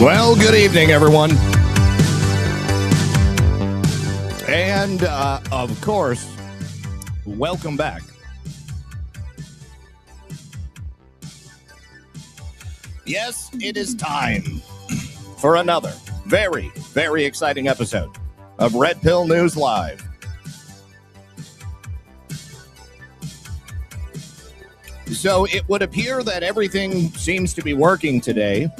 Well, good evening, everyone. And, of course, welcome back. Yes, it is time for another very, very exciting episode of Red Pill News Live. So it would appear that everything seems to be working today.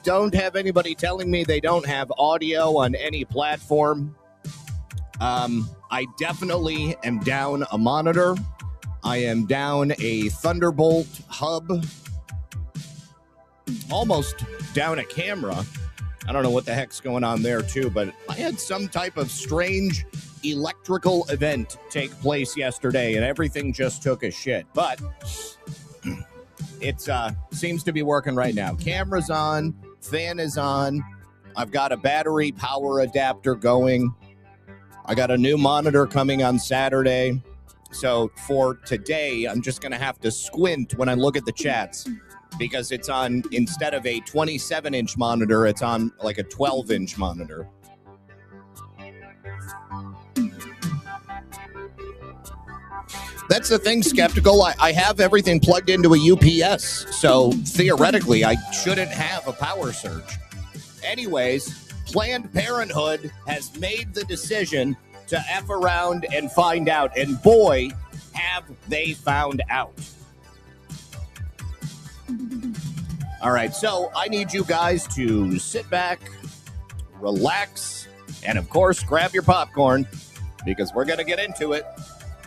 Don't have anybody telling me they don't have audio on any platform. I definitely am down a monitor. I am down a Thunderbolt hub. Almost down a camera. I don't know what the heck's going on there too, but I had some type of strange electrical event take place yesterday and everything just took a shit. But it seems to be working right now. Camera's on. Fan is on. I've got a battery power adapter going. I got a new monitor coming on Saturday. So for today, I'm just going to have to squint when I look at the chats because it's on, instead of a 27-inch monitor, it's on like a 12-inch monitor. That's the thing, Skeptical. I have everything plugged into a UPS, so theoretically, I shouldn't have a power surge. Anyways, Planned Parenthood has made the decision to F around and find out, and boy, have they found out. All right, so I need you guys to sit back, relax, and of course, grab your popcorn, because we're going to get into it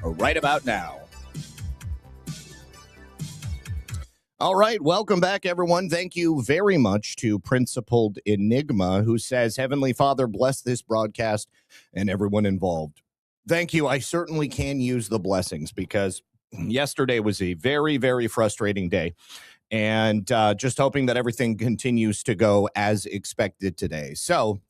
right about now. All right, welcome back, everyone. Thank you very much to Principled Enigma, who says, Heavenly Father, bless this broadcast and everyone involved. Thank you. I certainly can use the blessings because yesterday was a very, very frustrating day. And just hoping that everything continues to go as expected today. So,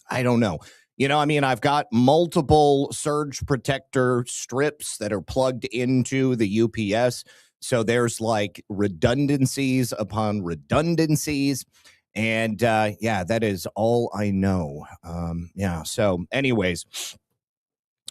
I don't know. You know, I mean, I've got multiple surge protector strips that are plugged into the UPS. So there's like redundancies upon redundancies. And yeah, that is all I know. Yeah. So anyways,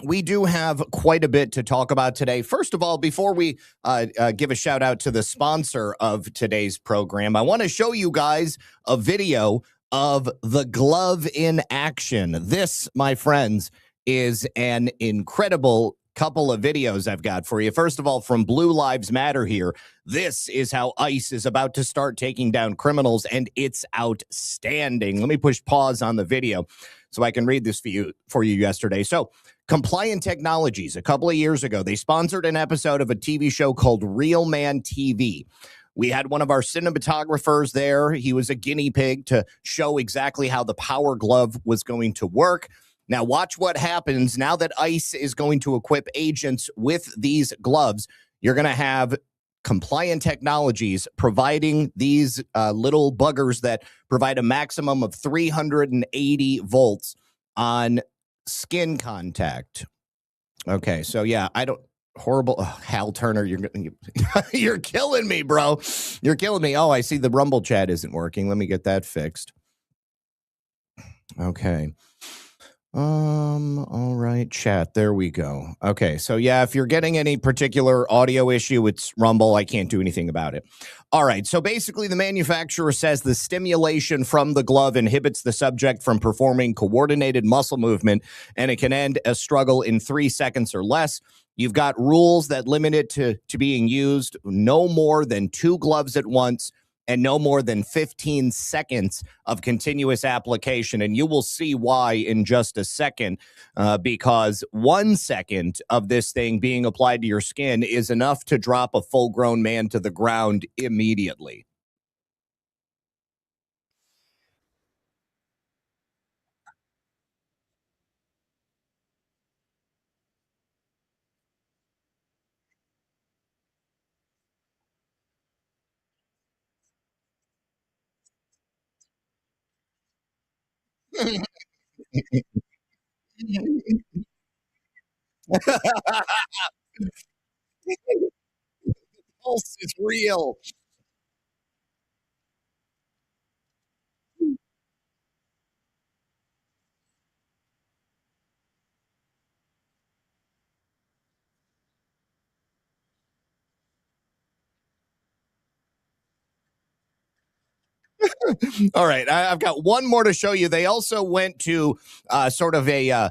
we do have quite a bit to talk about today. First of all, before we give a shout out to the sponsor of today's program, I want to show you guys a video of the glove in action. This, my friends, is an incredible couple of videos I've got for you. First of all, from Blue Lives Matter here, this is how ICE is about to start taking down criminals, and it's outstanding. Let me push pause on the video so I can read this for you yesterday. So, Compliant Technologies, a couple of years ago, they sponsored an episode of a TV show called Real Man TV. We had one of our cinematographers there. He was a guinea pig to show exactly how the power glove was going to work. Now, watch what happens now that ICE is going to equip agents with these gloves. You're going to have Compliant Technologies providing these little buggers that provide a maximum of 380 volts on skin contact. Okay, so yeah, I don't... Horrible. Oh, Hal Turner, you're killing me, bro. You're killing me. Oh, I see the Rumble chat isn't working. Let me get that fixed. Okay. All right, chat. There we go. Okay, so yeah, if you're getting any particular audio issue, it's Rumble. I can't do anything about it. All right, so basically the manufacturer says the stimulation from the glove inhibits the subject from performing coordinated muscle movement, and it can end a struggle in 3 seconds or less. You've got rules that limit it to being used no more than 2 gloves at once and no more than 15 seconds of continuous application. And you will see why in just a second, because 1 second of this thing being applied to your skin is enough to drop a full-grown man to the ground immediately. Pulse is real. All right, I've got one more to show you. They also went to sort of a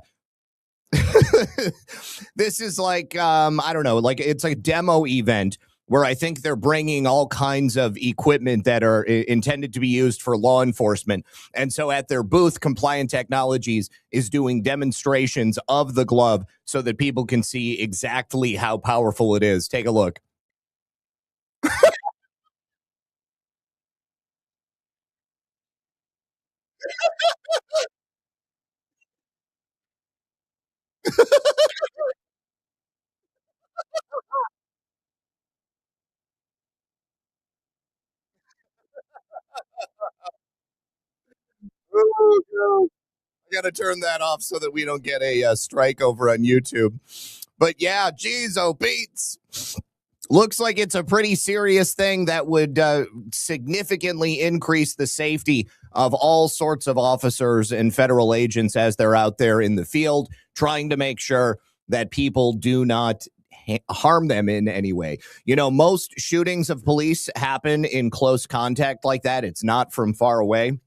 this is like I don't know, like it's a demo event where I think they're bringing all kinds of equipment that are intended to be used for law enforcement. And so at their booth, Compliant Technologies is doing demonstrations of the glove so that people can see exactly how powerful it is. Take a look. Oh, no. I got to turn that off so that we don't get a strike over on YouTube. But yeah, geez, oh, Beats. Looks like it's a pretty serious thing that would significantly increase the safety of all sorts of officers and federal agents as they're out there in the field, trying to make sure that people do not harm them in any way. You know, most shootings of police happen in close contact like that. It's not from far away,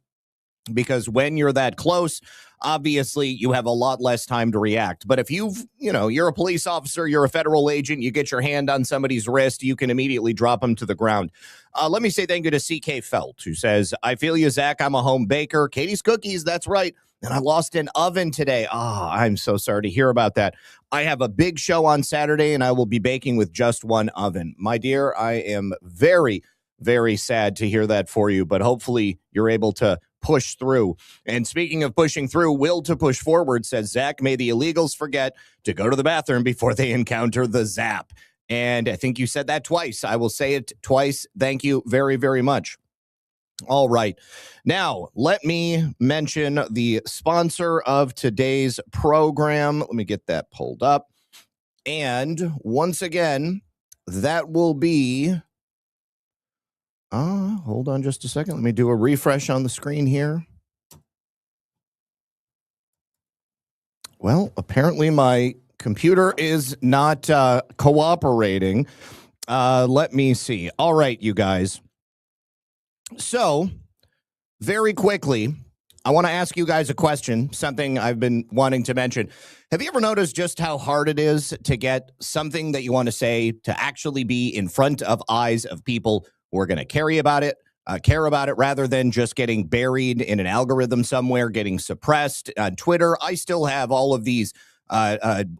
because when you're that close, obviously you have a lot less time to react. But if you're a police officer, you're a federal agent, you get your hand on somebody's wrist, you can immediately drop them to the ground. Let me say thank you to CK Felt, who says, I feel you, Zach. I'm a home baker. Katie's Cookies, that's right. And I lost an oven today. I'm so sorry to hear about that. I have a big show on Saturday, and I will be baking with just one oven. My dear, I am very, very sad to hear that for you, but hopefully you're able to push through. And speaking of pushing through, Will to Push Forward says, Zach, may the illegals forget to go to the bathroom before they encounter the zap. And I think you said that twice. I will say it twice. Thank you very, very much. All right. Now, let me mention the sponsor of today's program. Let me get that pulled up. And once again, that will be hold on just a second. Let me do a refresh on the screen here. Well, apparently my computer is not cooperating. Let me see. All right, you guys. So, very quickly, I want to ask you guys a question, something I've been wanting to mention. Have you ever noticed just how hard it is to get something that you want to say to actually be in front of eyes of people who are going to care about it, rather than just getting buried in an algorithm somewhere, getting suppressed on Twitter? I still have all of these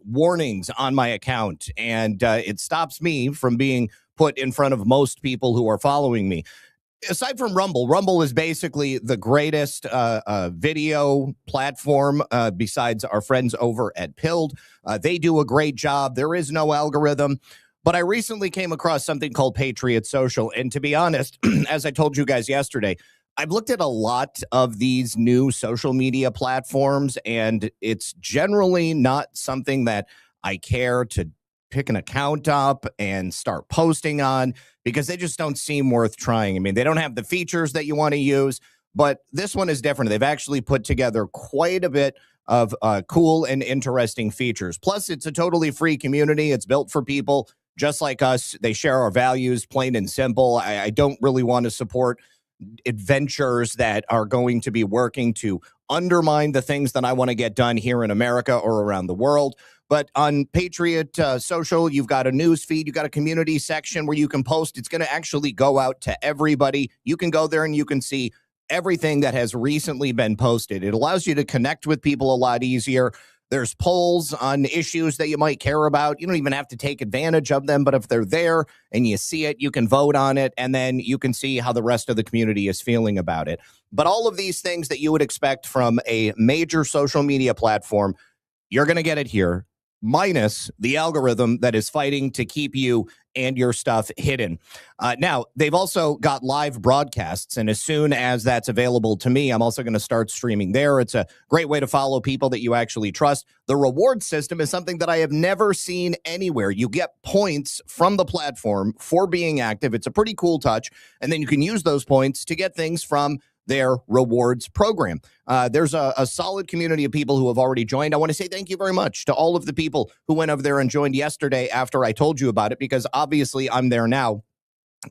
warnings on my account, and it stops me from being put in front of most people who are following me. Aside from Rumble is basically the greatest video platform besides our friends over at Pilled. They do a great job. There is no algorithm. But I recently came across something called Patriot Social. And to be honest, as I told you guys yesterday, I've looked at a lot of these new social media platforms, and it's generally not something that I care to pick an account up and start posting on, because they just don't seem worth trying. I mean, they don't have the features that you want to use, but this one is different. They've actually put together quite a bit of cool and interesting features. Plus, it's a totally free community. It's built for people just like us. They share our values, plain and simple. I don't really want to support adventures that are going to be working to undermine the things that I want to get done here in America or around the world. But on Patriot Social, you've got a news feed, you've got a community section where you can post. It's going to actually go out to everybody. You can go there and you can see everything that has recently been posted. It allows you to connect with people a lot easier. There's polls on issues that you might care about. You don't even have to take advantage of them, but if they're there and you see it, you can vote on it, and then you can see how the rest of the community is feeling about it. But all of these things that you would expect from a major social media platform, you're going to get it here, minus the algorithm that is fighting to keep you and your stuff hidden. Now, they've also got live broadcasts, and as soon as that's available to me, I'm also going to start streaming there. It's a great way to follow people that you actually trust. The reward system is something that I have never seen anywhere. You get points from the platform for being active. It's a pretty cool touch, and then you can use those points to get things from their rewards program. There's a solid community of people who have already joined. I want to say thank you very much to all of the people who went over there and joined yesterday after I told you about it, because obviously I'm there now.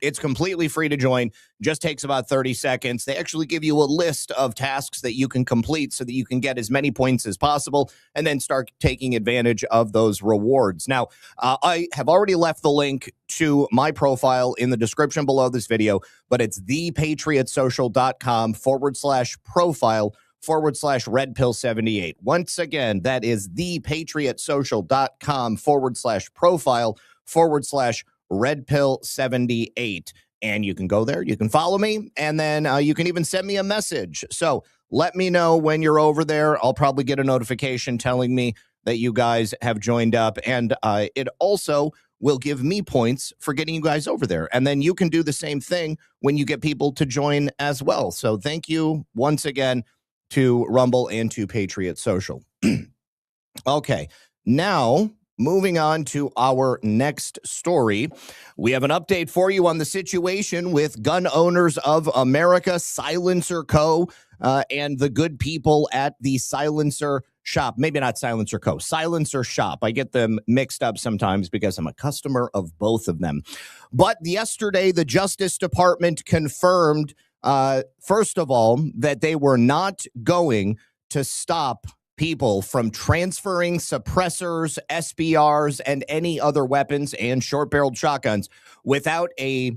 It's completely free to join, just takes about 30 seconds. They actually give you a list of tasks that you can complete so that you can get as many points as possible and then start taking advantage of those rewards. Now, I have already left the link to my profile in the description below this video, but it's thepatriotsocial.com/profile/redpill78. Once again, that is thepatriotsocial.com/profile/redpill78. And you can go there, you can follow me, and then you can even send me a message. So let me know when you're over there. I'll probably get a notification telling me that you guys have joined up. And it also will give me points for getting you guys over there. And then you can do the same thing when you get people to join as well. So thank you once again to Rumble and to Patriot Social. Okay, now moving on to our next story. We have an update for you on the situation with Gun Owners of America, Silencer Co., and the good people at the Silencer Shop. Maybe not Silencer Co., Silencer Shop. I get them mixed up sometimes because I'm a customer of both of them. But yesterday, the Justice Department confirmed, first of all, that they were not going to stop people from transferring suppressors, SBRs, and any other weapons and short-barreled shotguns without a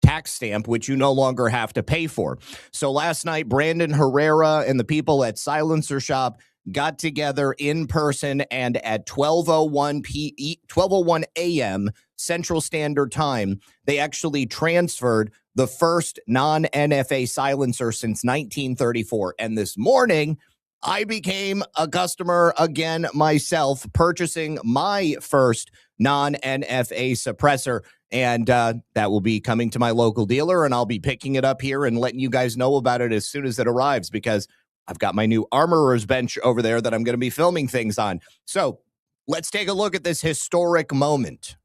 tax stamp, which you no longer have to pay for. So last night, Brandon Herrera and the people at Silencer Shop got together in person, and at 12:01 a.m. Central Standard Time, they actually transferred the first non-NFA silencer since 1934. And this morning, I became a customer again myself, purchasing my first non-NFA suppressor, and that will be coming to my local dealer, and I'll be picking it up here and letting you guys know about it as soon as it arrives, because I've got my new armorer's bench over there that I'm going to be filming things on. So let's take a look at this historic moment.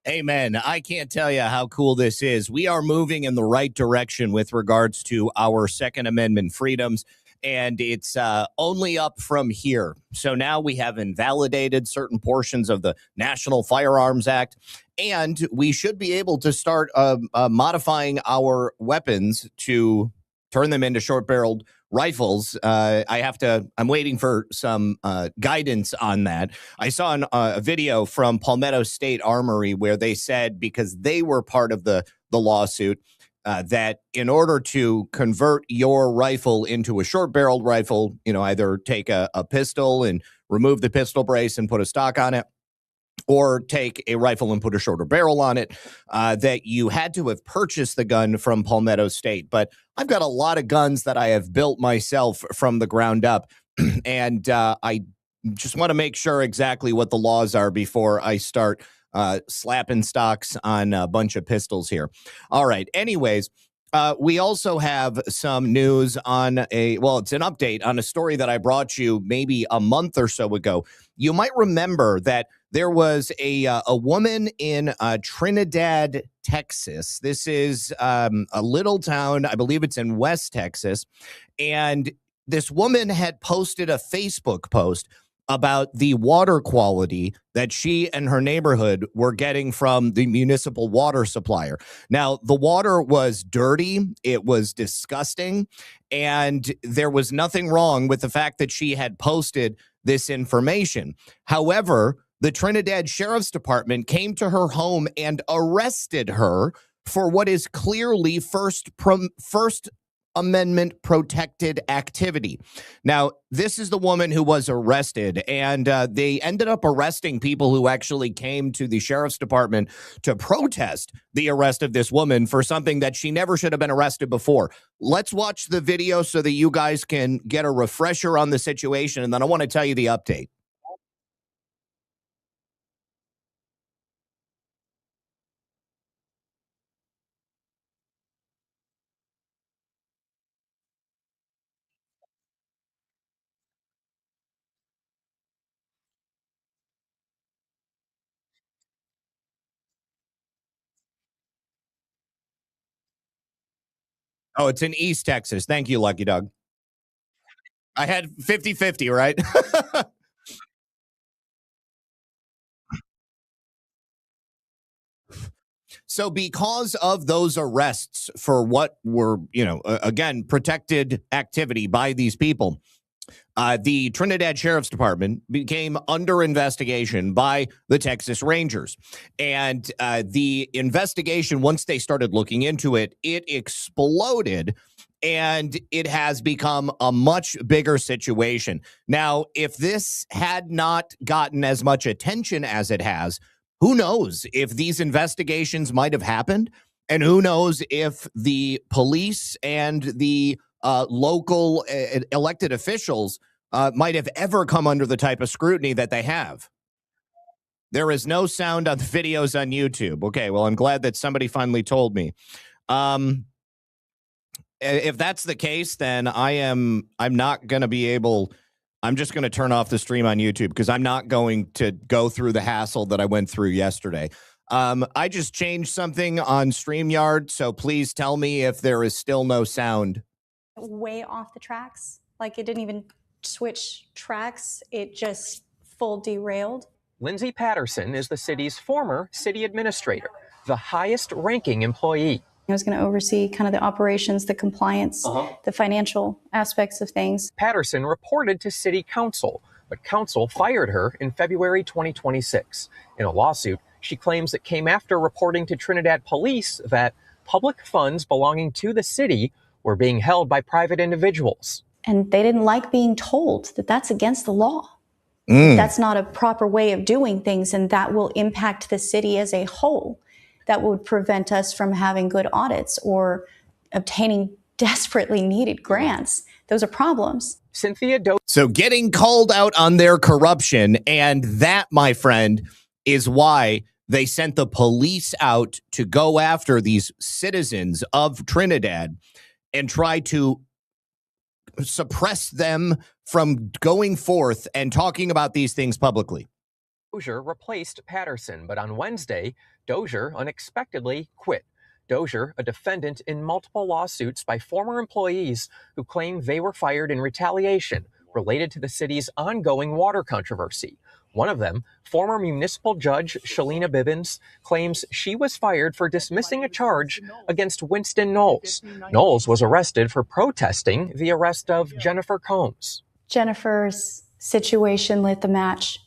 Amen. I can't tell you how cool this is. We are moving in the right direction with regards to our Second Amendment freedoms, and it's only up from here. So now we have invalidated certain portions of the National Firearms Act, and we should be able to start modifying our weapons to turn them into short-barreled rifles. I'm waiting for some guidance on that. I saw a video from Palmetto State Armory where they said, because they were part of the lawsuit, that in order to convert your rifle into a short-barreled rifle, either take a pistol and remove the pistol brace and put a stock on it, or take a rifle and put a shorter barrel on it, that you had to have purchased the gun from Palmetto State. But I've got a lot of guns that I have built myself from the ground up, and I just want to make sure exactly what the laws are before I start slapping stocks on a bunch of pistols here. All right. Anyways, we also have some news on it's an update on a story that I brought you maybe a month or so ago. You might remember that there was a woman in Trinidad, Texas. This is a little town. I believe it's in West Texas. And this woman had posted a Facebook post about the water quality that she and her neighborhood were getting from the municipal water supplier. Now, the water was dirty, it was disgusting, and there was nothing wrong with the fact that she had posted this information. However, the Trinidad Sheriff's Department came to her home and arrested her for what is clearly First Amendment protected activity. Now, this is the woman who was arrested, and they ended up arresting people who actually came to the sheriff's department to protest the arrest of this woman for something that she never should have been arrested before. Let's watch the video so that you guys can get a refresher on the situation, and then I want to tell you the update. Oh, it's in East Texas. Thank you, Lucky Doug. I had 50-50, right? So because of those arrests for what were, again, protected activity by these people, the Trinidad Sheriff's Department became under investigation by the Texas Rangers. And the investigation, once they started looking into it, it exploded. And it has become a much bigger situation. Now, if this had not gotten as much attention as it has, who knows if these investigations might have happened? And who knows if the police and the local elected officials might have ever come under the type of scrutiny that they have. There is no sound on the videos on YouTube. Okay, well, I'm glad that somebody finally told me. If that's the case, then I'm not going to be able. I'm just going to turn off the stream on YouTube because I'm not going to go through the hassle that I went through yesterday. I just changed something on StreamYard, so please tell me if there is still no sound. Way off the tracks. Like it didn't even switch tracks. It just full derailed. Lindsay Patterson is the city's former city administrator, the highest ranking employee. I was going to oversee kind of the operations, the compliance, the financial aspects of things. Patterson reported to city council, but council fired her in February 2026. In a lawsuit, she claims it came after reporting to Trinidad police that public funds belonging to the city were being held by private individuals. And they didn't like being told that that's against the law. That's not a proper way of doing things, and that will impact the city as a whole. That would prevent us from having good audits or obtaining desperately needed grants. Those are problems. So getting called out on their corruption, and that, my friend, is why they sent the police out to go after these citizens of Trinidad and try to suppress them from going forth and talking about these things publicly. Dozier replaced Patterson, but on Wednesday, Dozier unexpectedly quit. Dozier, a defendant in multiple lawsuits by former employees who claim they were fired in retaliation related to the city's ongoing water controversy. One of them, former municipal judge Shalina Bibbins, claims she was fired for dismissing a charge against Winston Knowles. Knowles was arrested for protesting the arrest of Jennifer Combs. Jennifer's situation lit the match,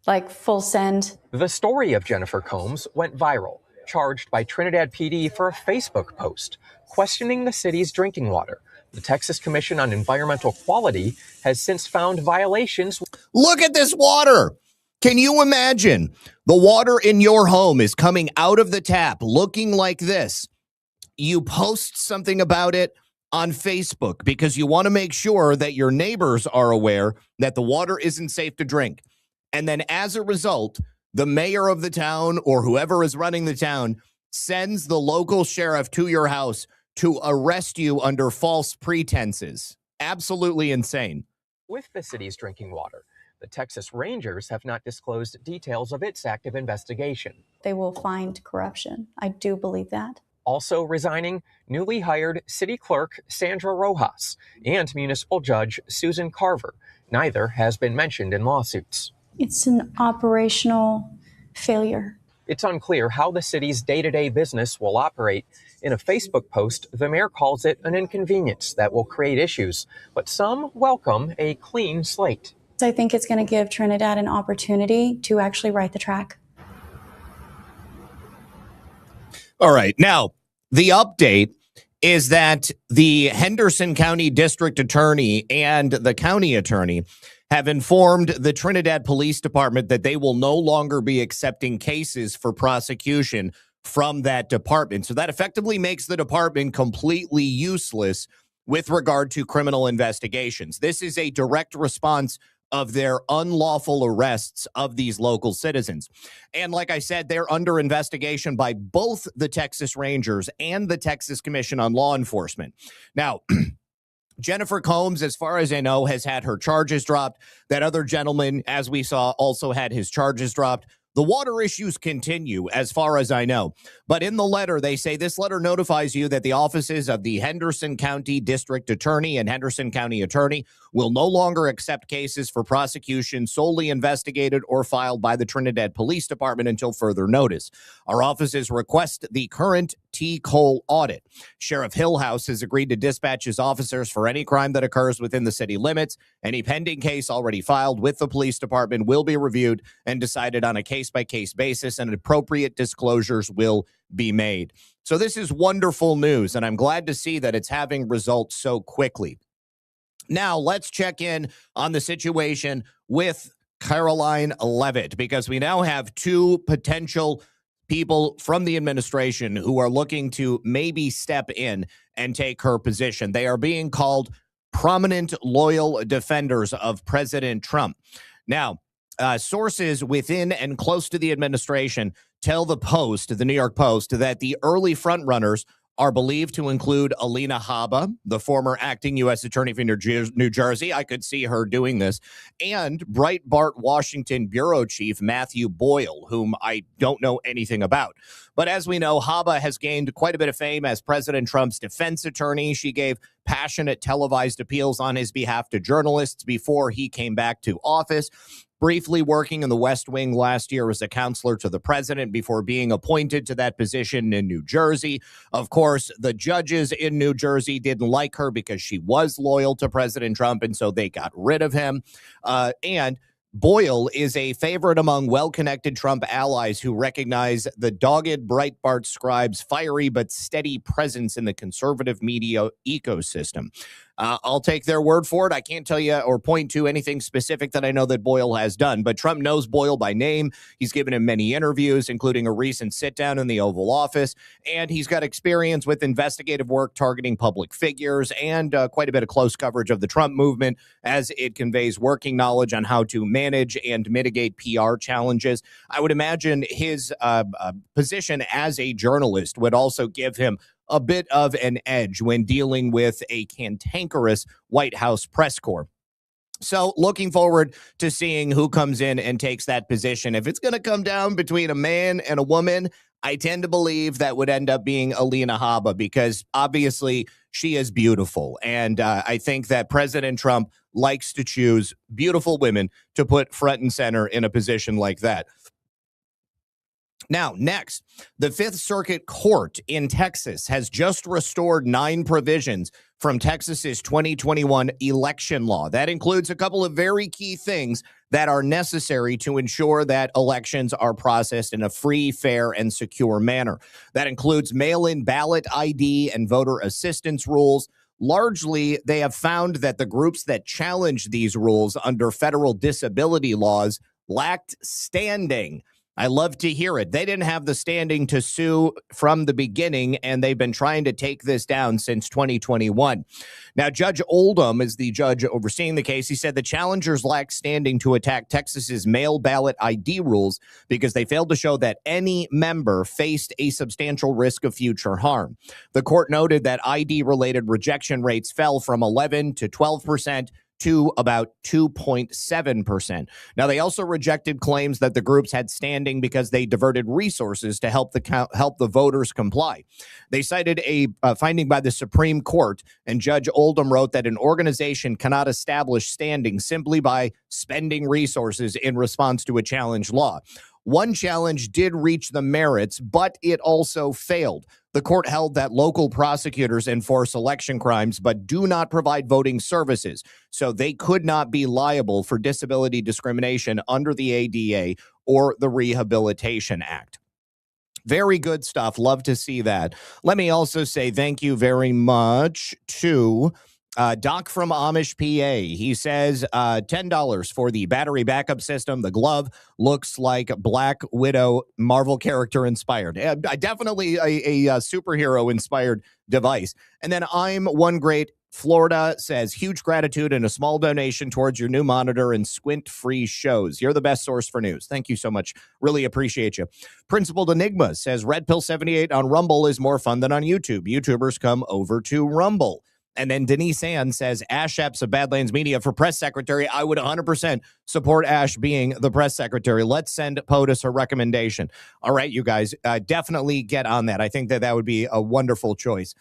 like full send. The story of Jennifer Combs went viral, charged by Trinidad PD for a Facebook post questioning the city's drinking water. The Texas Commission on Environmental Quality has since found violations. Look at this water. Can you imagine? The water in your home is coming out of the tap looking like this. You post something about it on Facebook because you want to make sure that your neighbors are aware that the water isn't safe to drink. And then as a result, the mayor of the town or whoever is running the town sends the local sheriff to your house to arrest you under false pretenses. Absolutely insane. With the city's drinking water, the Texas Rangers have not disclosed details of its active investigation. They will find corruption. I do believe that. Also resigning, newly hired city clerk Sandra Rojas and municipal judge Susan Carver. Neither has been mentioned in lawsuits. It's an operational failure. It's unclear how the city's day-to-day business will operate. In a Facebook post, the mayor calls it an inconvenience that will create issues, but some welcome a clean slate. I think it's going to give Trinidad an opportunity to actually right the track. All right. Now, the update is that the Henderson County District Attorney and the county attorney have informed the Trinidad Police Department that they will no longer be accepting cases for prosecution from that department. So that effectively makes the department completely useless with regard to criminal investigations. This is a direct response of their unlawful arrests of these local citizens. And like I said, they're under investigation by both the Texas Rangers and the Texas Commission on Law Enforcement. Now, Jennifer Combs, as far as I know, has had her charges dropped. That other gentleman, as we saw, also had his charges dropped. The water issues continue, as far as I know. But in the letter, they say this letter notifies you that the offices of the Henderson County District Attorney and Henderson County Attorney will no longer accept cases for prosecution solely investigated or filed by the Trinidad Police Department until further notice. Our offices request the current T-Cole audit. Sheriff Hillhouse has agreed to dispatch his officers for any crime that occurs within the city limits. Any pending case already filed with the police department will be reviewed and decided on a case-by-case basis, and appropriate disclosures will be made. So this is wonderful news, and I'm glad to see that it's having results so quickly. Now, let's check in on the situation with Caroline Leavitt, because we now have two potential people from the administration who are looking to maybe step in and take her position. They are being called prominent, loyal defenders of President Trump. Now, sources within and close to the administration tell the Post, the New York Post, that the early frontrunners are believed to include Alina Habba, the former acting U.S. Attorney for New Jersey. I could see her doing this. And Breitbart Washington Bureau Chief Matthew Boyle, whom I don't know anything about. But as we know, Habba has gained quite a bit of fame as President Trump's defense attorney. She gave passionate televised appeals on his behalf to journalists before he came back to office. Briefly working in the West Wing last year as a counselor to the president before being appointed to that position in New Jersey. Of course, the judges in New Jersey didn't like her because she was loyal to President Trump, and so they got rid of him. And Boyle is a favorite among well-connected Trump allies who recognize the dogged Breitbart scribe's fiery but steady presence in the conservative media ecosystem. I'll take their word for it. I can't tell you or point to anything specific that I know that Boyle has done, but Trump knows Boyle by name. He's given him many interviews, including a recent sit-down in the Oval Office, and he's got experience with investigative work targeting public figures and quite a bit of close coverage of the Trump movement as it conveys working knowledge on how to manage and mitigate PR challenges. I would imagine his position as a journalist would also give him a bit of an edge when dealing with a cantankerous White House press corps. So looking forward to seeing who comes in and takes that position. If it's going to come down between a man and a woman, I tend to believe that would end up being Alina Habba, because obviously she is beautiful. And I think that President Trump likes to choose beautiful women to put front and center in a position like that. Now, next, the Fifth Circuit Court in Texas has just restored 9 provisions from Texas's 2021 election law. That includes a couple of very key things that are necessary to ensure that elections are processed in a free, fair, and secure manner. That includes mail-in ballot ID and voter assistance rules. Largely, they have found that the groups that challenged these rules under federal disability laws lacked standing. I love to hear it. They didn't have the standing to sue from the beginning, and they've been trying to take this down since 2021. Now, Judge Oldham is the judge overseeing the case. He said the challengers lack standing to attack Texas's mail ballot ID rules because they failed to show that any member faced a substantial risk of future harm. The court noted that ID-related rejection rates fell from 11 to 12%. To about 2.7%. Now, they also rejected claims that the groups had standing because they diverted resources to help the voters comply. They cited a finding by the Supreme Court, and Judge Oldham wrote that an organization cannot establish standing simply by spending resources in response to a challenge law. One challenge did reach the merits, but it also failed. The court held that local prosecutors enforce election crimes but do not provide voting services, so they could not be liable for disability discrimination under the ADA or the Rehabilitation Act. Very good stuff. Love to see that. Let me also say thank you very much to Doc from Amish PA. He says $10 for the battery backup system. The glove looks like Black Widow Marvel character inspired. Definitely a superhero inspired device. And then I'm One Great Florida says huge gratitude and a small donation towards your new monitor and squint-free shows. You're the best source for news. Thank you so much. Really appreciate you. Principled Enigma says Red Pill 78 on Rumble is more fun than on YouTube. YouTubers come over to Rumble. And then Denise Ann says, Ash Epps of Badlands Media for press secretary. I would 100% support Ash being the press secretary. Let's send POTUS a recommendation. All right, you guys, definitely get on that. I think that would be a wonderful choice.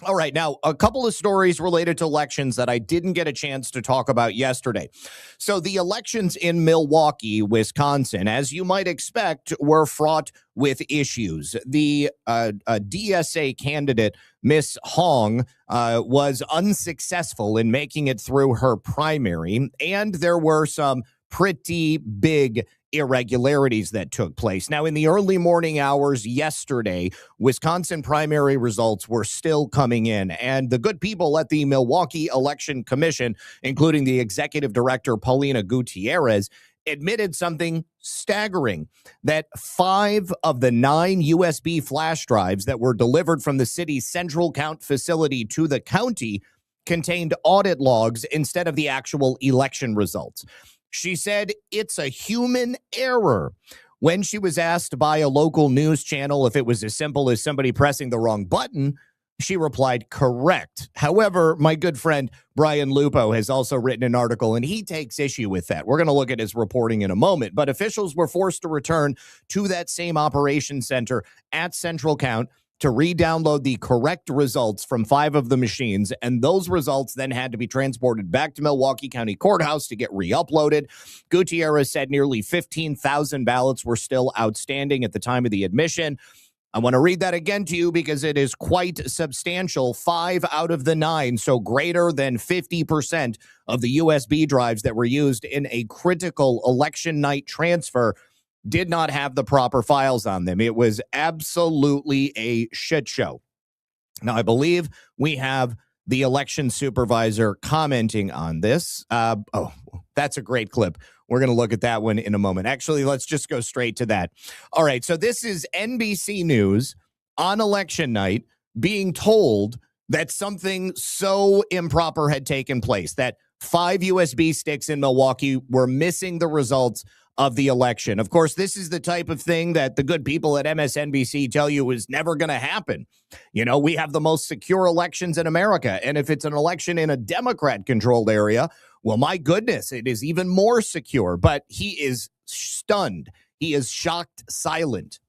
All right, now, a couple of stories related to elections that I didn't get a chance to talk about yesterday. So the elections in Milwaukee, Wisconsin, as you might expect, were fraught with issues. The DSA candidate, Miss Hong, was unsuccessful in making it through her primary, and there were some pretty big irregularities that took place. Now, in the early morning hours yesterday, Wisconsin primary results were still coming in, and the good people at the Milwaukee Election Commission, including the executive director, Paulina Gutierrez, admitted something staggering, that 5 of the 9 USB flash drives that were delivered from the city's central count facility to the county contained audit logs instead of the actual election results. She said it's a human error. When she was asked by a local news channel if it was as simple as somebody pressing the wrong button, she replied, correct. However, my good friend Brian Lupo has also written an article, and he takes issue with that. We're going to look at his reporting in a moment, but officials were forced to return to that same operations center at Central Count to re-download the correct results from 5 of the machines, and those results then had to be transported back to Milwaukee County Courthouse to get re-uploaded. Gutierrez said nearly 15,000 ballots were still outstanding at the time of the admission. I want to read that again to you because it is quite substantial. 5 out of the 9, so greater than 50% of the USB drives that were used in a critical election night transfer did not have the proper files on them. It was absolutely a shit show. Now, I believe we have the election supervisor commenting on this. Oh, that's a great clip. We're going to look at that one in a moment. Actually, let's just go straight to that. All right, so this is NBC News on election night being told that something so improper had taken place, that 5 USB sticks in Milwaukee were missing the results of the election. Of course, this is the type of thing that the good people at MSNBC tell you is never going to happen. You know, we have the most secure elections in America. And if it's an election in a Democrat-controlled area, well, my goodness, it is even more secure. But he is stunned. He is shocked silent.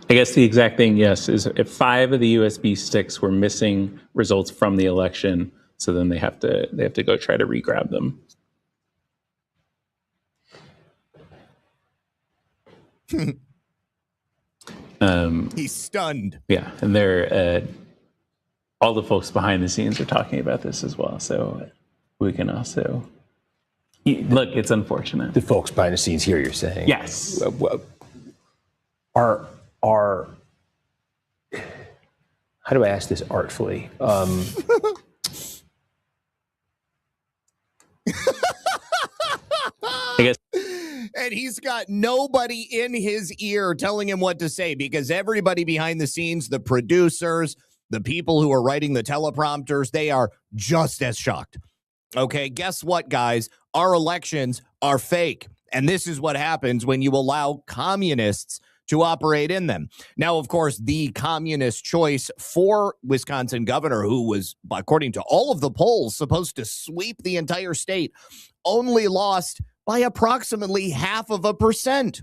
I guess the exact thing, yes, is if 5 of the USB sticks were missing results from the election, so then they have to go try to re-grab them. He's stunned. Yeah, and they're all the folks behind the scenes are talking about this as well. So we can also look. It's unfortunate. The folks behind the scenes here, you're saying? Yes. Are how do I ask this artfully? I guess. And he's got nobody in his ear telling him what to say, because everybody behind the scenes, the producers, the people who are writing the teleprompters, they are just as shocked. Okay, guess what, guys? Our elections are fake. And this is what happens when you allow communists to operate in them. Now, of course, the communist choice for Wisconsin governor, who was, according to all of the polls, supposed to sweep the entire state, only lost by approximately 0.5%.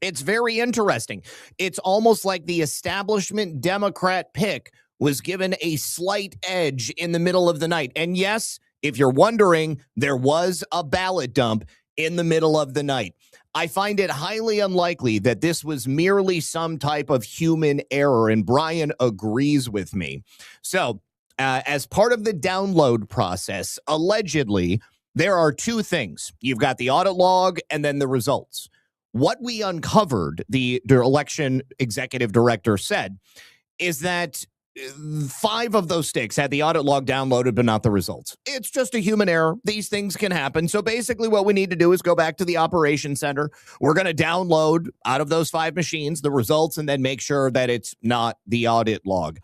It's very interesting. It's almost like the establishment Democrat pick was given a slight edge in the middle of the night. And yes, if you're wondering, there was a ballot dump in the middle of the night. I find it highly unlikely that this was merely some type of human error, and Brian agrees with me. So, as part of the download process, allegedly, there are 2 things. You've got the audit log and then the results. What we uncovered, the election executive director said, is that 5 of those sticks had the audit log downloaded, but not the results. It's just a human error. These things can happen. So basically what we need to do is go back to the operations center. We're going to download out of those 5 machines the results and then make sure that it's not the audit log.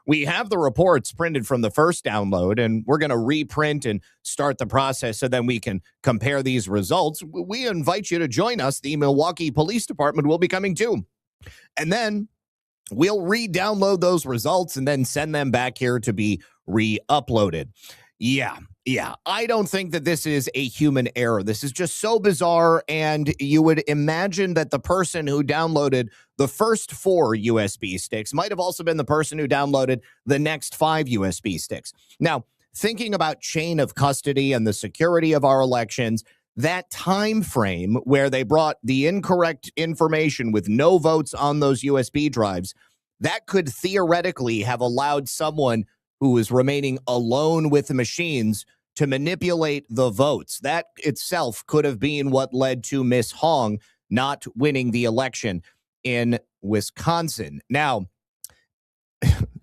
We have the reports printed from the first download, and we're going to reprint and start the process so then we can compare these results. We invite you to join us. The Milwaukee Police Department will be coming too. And then we'll re-download those results and then send them back here to be re-uploaded. Yeah. I don't think that this is a human error. This is just so bizarre, and you would imagine that the person who downloaded the first 4 USB sticks might have also been the person who downloaded the next 5 USB sticks. Now, thinking about chain of custody and the security of our elections, that time frame where they brought the incorrect information with no votes on those USB drives, that could theoretically have allowed someone who is remaining alone with the machines to manipulate the votes. That itself could have been what led to Miss Hong not winning the election in Wisconsin. Now,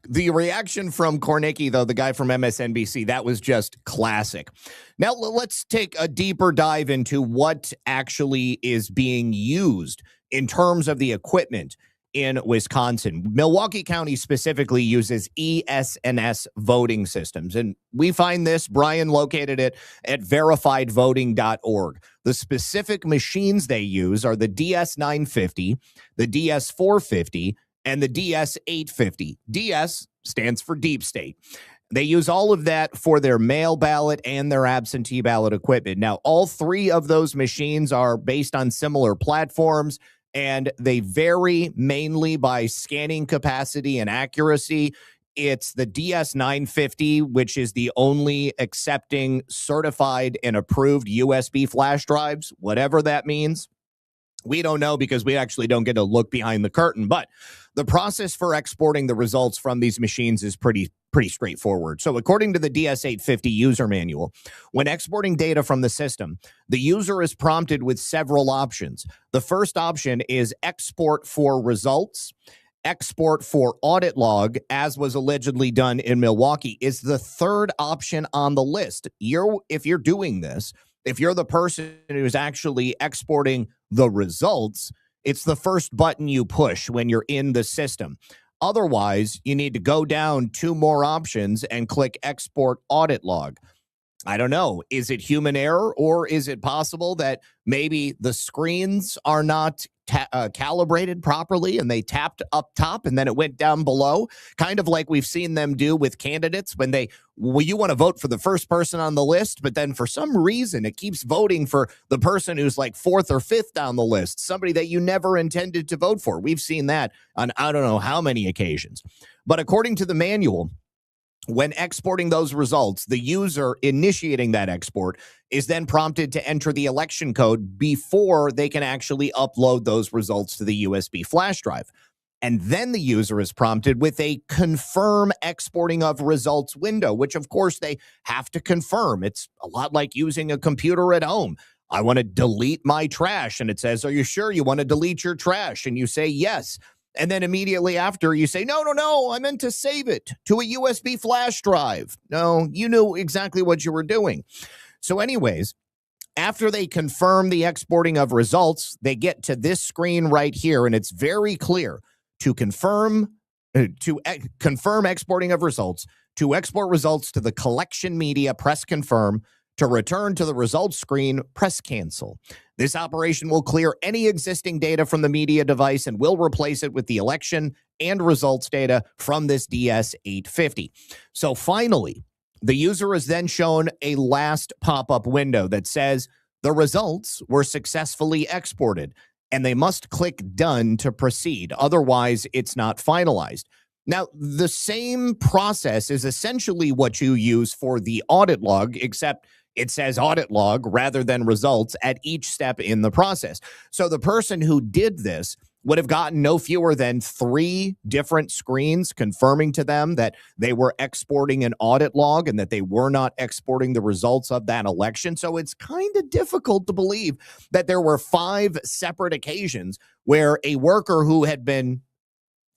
the reaction from Kornicki, though, the guy from MSNBC, that was just classic. Now, let's take a deeper dive into what actually is being used in terms of the equipment in Wisconsin. Milwaukee County specifically uses ES&S voting systems, and we find this, Brian located it at verifiedvoting.org. The specific machines they use are the DS950, the DS450, and the DS850. DS stands for deep state. They use all of that for their mail ballot and their absentee ballot equipment. Now, all 3 of those machines are based on similar platforms, and they vary mainly by scanning capacity and accuracy. It's the DS950, which is the only accepting certified and approved USB flash drives, whatever that means. We don't know because we actually don't get to look behind the curtain, but the process for exporting the results from these machines is pretty straightforward. So according to the DS850 user manual, when exporting data from the system, the user is prompted with several options. The first option is export for results. Export for audit log, as was allegedly done in Milwaukee, is the third option on the list. If you're doing this, if you're the person who's actually exporting the results, it's the first button you push when you're in the system. Otherwise, you need to go down 2 more options and click export audit log. I don't know. Is it human error, or is it possible that maybe the screens are not calibrated properly and they tapped up top and then it went down below? Kind of like we've seen them do with candidates when you want to vote for the first person on the list, but then for some reason it keeps voting for the person who's like fourth or fifth down the list, somebody that you never intended to vote for. We've seen that on I don't know how many occasions. But according to the manual, when exporting those results, the user initiating that export is then prompted to enter the election code before they can actually upload those results to the USB flash drive. And then the user is prompted with a confirm exporting of results window, which of course they have to confirm. It's a lot like using a computer at home. I want to delete my trash. And it says, are you sure you want to delete your trash? And you say yes. And then immediately after you say, no, I meant to save it to a USB flash drive. No, you knew exactly what you were doing. So anyways, after they confirm the exporting of results, they get to this screen right here, and it's very clear to confirm exporting of results, to export results to the collection media, press confirm. To return to the results screen, press cancel. This operation will clear any existing data from the media device and will replace it with the election and results data from this DS850. So finally, the user is then shown a last pop-up window that says the results were successfully exported, and they must click done to proceed. Otherwise, it's not finalized. Now, the same process is essentially what you use for the audit log, except it says audit log rather than results at each step in the process. So the person who did this would have gotten no fewer than 3 different screens confirming to them that they were exporting an audit log and that they were not exporting the results of that election. So it's kind of difficult to believe that there were 5 separate occasions where a worker who had been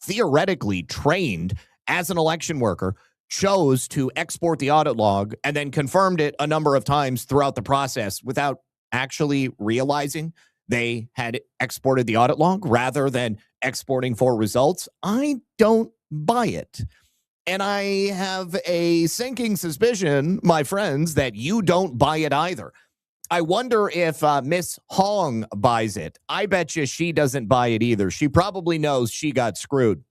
theoretically trained as an election worker chose to export the audit log and then confirmed it a number of times throughout the process without actually realizing they had exported the audit log rather than exporting for results. I don't buy it. And I have a sinking suspicion, my friends, that you don't buy it either. I wonder if Miss Hong buys it. I bet you she doesn't buy it either. She probably knows she got screwed.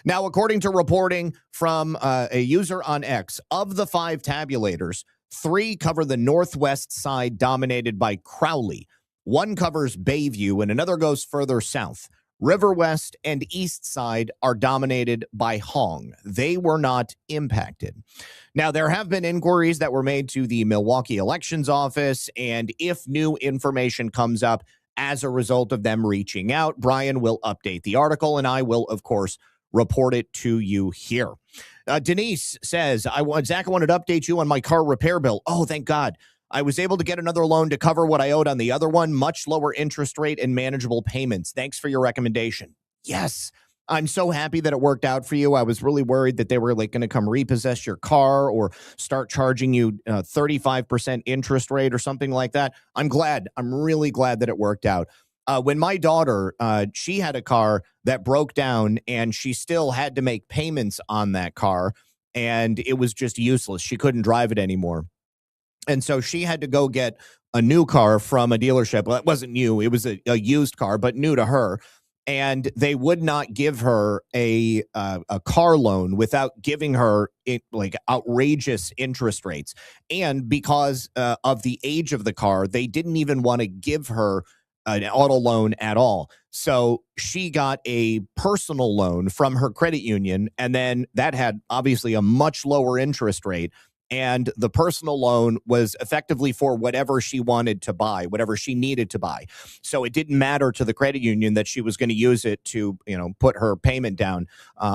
Now, according to reporting from a user on X, of the 5 tabulators, 3 cover the northwest side dominated by Crowley. 1 covers Bayview, and another goes further south. River West and East Side are dominated by Hong. They were not impacted. Now, there have been inquiries that were made to the Milwaukee Elections Office, and if new information comes up as a result of them reaching out, Brian will update the article, and I will, of course, report it to you here. Denise says, Zach, I wanted to update you on my car repair bill. Oh, thank God. I was able to get another loan to cover what I owed on the other one. Much lower interest rate and manageable payments. Thanks for your recommendation. Yes, I'm so happy that it worked out for you. I was really worried that they were like going to come repossess your car or start charging you 35% interest rate or something like that. I'm glad. I'm really glad that it worked out. When my daughter, she had a car that broke down and she still had to make payments on that car, and it was just useless. She couldn't drive it anymore. And so she had to go get a new car from a dealership. Well, it wasn't new. It was a used car, but new to her. And they would not give her a car loan without giving her like outrageous interest rates. And because of the age of the car, they didn't even want to give her an auto loan at all. So she got a personal loan from her credit union, and then that had obviously a much lower interest rate. And the personal loan was effectively for whatever she wanted to buy, whatever she needed to buy. So it didn't matter to the credit union that she was going to use it to, put her payment down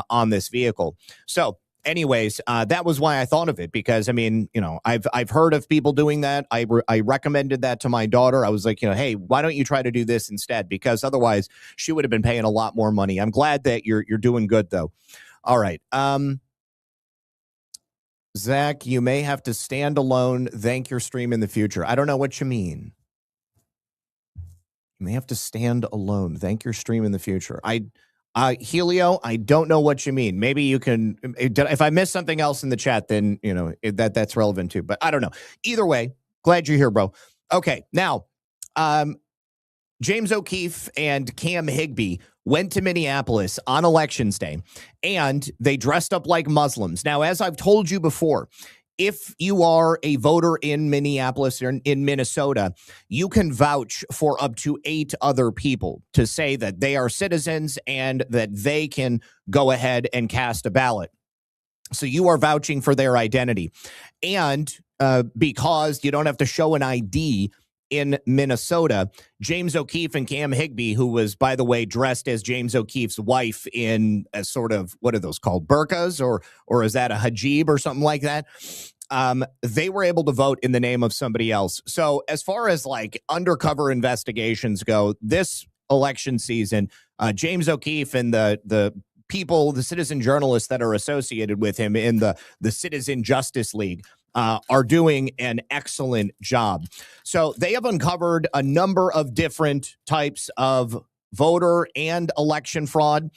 on this vehicle. So anyways, that was why I thought of it, because, I've heard of people doing that. I recommended that to my daughter. I was like, hey, why don't you try to do this instead? Because otherwise she would have been paying a lot more money. I'm glad that you're doing good, though. All right. Zach, you may have to stand alone. Thank your stream in the future. I don't know what you mean. You may have to stand alone. Thank your stream in the future. Helio, I don't know what you mean. Maybe you can, if I missed something else in the chat, then, you know, that's relevant too, but I don't know. Either way, glad you're here, bro. Okay. Now, James O'Keefe and Cam Higbee went to Minneapolis on Elections Day, and they dressed up like Muslims. Now, as I've told you before, if you are a voter in Minneapolis or in Minnesota, you can vouch for up to 8 other people to say that they are citizens and that they can go ahead and cast a ballot. So you are vouching for their identity. And because you don't have to show an ID in Minnesota, James O'Keefe and Cam Higbee, who was, by the way, dressed as James O'Keefe's wife in a sort of, what are those called, burqas, or is that a hijab or something like that? They were able to vote in the name of somebody else. So as far as like undercover investigations go, this election season, James O'Keefe and the people, the citizen journalists that are associated with him in the Citizen Justice League, are doing an excellent job. So they have uncovered a number of different types of voter and election fraud.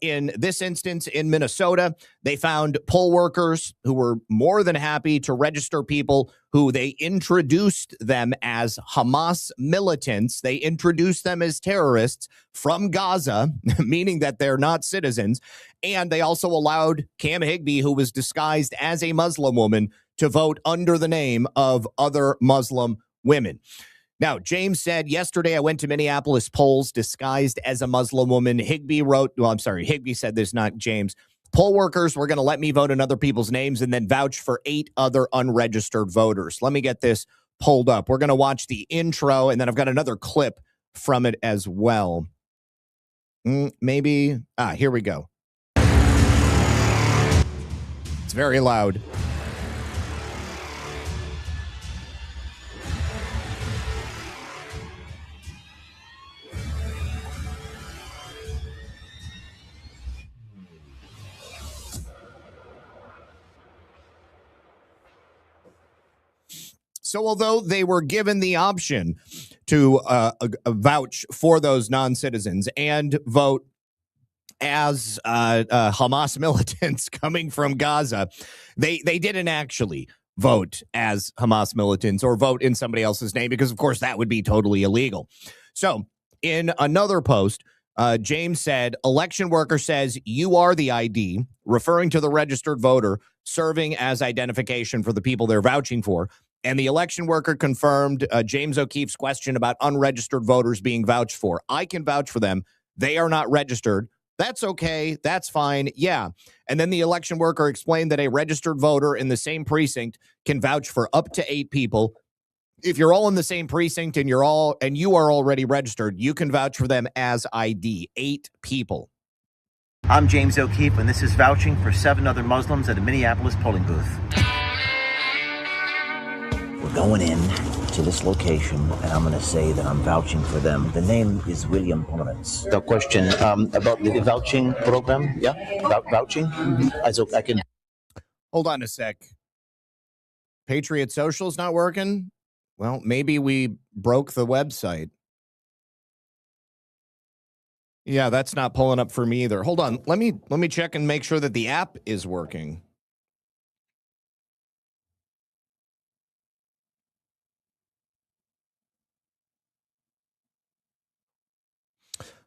In this instance, in Minnesota, they found poll workers who were more than happy to register people who they introduced them as Hamas militants. They introduced them as terrorists from Gaza, meaning that they're not citizens. And they also allowed Cam Higbee, who was disguised as a Muslim woman, to vote under the name of other Muslim women. Now, James said, yesterday I went to Minneapolis polls disguised as a Muslim woman. Higbee said this, not James. Poll workers were going to let me vote in other people's names and then vouch for 8 other unregistered voters. Let me get this pulled up. We're going to watch the intro, and then I've got another clip from it as well. Maybe. Here we go. It's very loud. So although they were given the option to vouch for those non-citizens and vote as Hamas militants coming from Gaza, they didn't actually vote as Hamas militants or vote in somebody else's name, because, of course, that would be totally illegal. So in another post, James said, election worker says you are the ID, referring to the registered voter serving as identification for the people they're vouching for. And the election worker confirmed James O'Keefe's question about unregistered voters being vouched for. I can vouch for them. They are not registered. That's okay. That's fine. Yeah. And then the election worker explained that a registered voter in the same precinct can vouch for up to 8 people. If you're all in the same precinct and you are already registered, you can vouch for them as ID, 8 people. I'm James O'Keefe, and this is vouching for 7 other Muslims at a Minneapolis polling booth. We're going in to this location, and I'm going to say that I'm vouching for them. The name is William Lawrence. The question about the vouching program, yeah? Vouching? I can... Hold on a sec. Patriot Social's not working? Well, maybe we broke the website. Yeah, that's not pulling up for me either. Hold on. Let me check and make sure that the app is working.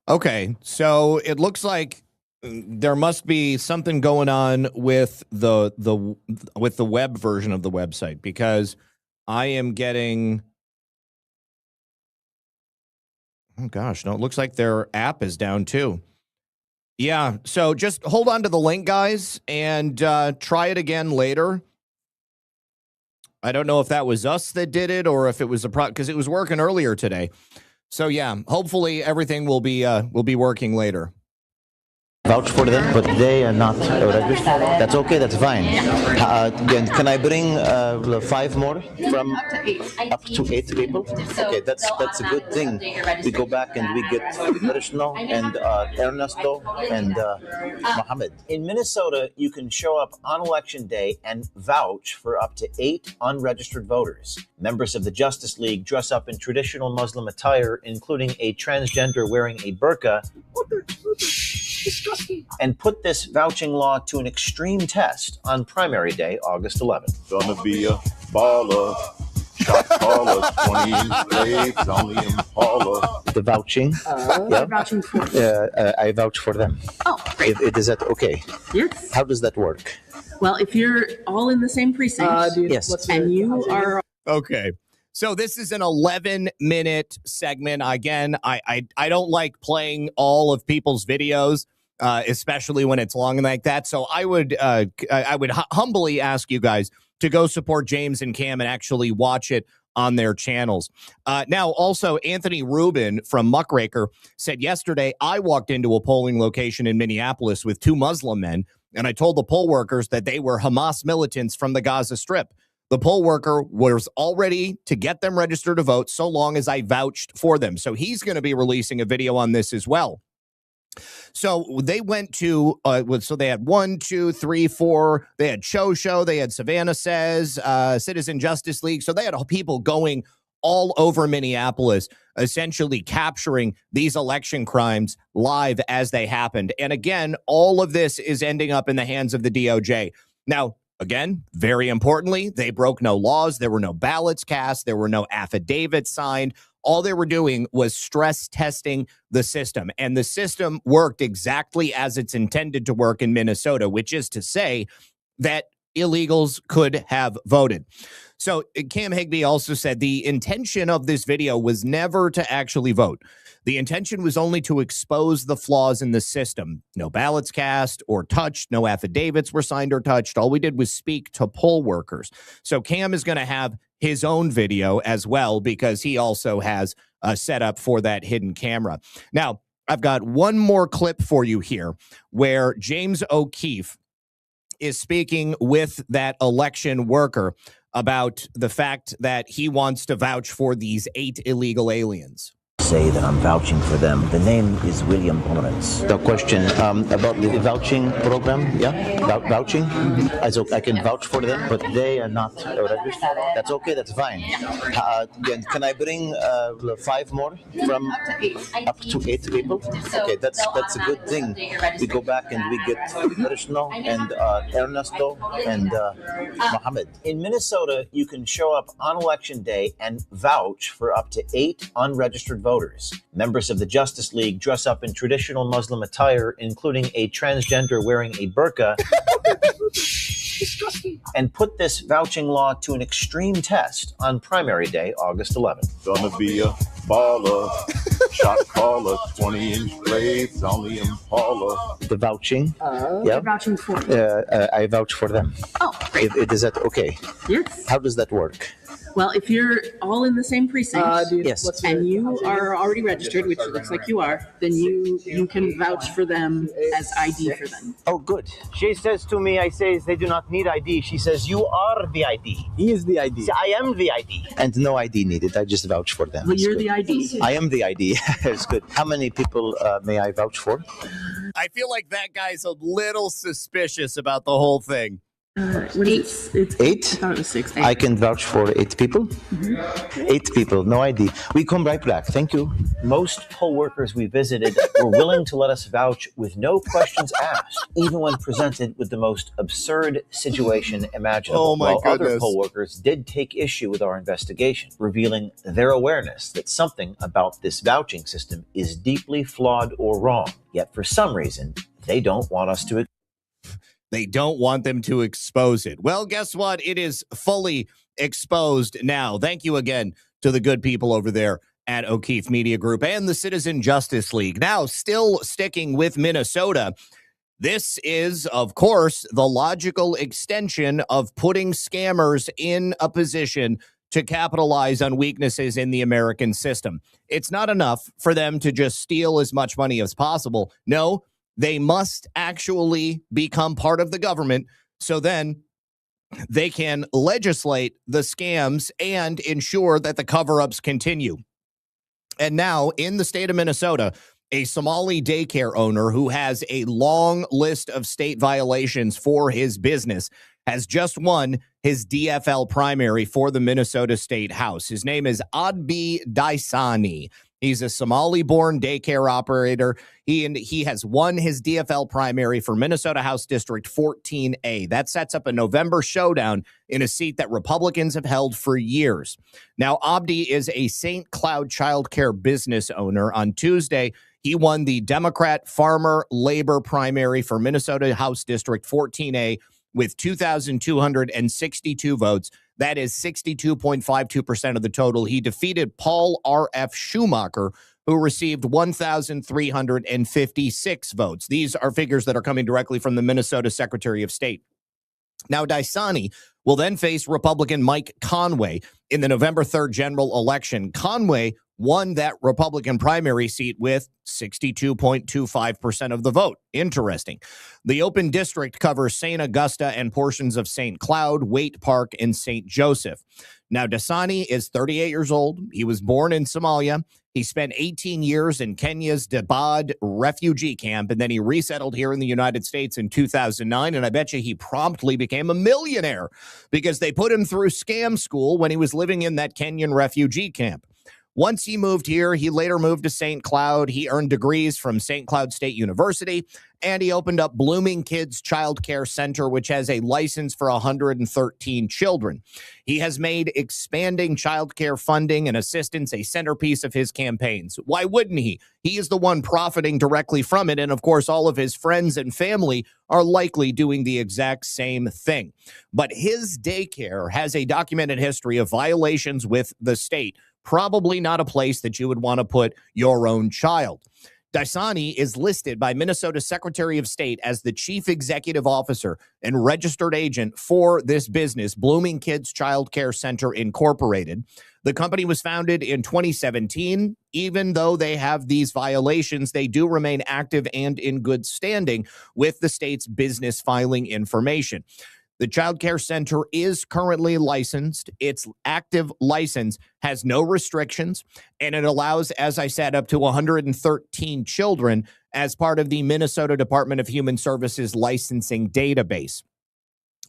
Okay, so it looks like there must be something going on with the web version of the website, because I am getting, oh gosh, no, it looks like their app is down too. Yeah, so just hold on to the link, guys, and try it again later. I don't know if that was us that did it or if it was because it was working earlier today. So yeah, hopefully everything will be working later. Vouch for them, but they are not registered. That's okay. That's fine. Can I bring 5 more from up to 8 people? Okay, that's a good thing. We go back and we get Krishna and Ernesto and Mohammed. In Minnesota, you can show up on election day and vouch for up to 8 unregistered voters. Members of the Justice League dress up in traditional Muslim attire, including a transgender wearing a burqa. and put this vouching law to an extreme test on primary day, August 11th. Gonna be a baller. Shot caller, 20-inch blades, only Impala. The vouching. Yeah. Vouching for. I vouch for them. Oh, great. Is that okay? Yes. How does that work? Well, if you're all in the same precinct, Yes. and you are. Okay. So this is an 11-minute segment. Again, I don't like playing all of people's videos, especially when it's long like that. So I would humbly ask you guys to go support James and Cam and actually watch it on their channels. Now, also, Anthony Rubin from Muckraker said yesterday, I walked into a polling location in Minneapolis with 2 Muslim men, and I told the poll workers that they were Hamas militants from the Gaza Strip. The poll worker was all ready to get them registered to vote so long as I vouched for them. So he's going to be releasing a video on this as well. So they went to, so they had 1, 2, 3, 4. They had Show, they had Savannah Says, Citizen Justice League. So they had people going all over Minneapolis, essentially capturing these election crimes live as they happened. And again, all of this is ending up in the hands of the DOJ. Now, again, very importantly, they broke no laws. There were no ballots cast. There were no affidavits signed. All they were doing was stress testing the system. And the system worked exactly as it's intended to work in Minnesota, which is to say that illegals could have voted. So Cam Higby also said the intention of this video was never to actually vote. The intention was only to expose the flaws in the system. No ballots cast or touched. No affidavits were signed or touched. All we did was speak to poll workers. So Cam is going to have his own video as well because he also has a setup for that hidden camera. Now, I've got one more clip for you here where James O'Keefe is speaking with that election worker about the fact that he wants to vouch for these 8 illegal aliens. Say that I'm vouching for them. The name is William Lawrence. The question about the vouching program, vouching. I can vouch for them, but they are not registered. That's okay, that's fine. Can I bring 5 more from up to 8 people? Okay, that's a good thing. We go back and we get Krishna and Ernesto and Mohammed. In Minnesota, you can show up on election day and vouch for up to 8 unregistered voters. Members of the Justice League dress up in traditional Muslim attire, including a transgender wearing a burqa, and put this vouching law to an extreme test on primary day, August 11th. Gonna be a baller. Shot caller, 20-inch blades, only Impala. The vouching. Vouching for. I vouch for them. Oh, great. Is that okay? Yes. How does that work? Well, if you're all in the same precinct, Yes. and you are already registered, which looks like you are, then you can vouch for them as ID for them. Oh, good. She says to me, I say they do not need ID. She says, you are the ID. He is the ID. I am the ID. And no ID needed. I just vouch for them. Well, It's you're good. the ID. I am the ID. It's good. How many people may I vouch for? I feel like that guy's a little suspicious about the whole thing. It's 8? I thought it was 6. 8. I can vouch for 8 people. 8 people, no ID. We come right back. Thank you. Most poll workers we visited were willing to let us vouch with no questions asked, even when presented with the most absurd situation imaginable. Oh my While other goodness. poll workers did take issue with our investigation, revealing their awareness that something about this vouching system is deeply flawed or wrong. Yet for some reason, they don't want us to. They don't want them to expose it. Well, guess what? It is fully exposed now. Thank you again to the good people over there at O'Keefe Media Group and the Citizen Justice League. Now, still sticking with Minnesota, this is, of course, the logical extension of putting scammers in a position to capitalize on weaknesses in the American system. It's not enough for them to just steal as much money as possible. No, they must actually become part of the government so then they can legislate the scams and ensure that the cover-ups continue. And now in the state of Minnesota, a Somali daycare owner who has a long list of state violations for his business has just won his DFL primary for the Minnesota State House. His name is Adbi Daisani. He's a Somali-born daycare operator. He has won his DFL primary for Minnesota House District 14A. That sets up a November showdown in a seat that Republicans have held for years. Now, Abdi is a St. Cloud childcare business owner. On Tuesday, he won the Democrat Farmer Labor primary for Minnesota House District 14A with 2,262 votes. That is 62.52% of the total. He defeated Paul R.F. Schumacher, who received 1,356 votes. These are figures that are coming directly from the Minnesota Secretary of State. Now, Daisani will then face Republican Mike Conway in the November 3rd general election. Conway won that Republican primary seat with 62.25% of the vote. Interesting. The open district covers St. Augusta and portions of St. Cloud, Waite Park, and St. Joseph. Now, Daisani is 38 years old. He was born in Somalia. He spent 18 years in Kenya's Dadaab refugee camp, and then he resettled here in the United States in 2009, and I bet you he promptly became a millionaire because they put him through scam school when he was living in that Kenyan refugee camp. Once he moved here, he later moved to St. Cloud. He earned degrees from St. Cloud State University, and he opened up Blooming Kids Child Care Center, which has a license for 113 children. He has made expanding child care funding and assistance a centerpiece of his campaigns. Why wouldn't he? He is the one profiting directly from it, and of course, all of his friends and family are likely doing the exact same thing. But his daycare has a documented history of violations with the state. Probably not a place that you would want to put your own child. Daisani is listed by Minnesota Secretary of State as the chief executive officer and registered agent for this business, Blooming Kids Child Care Center Incorporated. The company was founded in 2017. Even though they have these violations, they do remain active and in good standing with the state's business filing information. The child care center is currently licensed. Its active license has no restrictions, and it allows, as I said, up to 113 children as part of the Minnesota Department of Human Services licensing database.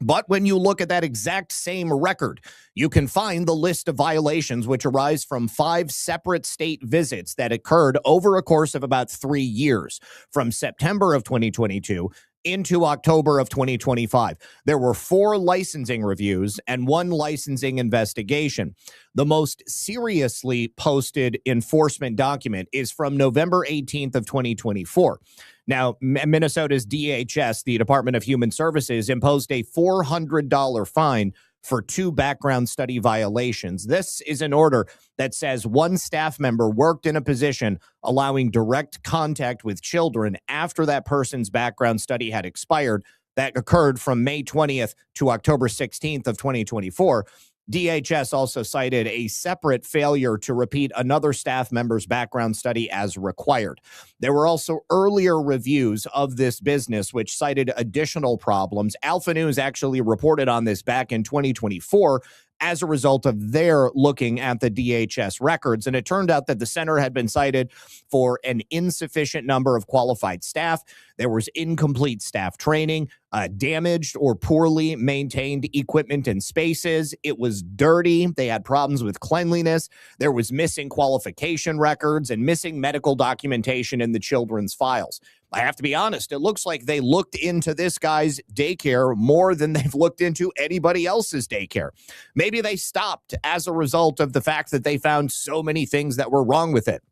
But when you look at that exact same record, you can find the list of violations which arise from 5 separate state visits that occurred over a course of about 3 years, from September of 2022 into October of 2025. There were 4 licensing reviews and 1 licensing investigation. The most seriously posted enforcement document is from November 18th of 2024. Now, Minnesota's DHS, the Department of Human Services, imposed a $400 fine for 2 background study violations. This is an order that says one staff member worked in a position allowing direct contact with children after that person's background study had expired. That occurred from May 20th to October 16th of 2024. DHS also cited a separate failure to repeat another staff member's background study as required. There were also earlier reviews of this business which cited additional problems. Alpha News actually reported on this back in 2024 as a result of their looking at the DHS records. And it turned out that the center had been cited for an insufficient number of qualified staff. There was incomplete staff training, damaged or poorly maintained equipment and spaces. It was dirty. They had problems with cleanliness. There was missing qualification records and missing medical documentation in the children's files. I have to be honest, it looks like they looked into this guy's daycare more than they've looked into anybody else's daycare. Maybe they stopped as a result of the fact that they found so many things that were wrong with it.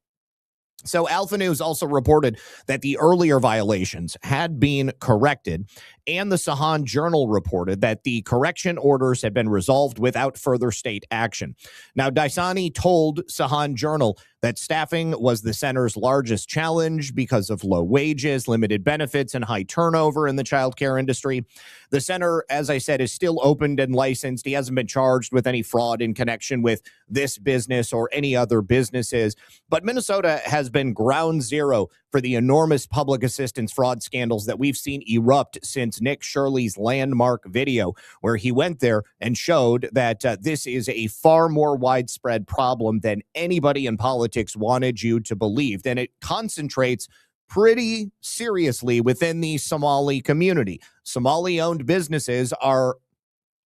So Alpha News also reported that the earlier violations had been corrected, and the Sahan Journal reported that the correction orders had been resolved without further state action. Now, Daisani told Sahan Journal that staffing was the center's largest challenge because of low wages, limited benefits, and high turnover in the childcare industry. The center, as I said, is still opened and licensed. He hasn't been charged with any fraud in connection with this business or any other businesses. But Minnesota has been ground zero for the enormous public assistance fraud scandals that we've seen erupt since Nick Shirley's landmark video, where he went there and showed that this is a far more widespread problem than anybody in politics wanted you to believe. And it concentrates pretty seriously within the Somali community. Somali-owned businesses are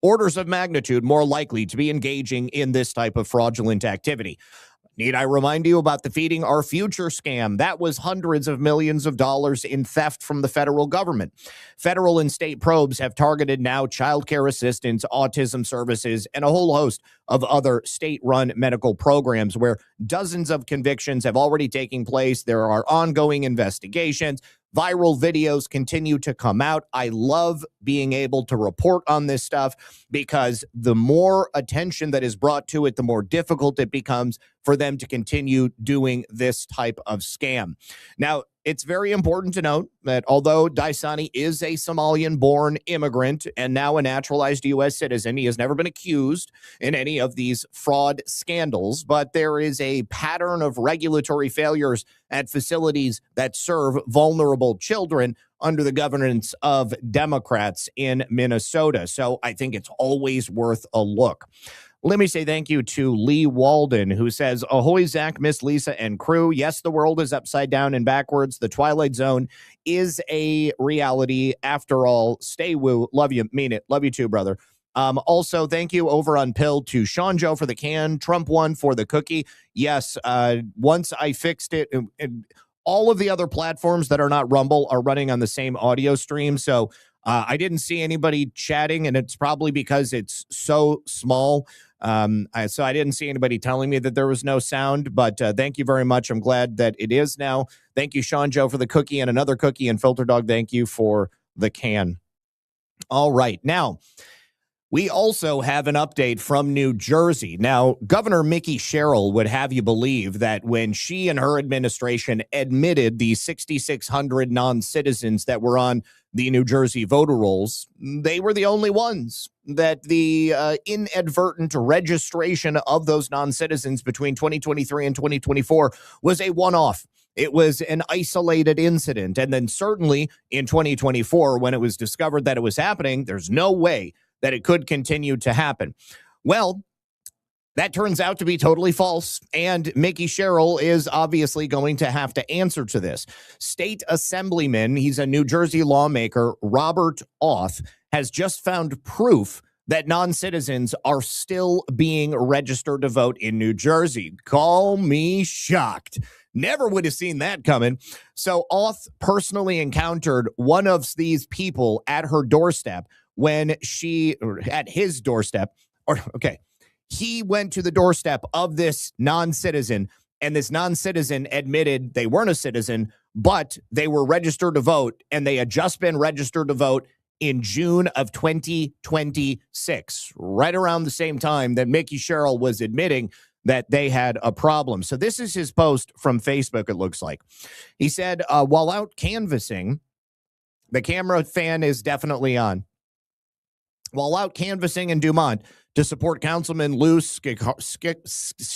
orders of magnitude more likely to be engaging in this type of fraudulent activity. Need I remind you about the Feeding Our Future scam? That was hundreds of millions of dollars in theft from the federal government. Federal and state probes have targeted now child care assistance, autism services, and a whole host of other state-run medical programs where dozens of convictions have already taken place. There are ongoing investigations. Viral videos continue to come out. I love being able to report on this stuff because the more attention that is brought to it, the more difficult it becomes for them to continue doing this type of scam. Now, it's very important to note that although Daisani is a Somalian-born immigrant and now a naturalized U.S. citizen, he has never been accused in any of these fraud scandals, but there is a pattern of regulatory failures at facilities that serve vulnerable children under the governance of Democrats in Minnesota. So I think it's always worth a look. Let me say thank you to Lee Walden, who says, ahoy, Zach, Miss Lisa, and crew. Yes, the world is upside down and backwards. The Twilight Zone is a reality. After all, stay woo. Love you. Mean it. Love you too, brother. Also, thank you over on Pill to Sean Joe for the can, Trump one for the cookie. Yes, once I fixed it, all of the other platforms that are not Rumble are running on the same audio stream. So I didn't see anybody chatting, and it's probably because it's so small. So I didn't see anybody telling me that there was no sound, but thank you very much. I'm glad that it is now. Thank you, Sean Joe, for the cookie and another cookie, and Filter Dog, thank you for the can. All right. Now, we also have an update from New Jersey. Now, Governor Mickey Sherrill would have you believe that when she and her administration admitted the 6,600 non-citizens that were on the New Jersey voter rolls, they were the only ones, that the inadvertent registration of those non-citizens between 2023 and 2024 was a one-off. It was an isolated incident. And then certainly in 2024, when it was discovered that it was happening, there's no way that it could continue to happen. Well, that turns out to be totally false, and Mickey Sherrill is obviously going to have to answer to this. State Assemblyman, he's a New Jersey lawmaker, Robert Auth, has just found proof that non-citizens are still being registered to vote in New Jersey. Call me shocked. Never would have seen that coming. So Auth personally encountered one of these people at her doorstep when at his doorstep, he went to the doorstep of this non-citizen, and this non-citizen admitted they weren't a citizen, but they were registered to vote, and they had just been registered to vote in June of 2026, right around the same time that Mickey Sherrill was admitting that they had a problem. So this is his post from Facebook, it looks like. He said, while out canvassing, the camera fan is definitely on. While out canvassing in Dumont to support Councilman Lou Ciarino,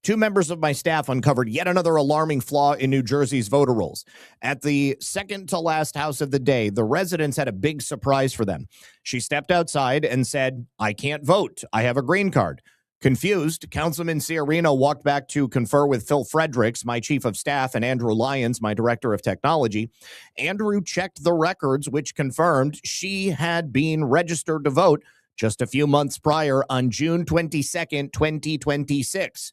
two members of my staff uncovered yet another alarming flaw in New Jersey's voter rolls. At the second to last house of the day, the residents had a big surprise for them. She stepped outside and said, I can't vote. I have a green card. Confused, Councilman Ciarino walked back to confer with Phil Fredericks, my chief of staff, and Andrew Lyons, my director of technology. Andrew checked the records, which confirmed she had been registered to vote just a few months prior on June 22nd, 2026.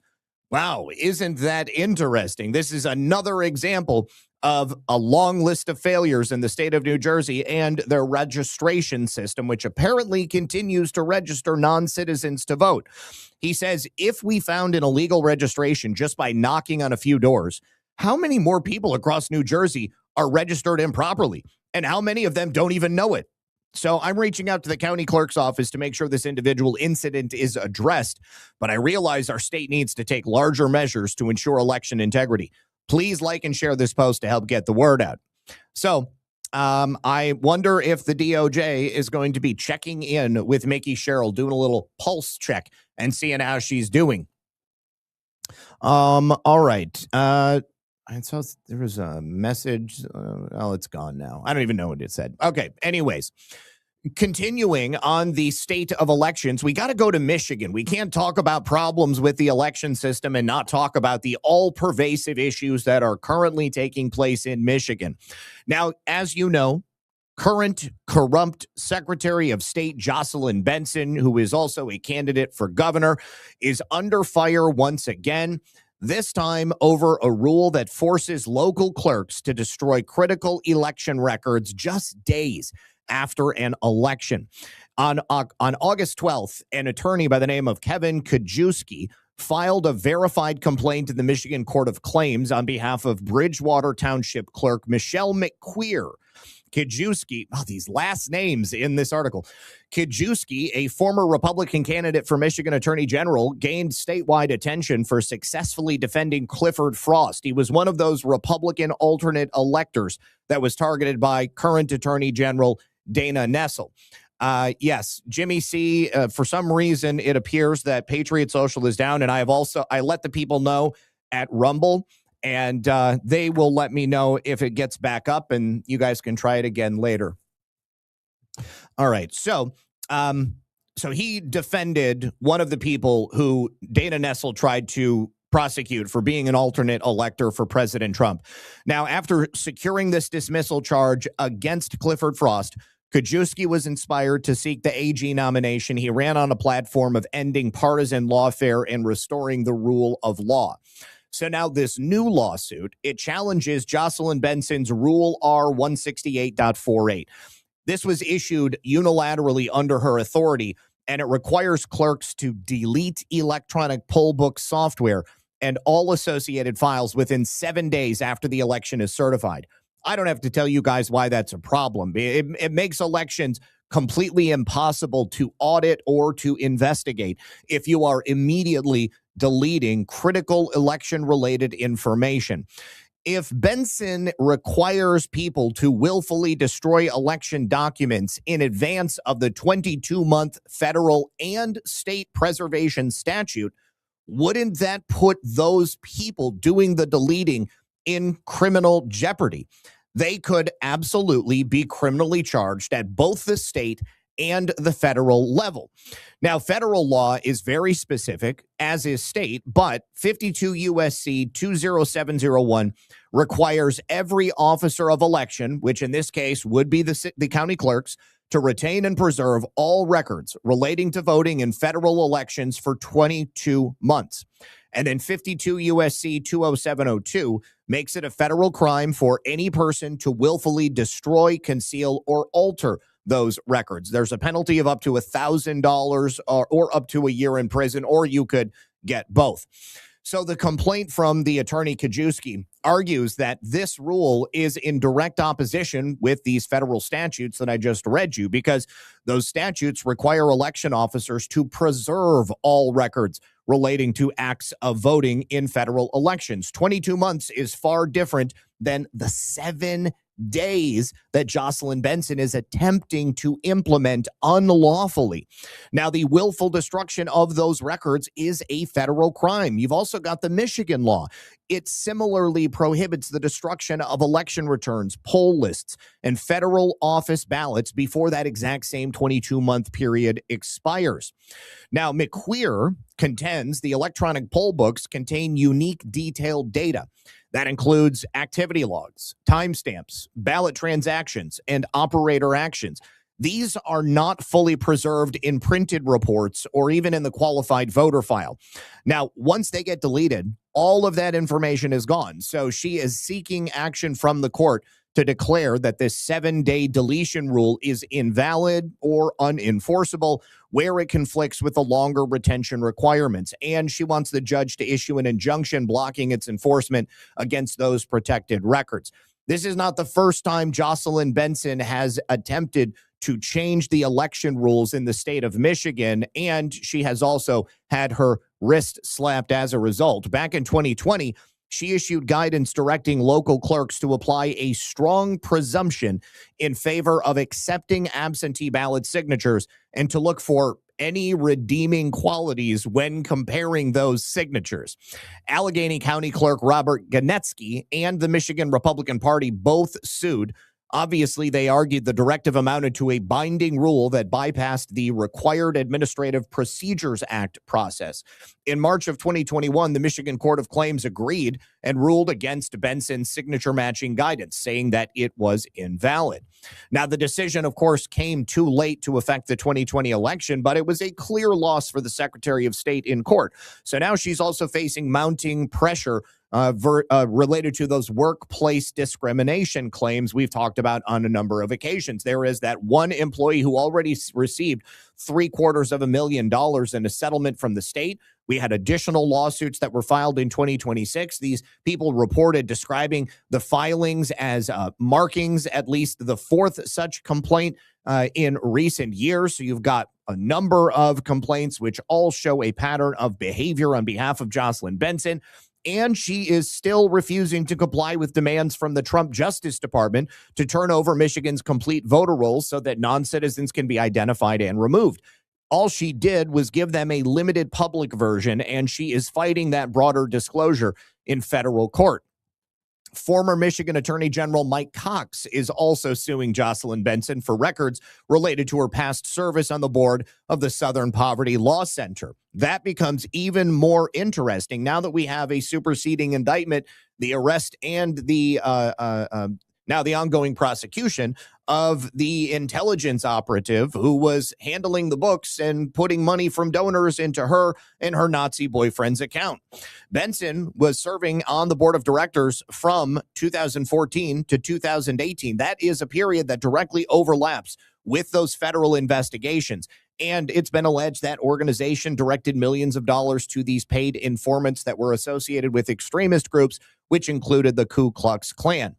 Wow, isn't that interesting? This is another example of a long list of failures in the state of New Jersey and their registration system, which apparently continues to register non-citizens to vote. He says, if we found an illegal registration just by knocking on a few doors, how many more people across New Jersey are registered improperly? And how many of them don't even know it? So I'm reaching out to the county clerk's office to make sure this individual incident is addressed, but I realize our state needs to take larger measures to ensure election integrity. Please like and share this post to help get the word out. So I wonder if the DOJ is going to be checking in with Mickey Sherrill, doing a little pulse check and seeing how she's doing. All right. And so there was a message. Oh, it's gone now. I don't even know what it said. Okay. Anyways, continuing on the state of elections, we got to go to Michigan. We can't talk about problems with the election system and not talk about the all-pervasive issues that are currently taking place in Michigan. Now, as you know, Current corrupt Secretary of State Jocelyn Benson, who is also a candidate for governor, is under fire once again, this time over a rule that forces local clerks to destroy critical election records just days after an election. On August 12th, an attorney by the name of Kevin Kajewski filed a verified complaint in the Michigan Court of Claims on behalf of Bridgewater Township Clerk Michelle McQueer. Kajewski, these last names in this article. Kajewski, a former Republican candidate for Michigan Attorney General, gained statewide attention for successfully defending Clifford Frost. He was one of those Republican alternate electors that was targeted by current Attorney General Dana Nessel. Yes, Jimmy C., for some reason, it appears that Patriot Social is down, and I let the people know at Rumble, and they will let me know if it gets back up, and you guys can try it again later. All right, so he defended one of the people who Dana Nessel tried to prosecute for being an alternate elector for President Trump. Now, after securing this dismissal charge against Clifford Frost, Kajewski was inspired to seek the AG nomination. He ran on a platform of ending partisan lawfare and restoring the rule of law. So now this new lawsuit, it challenges Jocelyn Benson's Rule R 168.48. This was issued unilaterally under her authority, and it requires clerks to delete electronic poll book software and all associated files within 7 days after the election is certified. I don't have to tell you guys why that's a problem. It makes elections completely impossible to audit or to investigate if you are immediately deleting critical election-related information. If Benson requires people to willfully destroy election documents in advance of the 22-month federal and state preservation statute, wouldn't that put those people doing the deleting in criminal jeopardy? They could absolutely be criminally charged at both the state and the federal level. Now, federal law is very specific, as is state, but 52 U.S.C. 20701 requires every officer of election, which in this case would be the county clerks, to retain and preserve all records relating to voting in federal elections for 22 months. And then 52 U.S.C. 20702 makes it a federal crime for any person to willfully destroy, conceal, or alter those records. There's a penalty of up to $1,000 or up to a year in prison, or you could get both. So the complaint from the attorney Kajewski argues that this rule is in direct opposition with these federal statutes that I just read you, because those statutes require election officers to preserve all records relating to acts of voting in federal elections. 22 months is far different than the 7 days that Jocelyn Benson is attempting to implement unlawfully. Now, the willful destruction of those records is a federal crime. You've also got the Michigan law. It similarly prohibits the destruction of election returns, poll lists, and federal office ballots before that exact same 22-month period expires. Now, McQueer contends the electronic poll books contain unique detailed data. That includes activity logs, timestamps, ballot transactions, and operator actions. These are not fully preserved in printed reports or even in the qualified voter file. Now, once they get deleted, all of that information is gone. So she is seeking action from the court to declare that this 7-day deletion rule is invalid or unenforceable, where it conflicts with the longer retention requirements. And she wants the judge to issue an injunction blocking its enforcement against those protected records. This is not the first time Jocelyn Benson has attempted to change the election rules in the state of Michigan, and she has also had her wrist slapped as a result. Back in 2020, she issued guidance directing local clerks to apply a strong presumption in favor of accepting absentee ballot signatures and to look for any redeeming qualities when comparing those signatures. Allegheny County Clerk Robert Ganetsky and the Michigan Republican Party both sued. Obviously, they argued the directive amounted to a binding rule that bypassed the required Administrative Procedures Act process. In March of 2021, the Michigan Court of Claims agreed and ruled against Benson's signature matching guidance, saying that it was invalid. Now, the decision, of course, came too late to affect the 2020 election, but it was a clear loss for the Secretary of State in court. So now she's also facing mounting pressure related to those workplace discrimination claims we've talked about on a number of occasions. There is that one employee who already received $750,000 in a settlement from the state. We had additional lawsuits that were filed in 2026. These people reported describing the filings as markings, at least the fourth such complaint in recent years. So you've got a number of complaints which all show a pattern of behavior on behalf of Jocelyn Benson. And she is still refusing to comply with demands from the Trump Justice Department to turn over Michigan's complete voter rolls so that non-citizens can be identified and removed. All she did was give them a limited public version, and she is fighting that broader disclosure in federal court. Former Michigan Attorney General Mike Cox is also suing Jocelyn Benson for records related to her past service on the board of the Southern Poverty Law Center. That becomes even more interesting now that we have a superseding indictment, the arrest and the now the ongoing prosecution of the intelligence operative who was handling the books and putting money from donors into her and her Nazi boyfriend's account. Benson was serving on the board of directors from 2014 to 2018. That is a period that directly overlaps with those federal investigations. And it's been alleged that organization directed millions of dollars to these paid informants that were associated with extremist groups, which included the Ku Klux Klan.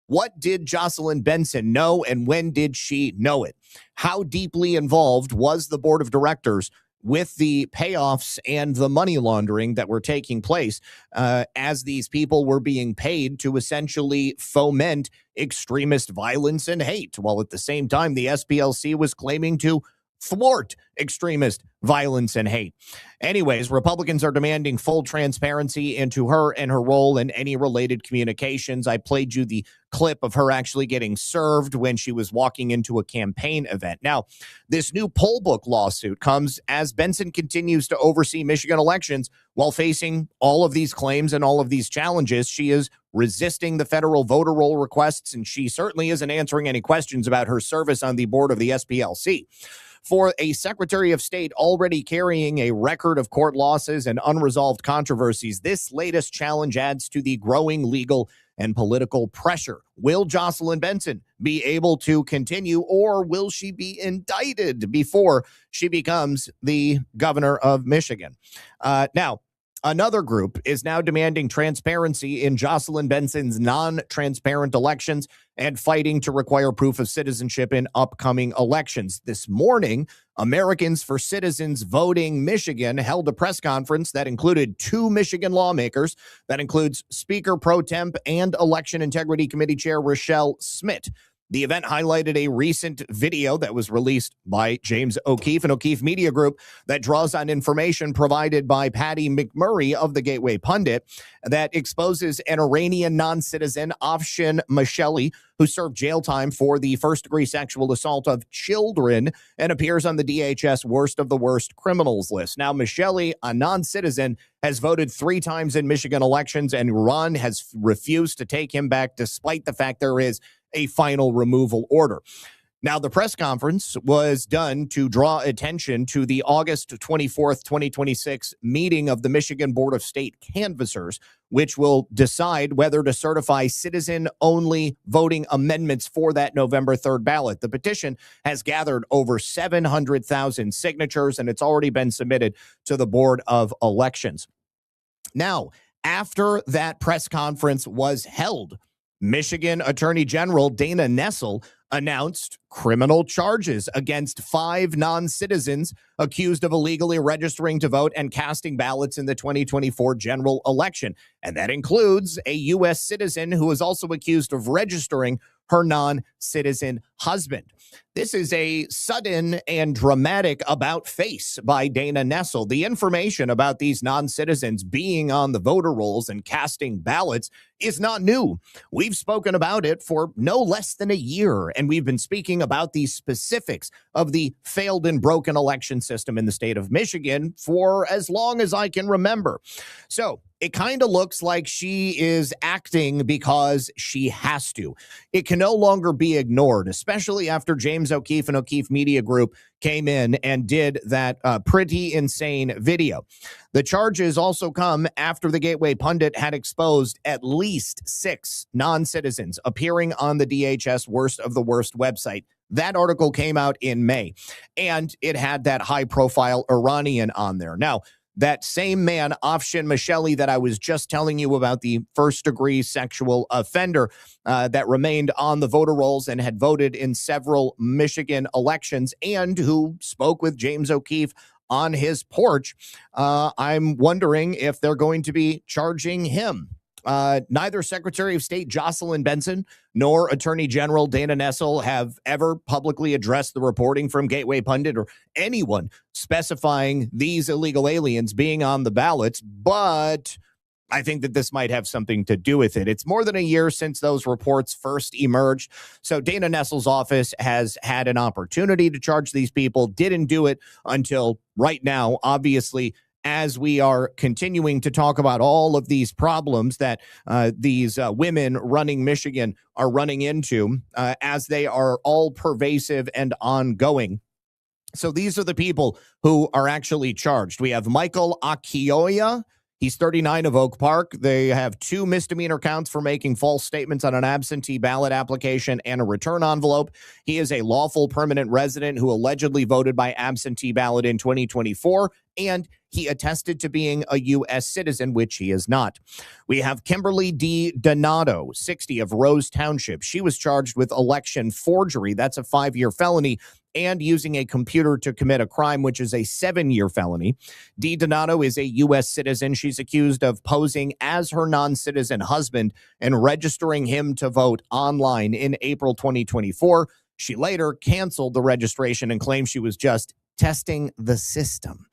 What did Jocelyn Benson know, and when did she know it? How deeply involved was the board of directors with the payoffs and the money laundering that were taking place as these people were being paid to essentially foment extremist violence and hate, while at the same time the SPLC was claiming to thwart extremist violence and hate? Anyways, Republicans are demanding full transparency into her and her role in any related communications. I played you the clip of her actually getting served when she was walking into a campaign event. Now, this new poll book lawsuit comes as Benson continues to oversee Michigan elections while facing all of these claims and all of these challenges. She is resisting the federal voter roll requests, and she certainly isn't answering any questions about her service on the board of the SPLC. For a Secretary of State already carrying a record of court losses and unresolved controversies, this latest challenge adds to the growing legal and political pressure. Will Jocelyn Benson be able to continue, or will she be indicted before she becomes the governor of Michigan? Now, another group is now demanding transparency in Jocelyn Benson's non-transparent elections and fighting to require proof of citizenship in upcoming elections. This morning, Americans for Citizens Voting Michigan held a press conference that included 2 Michigan lawmakers. That includes Speaker Pro Temp and Election Integrity Committee Chair Rochelle Smith. The event highlighted a recent video that was released by James O'Keefe and O'Keefe Media Group that draws on information provided by Patty McMurray of the Gateway Pundit that exposes an Iranian non-citizen, Afshin Masheli, who served jail time for the first-degree sexual assault of children and appears on the DHS worst of the worst criminals list. Now, Masheli, a non-citizen, has voted 3 times in Michigan elections, and Iran has refused to take him back despite the fact there is a final removal order. Now, the press conference was done to draw attention to the August 24th, 2026 meeting of the Michigan Board of State Canvassers, which will decide whether to certify citizen-only voting amendments for that November 3rd ballot. The petition has gathered over 700,000 signatures, and it's already been submitted to the Board of Elections. Now, after that press conference was held, Michigan Attorney General Dana Nessel announced criminal charges against 5 non-citizens accused of illegally registering to vote and casting ballots in the 2024 general election. And that includes a U.S. citizen who is also accused of registering her non-citizen husband. This is a sudden and dramatic about face by Dana Nessel. The information about these non-citizens being on the voter rolls and casting ballots is not new. We've spoken about it for no less than a year, and we've been speaking about the specifics of the failed and broken election system in the state of Michigan for as long as I can remember. So it kind of looks like she is acting because she has to. It can no longer be ignored, especially after James O'Keefe and O'Keefe Media Group came in and did that pretty insane video. The charges also come after the Gateway Pundit had exposed at least 6 non-citizens appearing on the DHS Worst of the Worst website. That article came out in May, and it had that high-profile Iranian on there. Now, that same man, Afshin Masheli, that I was just telling you about, the first-degree sexual offender that remained on the voter rolls and had voted in several Michigan elections and who spoke with James O'Keefe on his porch, I'm wondering if they're going to be charging him. Neither Secretary of State Jocelyn Benson nor Attorney General Dana Nessel have ever publicly addressed the reporting from Gateway Pundit or anyone specifying these illegal aliens being on the ballots, but I think that this might have something to do with it. It's more than a year since those reports first emerged, so Dana Nessel's office has had an opportunity to charge these people, didn't do it until right now, obviously, as we are continuing to talk about all of these problems that these women running Michigan are running into as they are all pervasive and ongoing. So these are the people who are actually charged. We have Michael Akioya. He's 39 of Oak Park. They have 2 misdemeanor counts for making false statements on an absentee ballot application and a return envelope. He is a lawful permanent resident who allegedly voted by absentee ballot in 2024, and he attested to being a U.S. citizen, which he is not. We have Kimberly D. Donato, 60 of Rose Township. She was charged with election forgery. That's a 5-year felony, and using a computer to commit a crime, which is a 7-year felony. D. Donato is a U.S. citizen. She's accused of posing as her non-citizen husband and registering him to vote online in April 2024. She later canceled the registration and claimed she was just testing the system.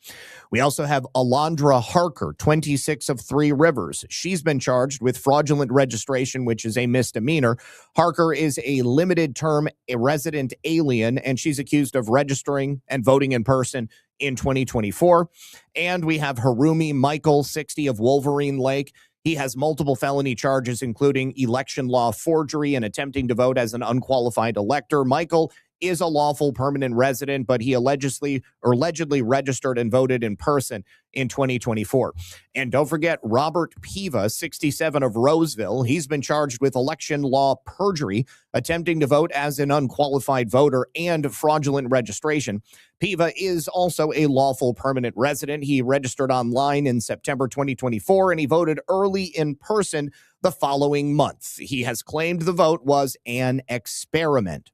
We also have Alondra Harker, 26 of Three Rivers. She's been charged with fraudulent registration, which is a misdemeanor. Harker is a limited term resident alien, and she's accused of registering and voting in person in 2024. And we have Harumi Michael, 60 of Wolverine Lake. He has multiple felony charges, including election law forgery and attempting to vote as an unqualified elector. Michael is a lawful permanent resident, but he allegedly registered and voted in person in 2024. And don't forget Robert Pkwy, 67 of Roseville. He's been charged with election law perjury, attempting to vote as an unqualified voter, and fraudulent registration. Pkwy is also a lawful permanent resident. He registered online in September 2024, and he voted early in person the following month. He has claimed the vote was an experiment.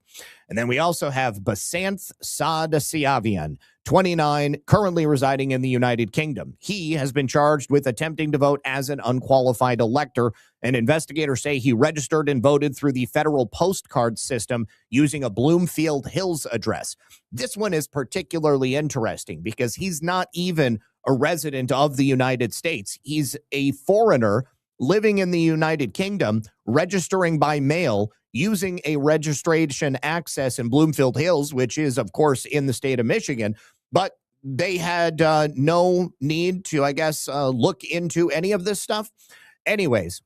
And then we also have Basanth Sadasiavian, 29, currently residing in the United Kingdom. He has been charged with attempting to vote as an unqualified elector, and investigators say he registered and voted through the federal postcard system using a Bloomfield Hills address. This one is particularly interesting because he's not even a resident of the United States. He's a foreigner living in the United Kingdom, registering by mail, using a registration access in Bloomfield Hills, which is, of course, in the state of Michigan. But they had no need to, I guess, look into any of this stuff. Anyways,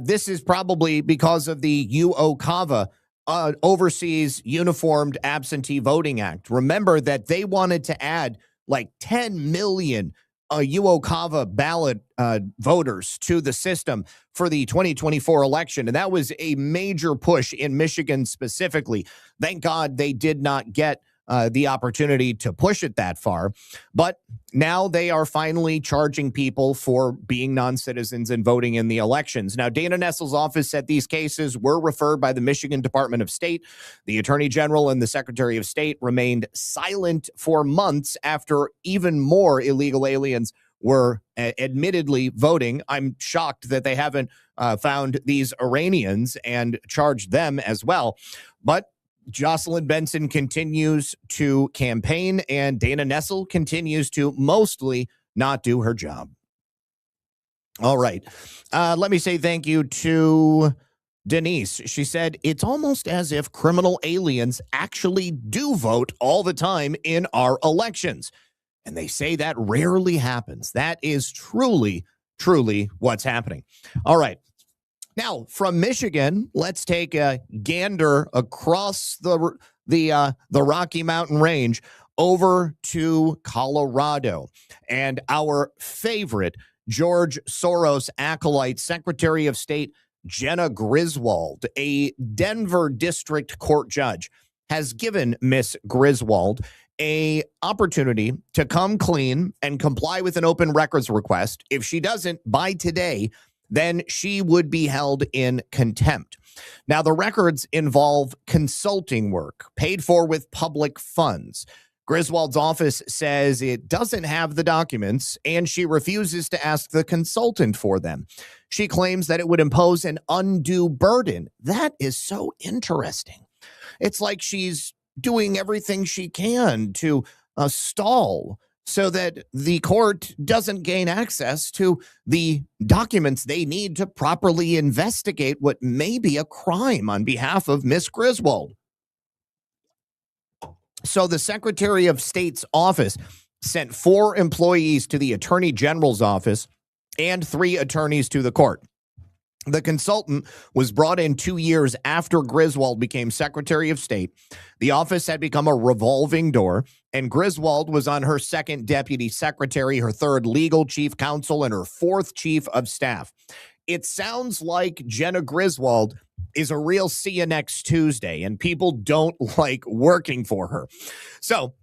this is probably because of the UOCAVA, Overseas Uniformed Absentee Voting Act. Remember that they wanted to add like 10 million UOCAVA ballot voters to the system for the 2024 election. And that was a major push in Michigan specifically. Thank God they did not get the opportunity to push it that far. But now they are finally charging people for being non-citizens and voting in the elections. Now, Dana Nessel's office said these cases were referred by the Michigan Department of State. The Attorney General and the Secretary of State remained silent for months after even more illegal aliens were admittedly voting. I'm shocked that they haven't found these Iranians and charged them as well. But Jocelyn Benson continues to campaign, and Dana Nessel continues to mostly not do her job. All right. Let me say thank you to Denise. She said, it's almost as if criminal aliens actually do vote all the time in our elections. And they say that rarely happens. That is truly, truly what's happening. All right. Now, from Michigan, let's take a gander across the Rocky Mountain Range over to Colorado. And our favorite George Soros acolyte, Secretary of State Jenna Griswold, a Denver District Court judge, has given Miss Griswold an opportunity to come clean and comply with an open records request. If she doesn't by today, then she would be held in contempt. Now, the records involve consulting work paid for with public funds. Griswold's office says it doesn't have the documents, and she refuses to ask the consultant for them. She claims that it would impose an undue burden. That is so interesting. It's like she's doing everything she can to stall so that the court doesn't gain access to the documents they need to properly investigate what may be a crime on behalf of Miss Griswold. So the Secretary of State's office sent 4 employees to the Attorney General's office and 3 attorneys to the court. The consultant was brought in 2 years after Griswold became Secretary of State. The office had become a revolving door, and Griswold was on her 2nd deputy secretary, her 3rd legal chief counsel, and her 4th chief of staff. It sounds like Jenna Griswold is a real see you next Tuesday, and people don't like working for her. So,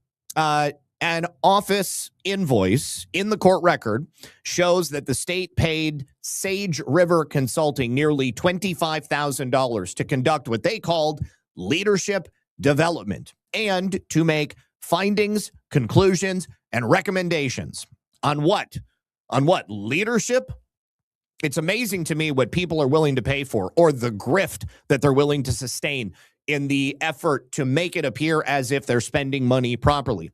an office invoice in the court record shows that the state paid Sage River Consulting nearly $25,000 to conduct what they called leadership development and to make findings, conclusions, and recommendations. On what? On what? Leadership? It's amazing to me what people are willing to pay for, or the grift that they're willing to sustain in the effort to make it appear as if they're spending money properly.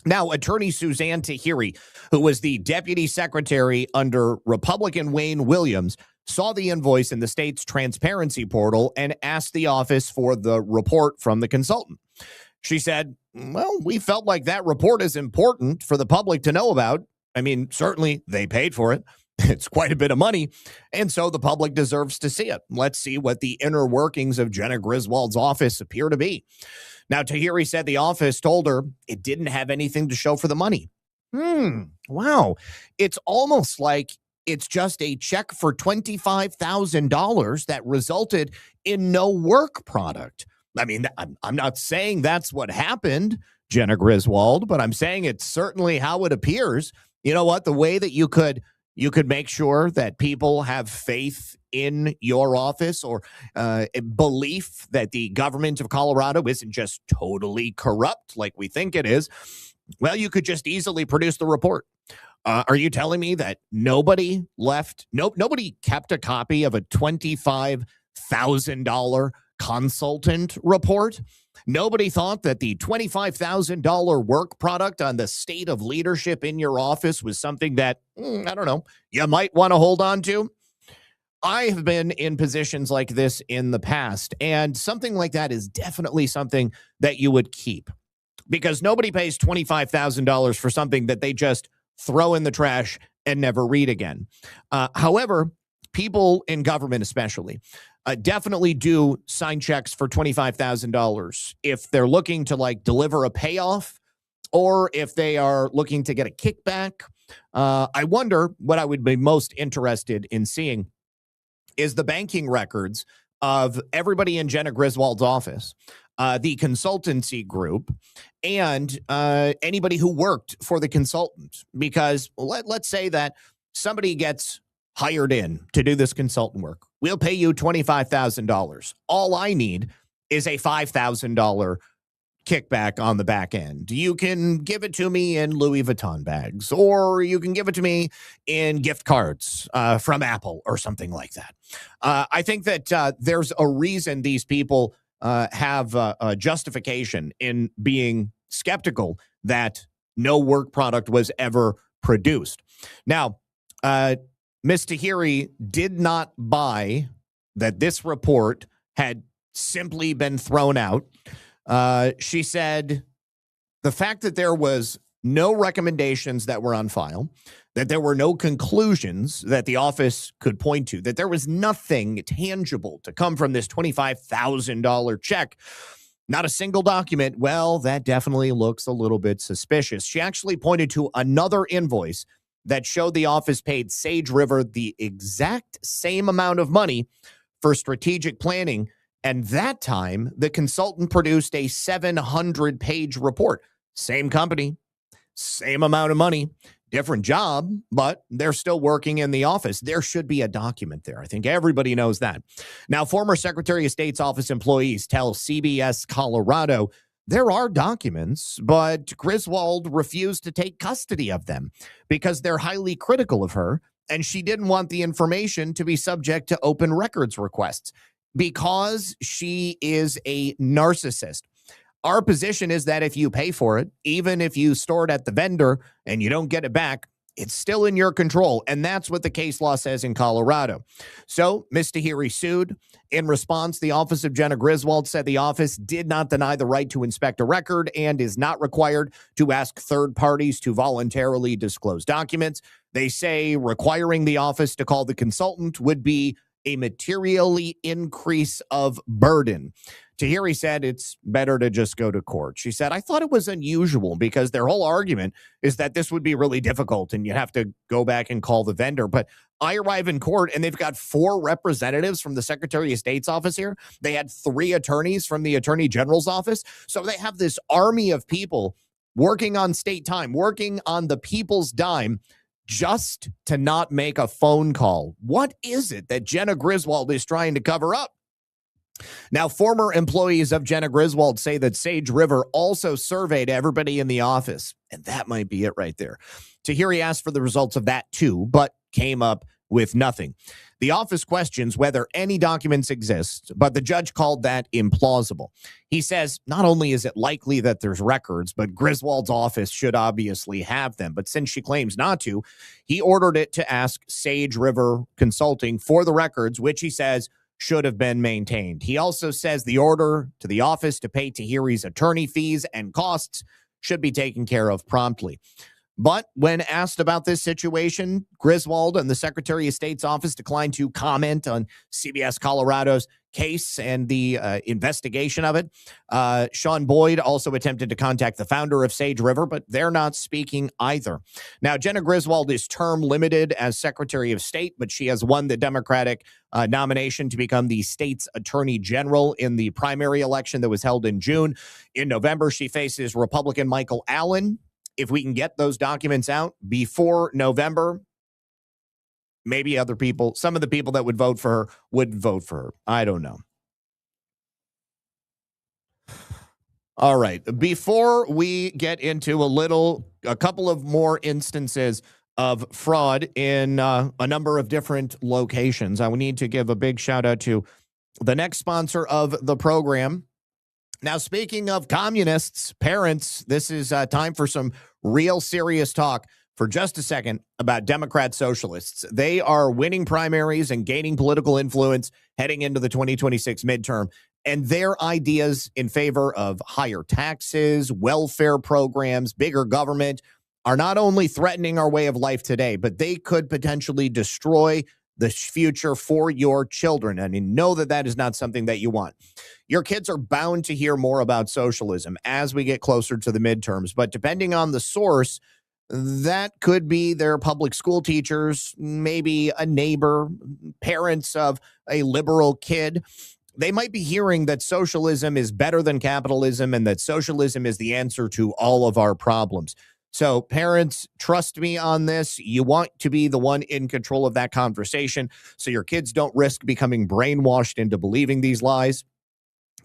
Now, Attorney Suzanne Tahiri, who was the deputy secretary under Republican Wayne Williams, saw the invoice in the state's transparency portal and asked the office for the report from the consultant. She said, well, we felt like that report is important for the public to know about. I mean, certainly they paid for it. It's quite a bit of money, and so the public deserves to see it. Let's see what the inner workings of Jenna Griswold's office appear to be. Now, Tahiri said the office told her it didn't have anything to show for the money. Wow. It's almost like it's just a check for $25,000 that resulted in no work product. I mean, I'm not saying that's what happened, Jenna Griswold, but I'm saying it's certainly how it appears. You know what? The way that you could make sure that people have faith in your office, or a belief that the government of Colorado isn't just totally corrupt like we think it is, well, you could just easily produce the report. Are you telling me that nobody kept a copy of a $25,000 consultant report? Nobody thought that the $25,000 work product on the state of leadership in your office was something that, I don't know, you might want to hold on to? I have been in positions like this in the past, and something like that is definitely something that you would keep, because nobody pays $25,000 for something that they just throw in the trash and never read again. However, people in government especially definitely do sign checks for $25,000 if they're looking to deliver a payoff, or if they are looking to get a kickback. I wonder what I would be most interested in seeing is the banking records of everybody in Jenna Griswold's office, the consultancy group, and anybody who worked for the consultant. Because let's say that somebody gets hired in to do this consultant work. We'll pay you $25,000. All I need is a $5,000 kickback on the back end. You can give it to me in Louis Vuitton bags, or you can give it to me in gift cards from Apple or something like that. I think that there's a reason these people have a justification in being skeptical that no work product was ever produced. Now, Ms. Tahiri did not buy that this report had simply been thrown out. She said the fact that there was no recommendations that were on file, that there were no conclusions that the office could point to, that there was nothing tangible to come from this $25,000 check, not a single document, well, that definitely looks a little bit suspicious. She actually pointed to another invoice that showed the office paid Sage River the exact same amount of money for strategic planning, and that time, the consultant produced a 700-page report. Same company, same amount of money, different job, but they're still working in the office. There should be a document there. I think everybody knows that. Now, former Secretary of State's office employees tell CBS Colorado there are documents, but Griswold refused to take custody of them because they're highly critical of her, and she didn't want the information to be subject to open records requests because she is a narcissist. Our position is that if you pay for it, even if you store it at the vendor and you don't get it back, it's still in your control. And that's what the case law says in Colorado. So Ms. Tahiri sued. In response, the office of Jenna Griswold said the office did not deny the right to inspect a record and is not required to ask third parties to voluntarily disclose documents. They say requiring the office to call the consultant would be a materially increase of burden. Tahiri said it's better to just go to court. She said, I thought it was unusual because their whole argument is that this would be really difficult and you have to go back and call the vendor. But I arrive in court and they've got 4 representatives from the Secretary of State's office here. They had 3 attorneys from the Attorney General's office. So they have this army of people working on state time, working on the people's dime, just to not make a phone call. What is it that Jenna Griswold is trying to cover up? Now, former employees of Jenna Griswold say that Sage River also surveyed everybody in the office, and that might be it right there. Tahiri asked for the results of that too, but came up with nothing. The office questions whether any documents exist, but the judge called that implausible. He says not only is it likely that there's records, but Griswold's office should obviously have them. But since she claims not to, he ordered it to ask Sage River Consulting for the records, which he says should have been maintained. He also says the order to the office to pay Tahiri's attorney fees and costs should be taken care of promptly. But when asked about this situation, Griswold and the Secretary of State's office declined to comment on CBS Colorado's case and the investigation of it. Sean Boyd also attempted to contact the founder of Sage River, but they're not speaking either. Now, Jenna Griswold is term limited as Secretary of State, but she has won the Democratic nomination to become the state's Attorney General in the primary election that was held in June. In November, she faces Republican Michael Allen. If we can get those documents out before November, maybe other people, some of the people that would vote for her would vote for her. I don't know. All right. Before we get into a couple of more instances of fraud in a number of different locations, I would need to give a big shout out to the next sponsor of the program. Now, speaking of communists, parents, this is time for some real serious talk for just a second about Democrat socialists. They are winning primaries and gaining political influence heading into the 2026 midterm. And their ideas in favor of higher taxes, welfare programs, bigger government are not only threatening our way of life today, but they could potentially destroy the future for your children. And you know that that is not something that you want. Your kids are bound to hear more about socialism as we get closer to the midterms. But depending on the source, that could be their public school teachers, maybe a neighbor, parents of a liberal kid. They might be hearing that socialism is better than capitalism and that socialism is the answer to all of our problems. So parents, trust me on this. You want to be the one in control of that conversation so your kids don't risk becoming brainwashed into believing these lies.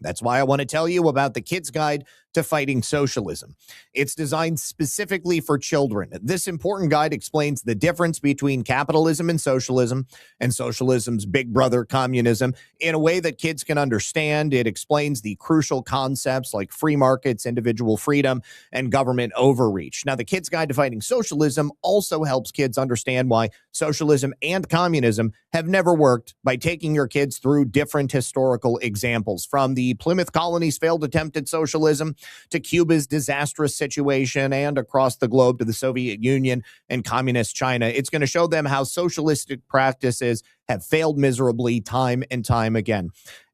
That's why I want to tell you about the Kids Guide to Fighting Socialism. It's designed specifically for children. This important guide explains the difference between capitalism and socialism's big brother communism in a way that kids can understand. It explains the crucial concepts like free markets, individual freedom, and government overreach. Now, the Kids Guide to Fighting Socialism also helps kids understand why socialism and communism have never worked by taking your kids through different historical examples, from the Plymouth colony's failed attempt at socialism to Cuba's disastrous situation, and across the globe to the Soviet Union and communist China. It's going to show them how socialistic practices have failed miserably time and time again.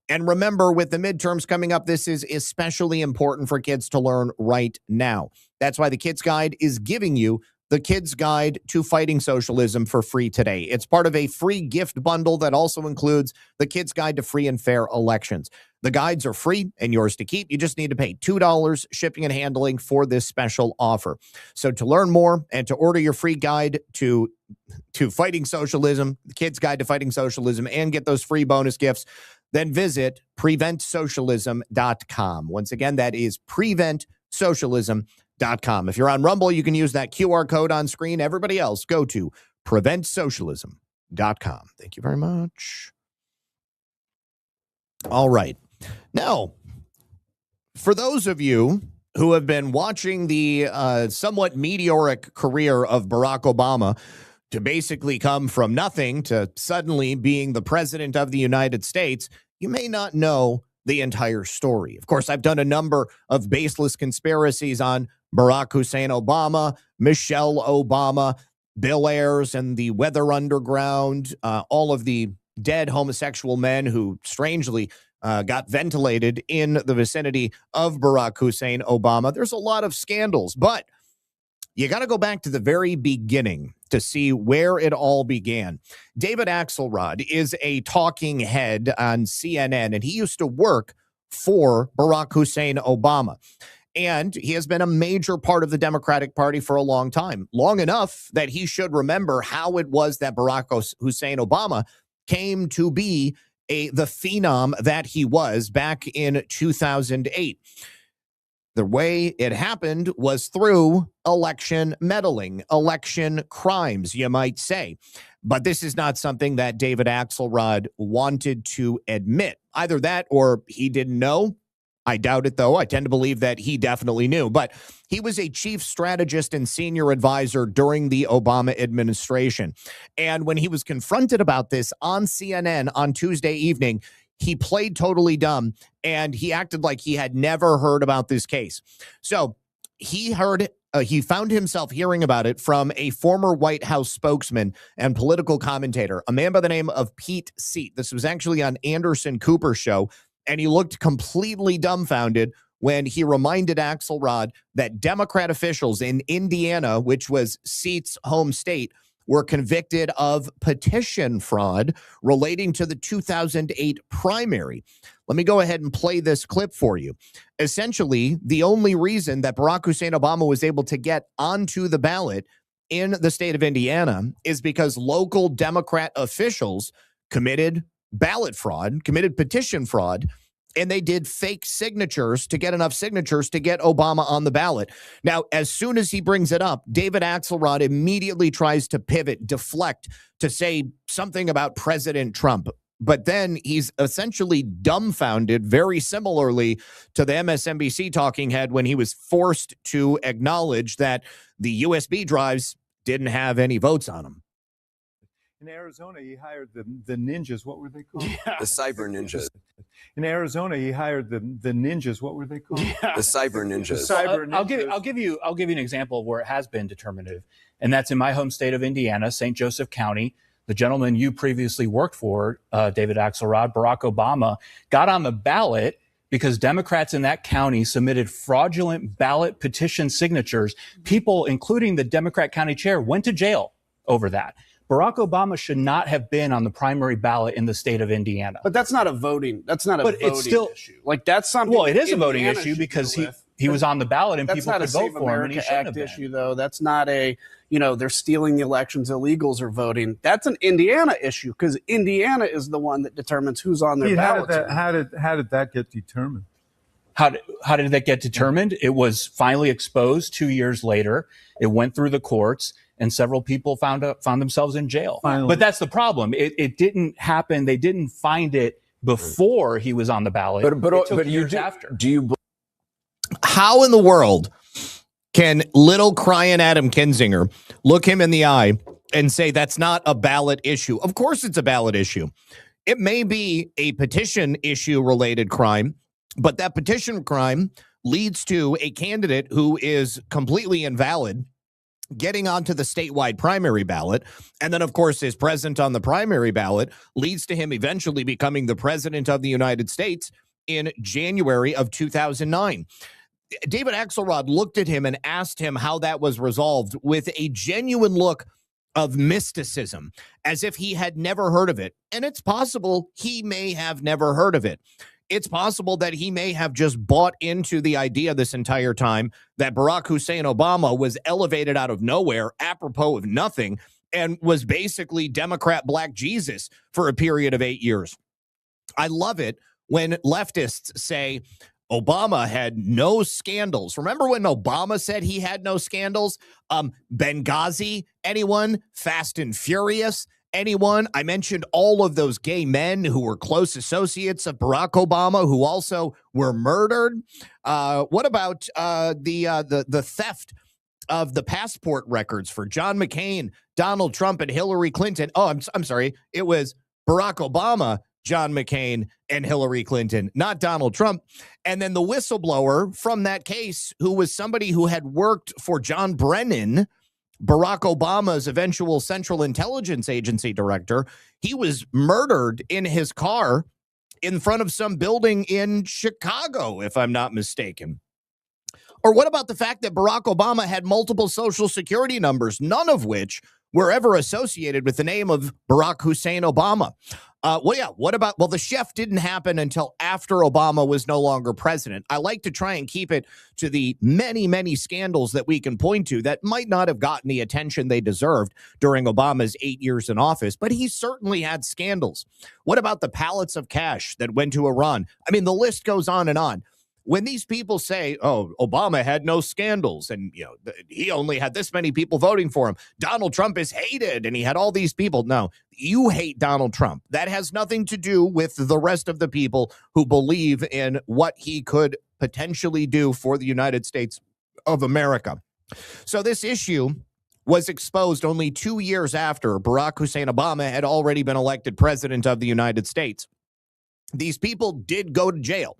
And remember, with the midterms coming up, this is especially important for kids to learn right now. That's why the Kids Guide is giving you the Kids Guide to Fighting Socialism for free today. It's part of a free gift bundle that also includes the Kids Guide to Free and Fair Elections. The guides are free and yours to keep. You just need to pay $2 shipping and handling for this special offer. So to learn more and to order your free guide to Fighting Socialism, the Kids Guide to Fighting Socialism, and get those free bonus gifts, then visit PreventSocialism.com. Once again, that is PreventSocialism.com. If you're on Rumble, you can use that QR code on screen. Everybody else, go to PreventSocialism.com. Thank you very much. All right. Now, for those of you who have been watching the somewhat meteoric career of Barack Obama to basically come from nothing to suddenly being the president of the United States, you may not know the entire story. Of course, I've done a number of baseless conspiracies on Barack Hussein Obama, Michelle Obama, Bill Ayers and the Weather Underground, all of the dead homosexual men who strangely got ventilated in the vicinity of Barack Hussein Obama. There's a lot of scandals, but you got to go back to the very beginning to see where it all began. David Axelrod is a talking head on CNN, and he used to work for Barack Hussein Obama. And he has been a major part of the Democratic Party for a long time, long enough that he should remember how it was that Barack Hussein Obama came to be the phenom that he was back in 2008. The way it happened was through election meddling, election crimes, you might say. But this is not something that David Axelrod wanted to admit. Either that or he didn't know. I doubt it, though. I tend to believe that he definitely knew. But he was a chief strategist and senior advisor during the Obama administration. And when he was confronted about this on CNN on Tuesday evening, he played totally dumb, and he acted like he had never heard about this case. So he found himself hearing about it from a former White House spokesman and political commentator, a man by the name of Pete Seat. This was actually on Anderson Cooper's show, and he looked completely dumbfounded when he reminded Axelrod that Democrat officials in Indiana, which was Seat's home state, were convicted of petition fraud relating to the 2008 primary. Let me go ahead and play this clip for you. Essentially, the only reason that Barack Hussein Obama was able to get onto the ballot in the state of Indiana is because local Democrat officials committed ballot fraud, committed petition fraud, and they did fake signatures to get enough signatures to get Obama on the ballot. Now, as soon as he brings it up, David Axelrod immediately tries to pivot, deflect, to say something about President Trump. But then he's essentially dumbfounded, very similarly to the MSNBC talking head when he was forced to acknowledge that the USB drives didn't have any votes on them. In Arizona, he hired the ninjas. What were they called? Yeah. The cyber ninjas. In Arizona, he hired the ninjas. What were they called? Yeah. The cyber ninjas. The cyber ninjas. I'll give you an example of where it has been determinative, and that's in my home state of Indiana, St. Joseph County. The gentleman you previously worked for, David Axelrod, Barack Obama, got on the ballot because Democrats in that county submitted fraudulent ballot petition signatures. People, including the Democrat county chair, went to jail over that. Barack Obama should not have been on the primary ballot in the state of Indiana. But that's not a voting. That's not a voting issue. Like that's something. Well, it is a voting issue because he was on the ballot and people could vote for him. And he shouldn't have been. Issue though. That's not a they're stealing the elections. Illegals are voting. That's an Indiana issue because Indiana is the one that determines who's on their ballot. How did that get determined? How did that get determined? It was finally exposed 2 years later. It went through the courts, and several people found themselves in jail. Finally. But that's the problem. It didn't happen. They didn't find it before he was on the ballot. It took years after. How in the world can little crying Adam Kinzinger look him in the eye and say that's not a ballot issue? Of course it's a ballot issue. It may be a petition issue related crime, but that petition crime leads to a candidate who is completely invalid getting onto the statewide primary ballot. And then, of course, his presence on the primary ballot leads to him eventually becoming the president of the United States in January of 2009. David Axelrod looked at him and asked him how that was resolved with a genuine look of mysticism, as if he had never heard of it. And it's possible he may have never heard of it. It's possible that he may have just bought into the idea this entire time that Barack Hussein Obama was elevated out of nowhere, apropos of nothing, and was basically Democrat Black Jesus for a period of 8 years. I love it when leftists say Obama had no scandals. Remember when Obama said he had no scandals? Benghazi, anyone? Fast and Furious, anyone? I mentioned all of those gay men who were close associates of Barack Obama who also were murdered. What about the theft of the passport records for John McCain, Donald Trump, and Hillary Clinton? Oh, I'm sorry. It was Barack Obama, John McCain, and Hillary Clinton, not Donald Trump. And then the whistleblower from that case, who was somebody who had worked for John Brennan, Barack Obama's eventual Central Intelligence Agency director, he was murdered in his car in front of some building in Chicago, if I'm not mistaken. Or what about the fact that Barack Obama had multiple social security numbers, none of which were ever associated with the name of Barack Hussein Obama? What about, the chef didn't happen until after Obama was no longer president. I like to try and keep it to the many, many scandals that we can point to that might not have gotten the attention they deserved during Obama's 8 years in office, but he certainly had scandals. What about the pallets of cash that went to Iran? I mean, the list goes on and on. When these people say, oh, Obama had no scandals and, he only had this many people voting for him, Donald Trump is hated and he had all these people. No, you hate Donald Trump. That has nothing to do with the rest of the people who believe in what he could potentially do for the United States of America. So this issue was exposed only 2 years after Barack Hussein Obama had already been elected president of the United States. These people did go to jail.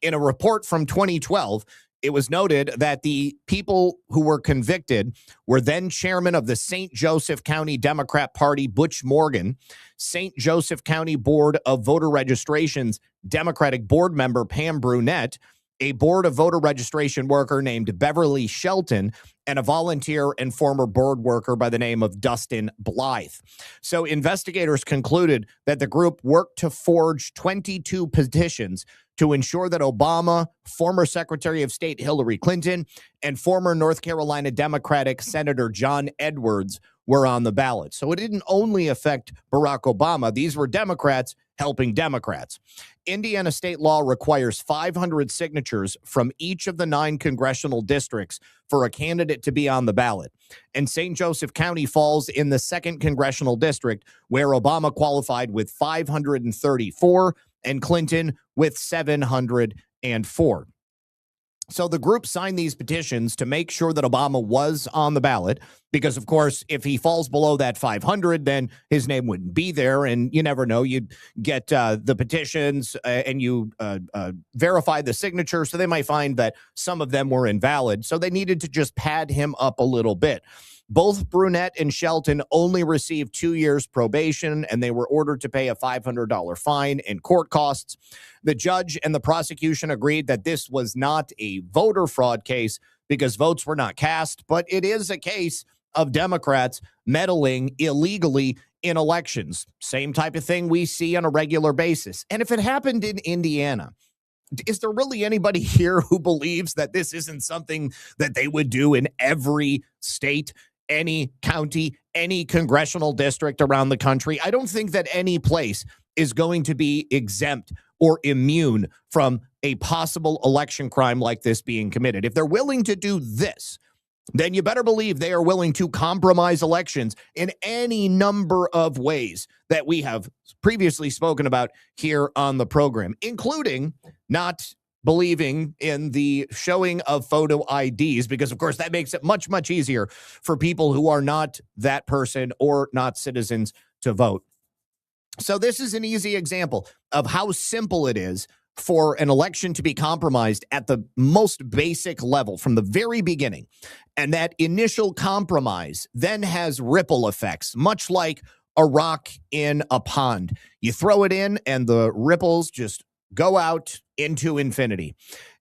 In a report from 2012, it was noted that the people who were convicted were then chairman of the St. Joseph County Democrat Party, Butch Morgan, St. Joseph County Board of Voter Registration's Democratic board member, Pam Brunette, a board of voter registration worker named Beverly Shelton, and a volunteer and former board worker by the name of Dustin Blythe. So investigators concluded that the group worked to forge 22 petitions to ensure that Obama, former Secretary of State Hillary Clinton, and former North Carolina Democratic Senator John Edwards were on the ballot. So it didn't only affect Barack Obama. These were Democrats helping Democrats. Indiana state law requires 500 signatures from each of the 9 congressional districts for a candidate to be on the ballot. And St. Joseph County falls in the 2nd congressional district, where Obama qualified with 534 and Clinton with 704. So the group signed these petitions to make sure that Obama was on the ballot, because, of course, if he falls below that 500, then his name wouldn't be there. And you never know. You'd get the petitions and you verify the signature. So they might find that some of them were invalid. So they needed to just pad him up a little bit. Both Brunette and Shelton only received 2 years probation, and they were ordered to pay a $500 fine and court costs. The judge and the prosecution agreed that this was not a voter fraud case because votes were not cast, but it is a case of Democrats meddling illegally in elections. Same type of thing we see on a regular basis. And if it happened in Indiana, is there really anybody here who believes that this isn't something that they would do in every state, any county, any congressional district around the country? I don't think that any place is going to be exempt or immune from a possible election crime like this being committed. If they're willing to do this, then you better believe they are willing to compromise elections in any number of ways that we have previously spoken about here on the program, including not believing in the showing of photo IDs, because, of course, that makes it much, much easier for people who are not that person or not citizens to vote. So this is an easy example of how simple it is for an election to be compromised at the most basic level from the very beginning. And that initial compromise then has ripple effects, much like a rock in a pond. You throw it in and the ripples just go out into infinity.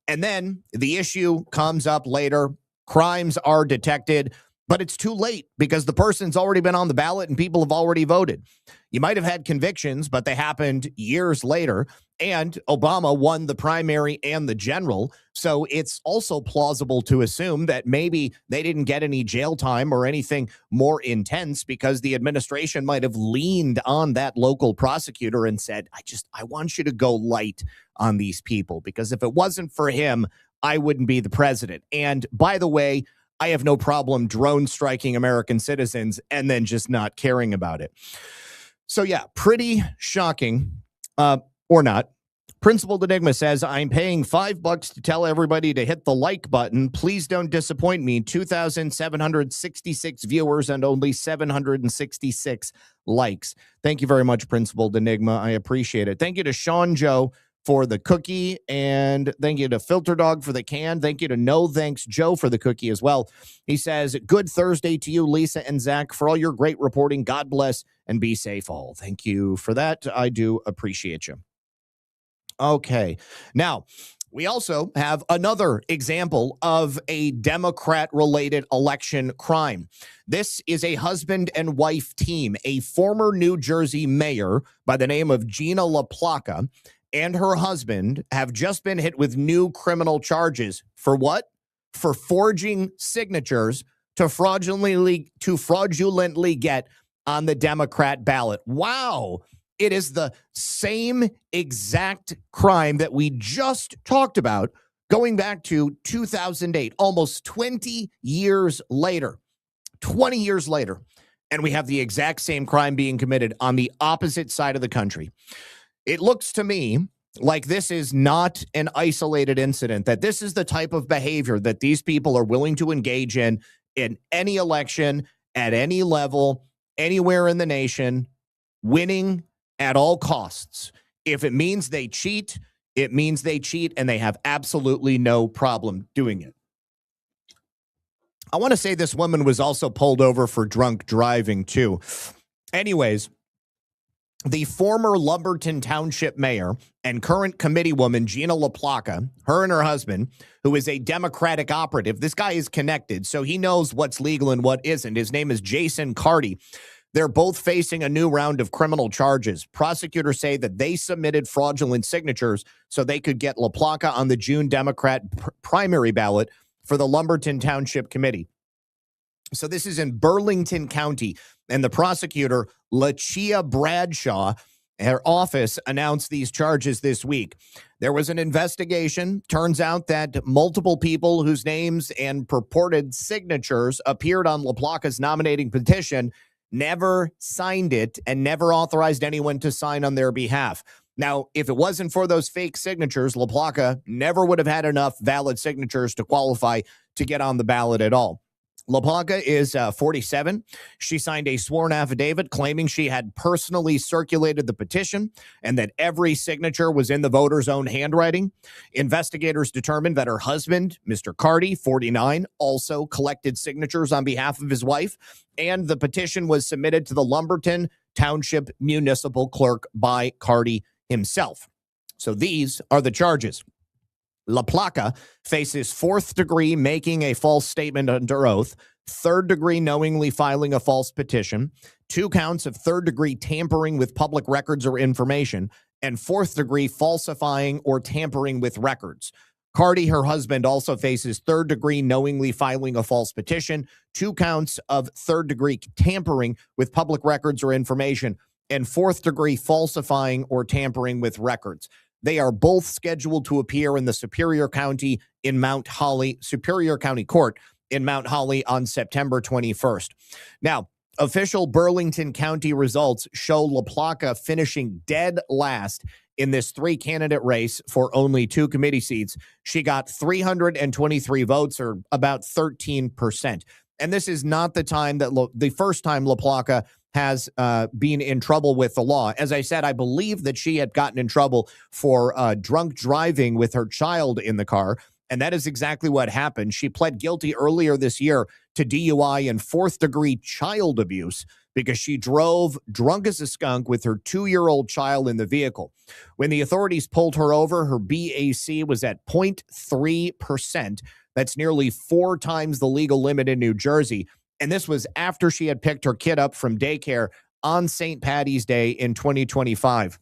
And then the issue comes up later. Crimes are detected, but it's too late because the person's already been on the ballot and people have already voted. You might have had convictions, but they happened years later, and Obama won the primary and the general. So it's also plausible to assume that maybe they didn't get any jail time or anything more intense because the administration might have leaned on that local prosecutor and said, I want you to go light on these people, because if it wasn't for him, I wouldn't be the president. And by the way, I have no problem drone striking American citizens and then just not caring about it. So yeah, pretty shocking, or not. Principled Enigma says, I'm paying $5 to tell everybody to hit the like button. Please don't disappoint me. 2,766 viewers and only 766 likes. Thank you very much, Principled Enigma. I appreciate it. Thank you to Sean Joe for the cookie, and thank you to Filter Dog for the can. Thank you to No Thanks Joe for the cookie as well. He says, good Thursday to you, Lisa and Zach, for all your great reporting. God bless and be safe all. Thank you for that. I do appreciate you. Okay. Now, we also have another example of a Democrat-related election crime. This is a husband and wife team. A former New Jersey mayor by the name of Gina LaPlaca and her husband have just been hit with new criminal charges. For what? For forging signatures to fraudulently get on the Democrat ballot. Wow. It is the same exact crime that we just talked about going back to 2008, almost 20 years later. 20 years later. And we have the exact same crime being committed on the opposite side of the country. It looks to me like this is not an isolated incident, that this is the type of behavior that these people are willing to engage in any election, at any level, anywhere in the nation, winning at all costs. If it means they cheat, it means they cheat, and they have absolutely no problem doing it. I want to say this woman was also pulled over for drunk driving, too. Anyways, the former Lumberton Township mayor and current committeewoman, Gina LaPlaca, her and her husband, who is a Democratic operative. This guy is connected, so he knows what's legal and what isn't. His name is Jason Carty. They're both facing a new round of criminal charges. Prosecutors say that they submitted fraudulent signatures so they could get LaPlaca on the June Democrat primary ballot for the Lumberton Township Committee. So this is in Burlington County, and the prosecutor, Lachia Bradshaw, her office announced these charges this week. There was an investigation. Turns out that multiple people whose names and purported signatures appeared on LaPlaca's nominating petition never signed it and never authorized anyone to sign on their behalf. Now, if it wasn't for those fake signatures, LaPlaca never would have had enough valid signatures to qualify to get on the ballot at all. LaPlaca is 47. She signed a sworn affidavit claiming she had personally circulated the petition and that every signature was in the voter's own handwriting. Investigators determined that her husband, Mr. Carty, 49, also collected signatures on behalf of his wife, and the petition was submitted to the Lumberton Township Municipal Clerk by Carty himself. So these are the charges. LaPlaca faces 4th degree making a false statement under oath, 3rd degree knowingly filing a false petition, 2 counts of 3rd degree tampering with public records or information, and 4th degree falsifying or tampering with records. Carty, her husband, also faces 3rd degree knowingly filing a false petition, 2 counts of 3rd degree tampering with public records or information, and 4th degree falsifying or tampering with records. They are both scheduled to appear in the Superior County Court in Mount Holly on September 21st. Now, official Burlington County results show LaPlaca finishing dead last in this 3-candidate race for only 2 committee seats. She got 323 votes, or about 13%. And this is not the first time LaPlaca has been in trouble with the law. As I said, I believe that she had gotten in trouble for drunk driving with her child in the car. And that is exactly what happened. She pled guilty earlier this year to DUI and 4th-degree child abuse because she drove drunk as a skunk with her 2-year-old child in the vehicle. When the authorities pulled her over, her BAC was at 0.3%. That's nearly 4 times the legal limit in New Jersey. And this was after she had picked her kid up from daycare on St. Paddy's Day in 2025.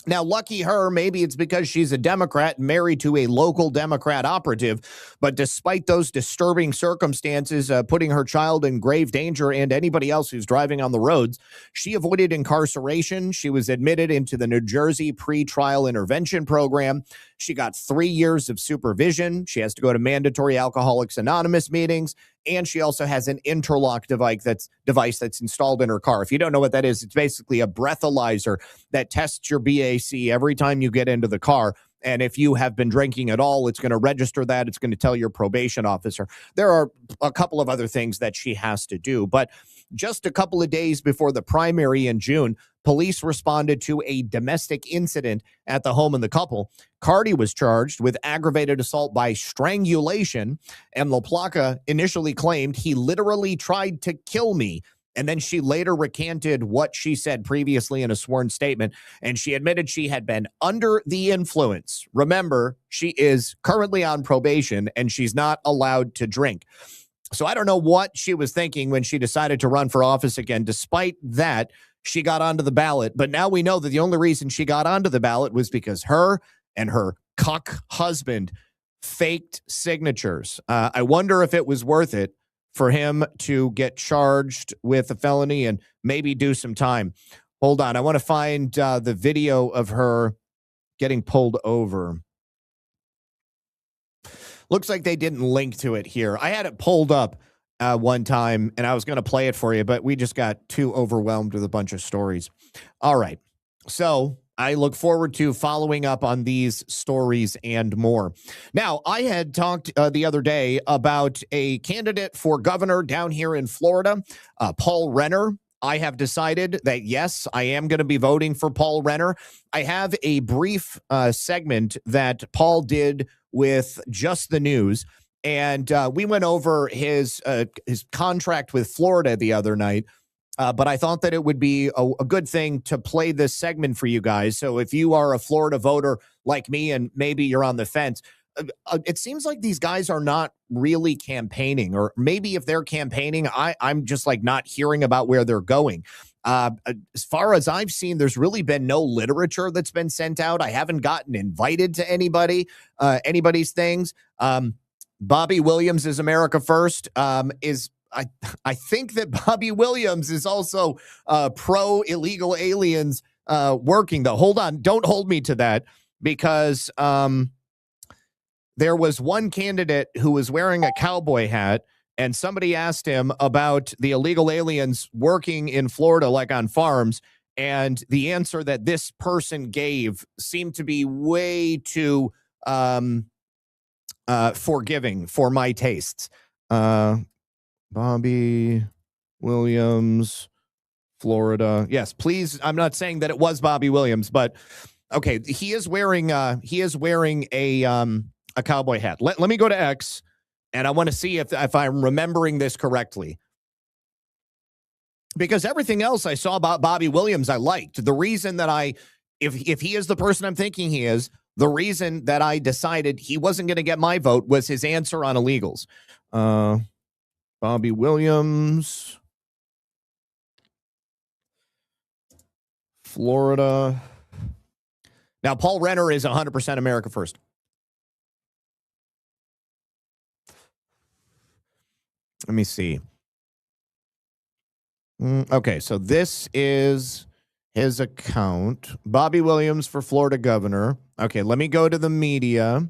Now, lucky her, maybe it's because she's a Democrat married to a local Democrat operative. But despite those disturbing circumstances, putting her child in grave danger and anybody else who's driving on the roads, she avoided incarceration. She was admitted into the New Jersey pretrial intervention program. She got 3 years of supervision. She has to go to mandatory Alcoholics Anonymous meetings. And she also has an interlock device that's installed in her car. If you don't know what that is, it's basically a breathalyzer that tests your BAC every time you get into the car. And if you have been drinking at all, it's going to register that. It's going to tell your probation officer. There are a couple of other things that she has to do. But just a couple of days before the primary in June, police responded to a domestic incident at the home of the couple. Cardi was charged with aggravated assault by strangulation, and LaPlaca initially claimed he literally tried to kill me. And then she later recanted what she said previously in a sworn statement, and she admitted she had been under the influence. Remember, she is currently on probation, and she's not allowed to drink. So I don't know what she was thinking when she decided to run for office again. Despite that, she got onto the ballot. But now we know that the only reason she got onto the ballot was because her and her cuck husband faked signatures. I wonder if it was worth it for him to get charged with a felony and maybe do some time. Hold on. I want to find the video of her getting pulled over. Looks like they didn't link to it here. I had it pulled up one time, and I was going to play it for you, but we just got too overwhelmed with a bunch of stories. All right. So I look forward to following up on these stories and more. Now, I had talked the other day about a candidate for governor down here in Florida, Paul Renner. I have decided that, yes, I am going to be voting for Paul Renner. I have a brief segment that Paul did with Just the News, and we went over his contract with Florida the other night. But I thought that it would be a good thing to play this segment for you guys. So if you are a Florida voter like me and maybe you're on the fence, it seems like these guys are not really campaigning, or maybe if they're campaigning, I'm just like not hearing about where they're going. As far as I've seen, there's really been no literature that's been sent out. I haven't gotten invited to anybody's things. Bobby Williams is America First. I think that Bobby Williams is also pro illegal aliens working, though. Hold on. Don't hold me to that, because there was one candidate who was wearing a cowboy hat, and somebody asked him about the illegal aliens working in Florida, like on farms. And the answer that this person gave seemed to be way too forgiving for my tastes. Bobby Williams, Florida. Yes, please. I'm not saying that it was Bobby Williams, but okay, he is wearing a cowboy hat. Let me go to X, and I want to see if I'm remembering this correctly, because everything else I saw about Bobby Williams I liked. The reason that if he is the person I'm thinking he is, the reason that I decided he wasn't going to get my vote was his answer on illegals. Bobby Williams, Florida. Now, Paul Renner is 100% America First. Let me see. Okay, so this is his account. Bobby Williams for Florida governor. Okay, let me go to the media.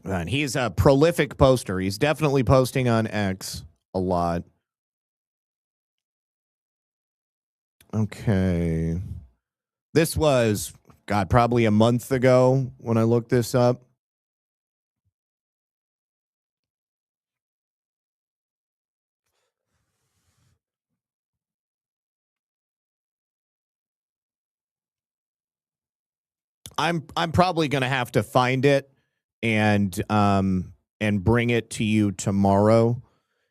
And he's a prolific poster. He's definitely posting on X a lot. Okay. This was, God, probably a month ago when I looked this up. I'm probably going to have to find it and bring it to you tomorrow.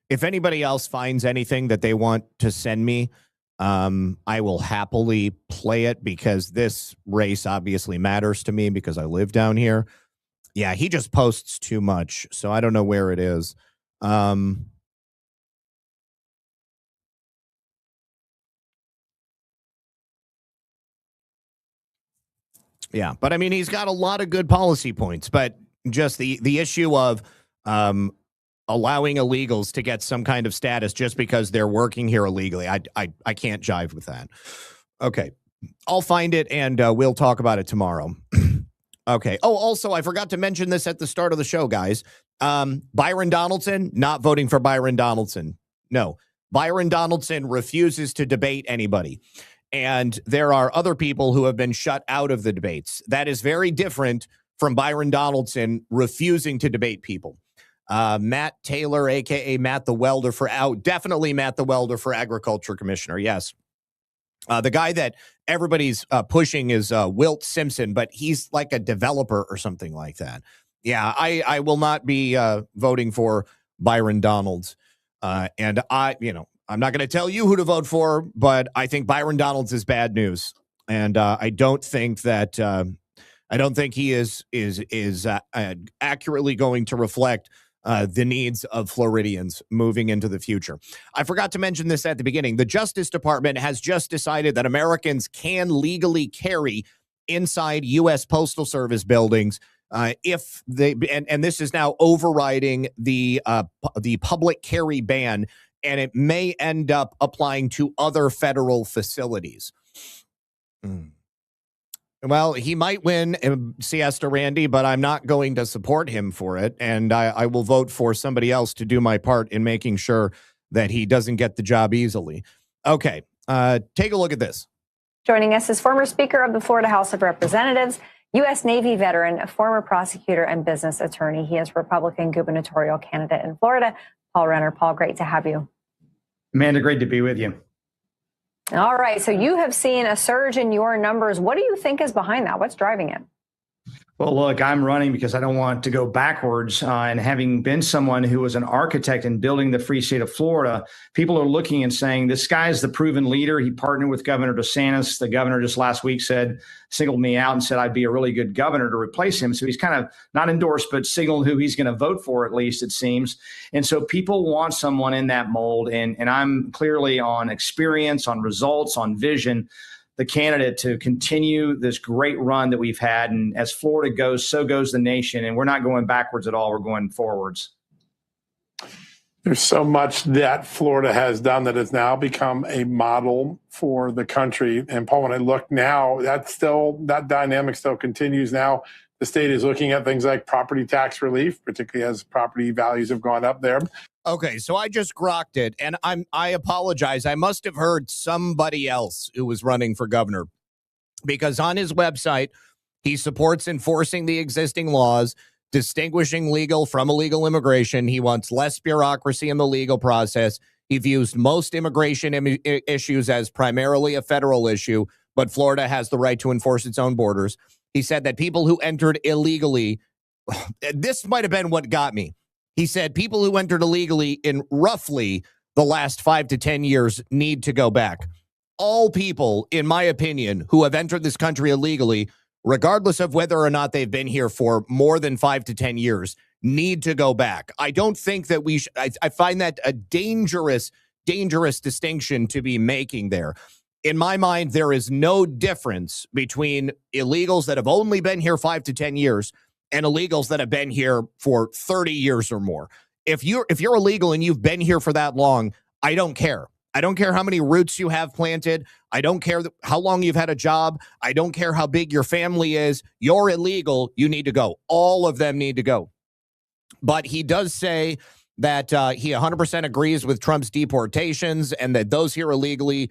If anybody else finds anything that they want to send me, I will happily play it because this race obviously matters to me because I live down here. Yeah, he just posts too much, so I don't know where it is. Yeah, but I mean, he's got a lot of good policy points, but just the issue of allowing illegals to get some kind of status just because they're working here illegally, I can't jive with that. Okay, I'll find it and we'll talk about it tomorrow. Okay. Oh, also, I forgot to mention this at the start of the show, guys. Byron Donaldson, not voting for Byron Donaldson. No, Byron Donaldson refuses to debate anybody. And there are other people who have been shut out of the debates. That is very different from Byron Donaldson refusing to debate people. Matt Taylor, a.k.a. Matt the Welder definitely Matt the Welder for Agriculture Commissioner, yes. The guy that everybody's pushing is Wilt Simpson, but he's like a developer or something like that. Yeah, I will not be voting for Byron Donalds. And I'm not going to tell you who to vote for, but I think Byron Donalds is bad news. And I don't think that he is accurately going to reflect the needs of Floridians moving into the future. I forgot to mention this at the beginning. The Justice Department has just decided that Americans can legally carry inside U.S. Postal Service buildings if they, and this is now overriding the public carry ban, and it may end up applying to other federal facilities. Well, he might win, Siesta Randy, but I'm not going to support him for it. And I will vote for somebody else to do my part in making sure that he doesn't get the job easily. Okay, take a look at this. Joining us is former Speaker of the Florida House of Representatives, U.S. Navy veteran, a former prosecutor and business attorney. He is Republican gubernatorial candidate in Florida, Paul Renner. Paul, great to have you. Amanda, great to be with you. All right. So you have seen a surge in your numbers. What do you think is behind that? What's driving it? Well, look, I'm running because I don't want to go backwards. And having been someone who was an architect in building the free state of Florida, people are looking and saying, this guy is the proven leader. He partnered with Governor DeSantis. The governor just last week singled me out and said I'd be a really good governor to replace him. So he's kind of not endorsed, but signaled who he's going to vote for, at least it seems. And so people want someone in that mold. And I'm clearly on experience, on results, on vision, the candidate to continue this great run that we've had. And as Florida goes, so goes the nation. And we're not going backwards at all. We're going forwards. There's so much that Florida has done that has now become a model for the country. And Paul, when I look now, that dynamic still continues. Now the state is looking at things like property tax relief, particularly as property values have gone up there. Okay, so I just grokked it, and I apologize. I must have heard somebody else who was running for governor, because on his website, he supports enforcing the existing laws, distinguishing legal from illegal immigration. He wants less bureaucracy in the legal process. He views most immigration issues as primarily a federal issue, but Florida has the right to enforce its own borders. He said that people who entered illegally, this might have been what got me. He said people who entered illegally in roughly the last 5 to 10 years need to go back. All people, in my opinion, who have entered this country illegally, regardless of whether or not they've been here for more than 5 to 10 years, need to go back. I don't think that we should. I find that a dangerous distinction to be making there. In my mind, there is no difference between illegals that have only been here 5 to 10 years and illegals that have been here for 30 years or more. If you're illegal and you've been here for that long, I don't care. I don't care how many roots you have planted. I don't care how long you've had a job. I don't care how big your family is. You're illegal. You need to go. All of them need to go. But he does say that he 100% agrees with Trump's deportations and that those here illegally,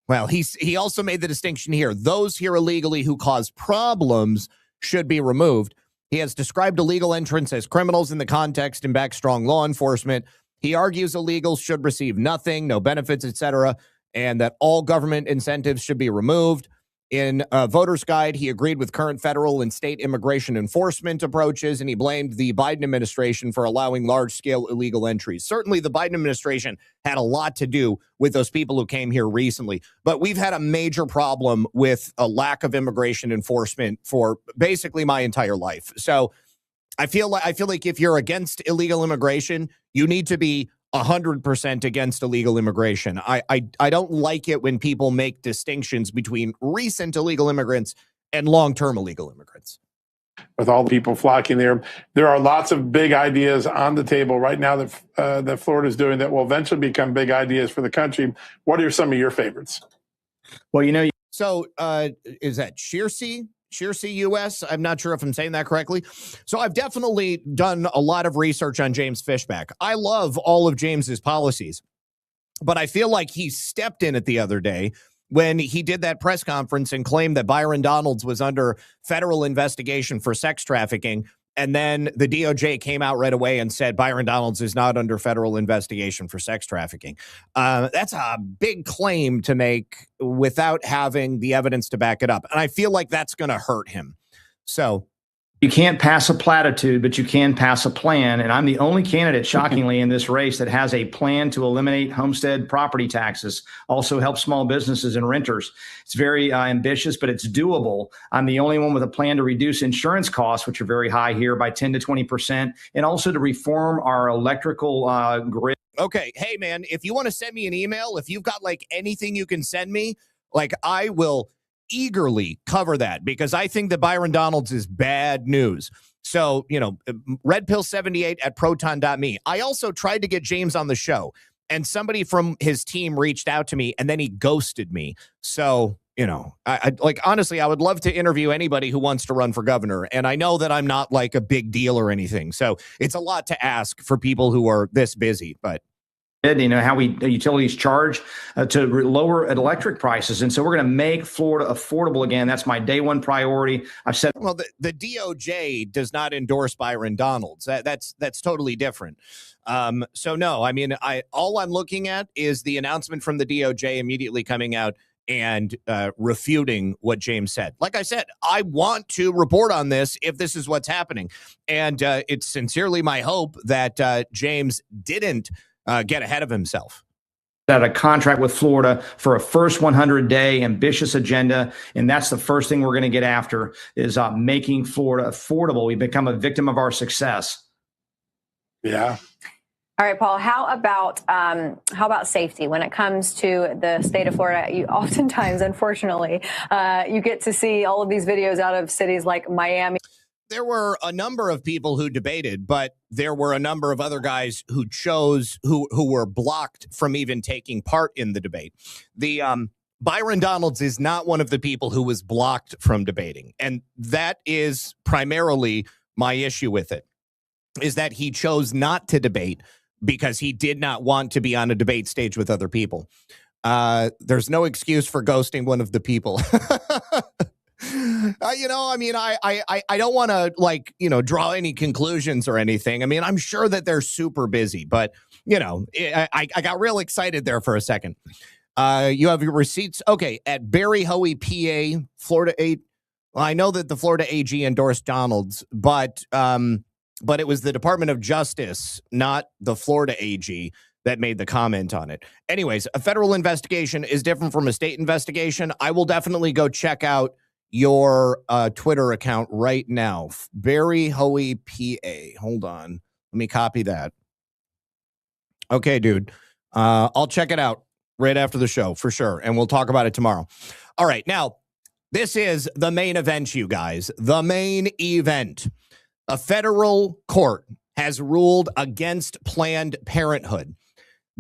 well, he also made the distinction here. Those here illegally who cause problems should be removed. He has described illegal entrants as criminals in the context and backed strong law enforcement. He argues illegals should receive nothing, no benefits, etc., and that all government incentives should be removed. In Voter's Guide, he agreed with current federal and state immigration enforcement approaches, and he blamed the Biden administration for allowing large-scale illegal entries. Certainly, the Biden administration had a lot to do with those people who came here recently, but we've had a major problem with a lack of immigration enforcement for basically my entire life. So I feel like if you're against illegal immigration, you need to be 100% against illegal immigration. I don't like it when people make distinctions between recent illegal immigrants and long-term illegal immigrants. With all the people flocking there, there are lots of big ideas on the table right now that Florida is doing that will eventually become big ideas for the country. What are some of your favorites? Well, you know, so is that Shearsea US? I'm not sure if I'm saying that correctly. So I've definitely done a lot of research on James Fishback. I love all of James's policies, but I feel like he stepped in it the other day when he did that press conference and claimed that Byron Donalds was under federal investigation for sex trafficking. And then the DOJ came out right away and said Byron Donalds is not under federal investigation for sex trafficking. That's a big claim to make without having the evidence to back it up. And I feel like that's going to hurt him. So you can't pass a platitude, but you can pass a plan. And I'm the only candidate, shockingly, in this race that has a plan to eliminate homestead property taxes, also help small businesses and renters. It's very ambitious, but it's doable. I'm the only one with a plan to reduce insurance costs, which are very high here, by 10 to 20%, and also to reform our electrical grid. Okay. Hey, man, if you want to send me an email, if you've got like anything you can send me, like I will eagerly cover that because I think that Byron Donalds is bad news. So, you know, redpill78@proton.me. I also tried to get James on the show and somebody from his team reached out to me and then he ghosted me. So, you know, I like, honestly, I would love to interview anybody who wants to run for governor. And I know that I'm not like a big deal or anything. So it's a lot to ask for people who are this busy, but you know, how utilities charge to lower electric prices. And so we're going to make Florida affordable again. That's my day one priority. I've said, well, the DOJ does not endorse Byron Donalds. That's totally different. So no, I mean, all I'm looking at is the announcement from the DOJ immediately coming out and refuting what James said. Like I said, I want to report on this if this is what's happening. And it's sincerely my hope that James didn't get ahead of himself. That a contract with Florida for a first 100-day ambitious agenda, and that's the first thing we're going to get after is making Florida affordable. We've become a victim of our success. Yeah. All right, Paul, how about safety? When it comes to the state of Florida, you oftentimes, unfortunately, you get to see all of these videos out of cities like Miami. There were a number of people who debated, but there were a number of other guys who who were blocked from even taking part in the debate. The Byron Donalds is not one of the people who was blocked from debating. And that is primarily my issue with it, is that he chose not to debate because he did not want to be on a debate stage with other people. There's no excuse for ghosting one of the people. You know, I mean, I don't want to, like, you know, draw any conclusions or anything. I mean, I'm sure that they're super busy, but, you know, I got real excited there for a second. You have your receipts. Okay. At Barry Hoey, PA, Florida 8. Well, I know that the Florida AG endorsed Donalds, but it was the Department of Justice, not the Florida AG, that made the comment on it. Anyways, a federal investigation is different from a state investigation. I will definitely go check out your Twitter account right now. Barry Hoey, PA. Hold on. Let me copy that. Okay, dude. I'll check it out right after the show for sure. And we'll talk about it tomorrow. All right. Now, this is the main event, you guys. The main event. A federal court has ruled against Planned Parenthood.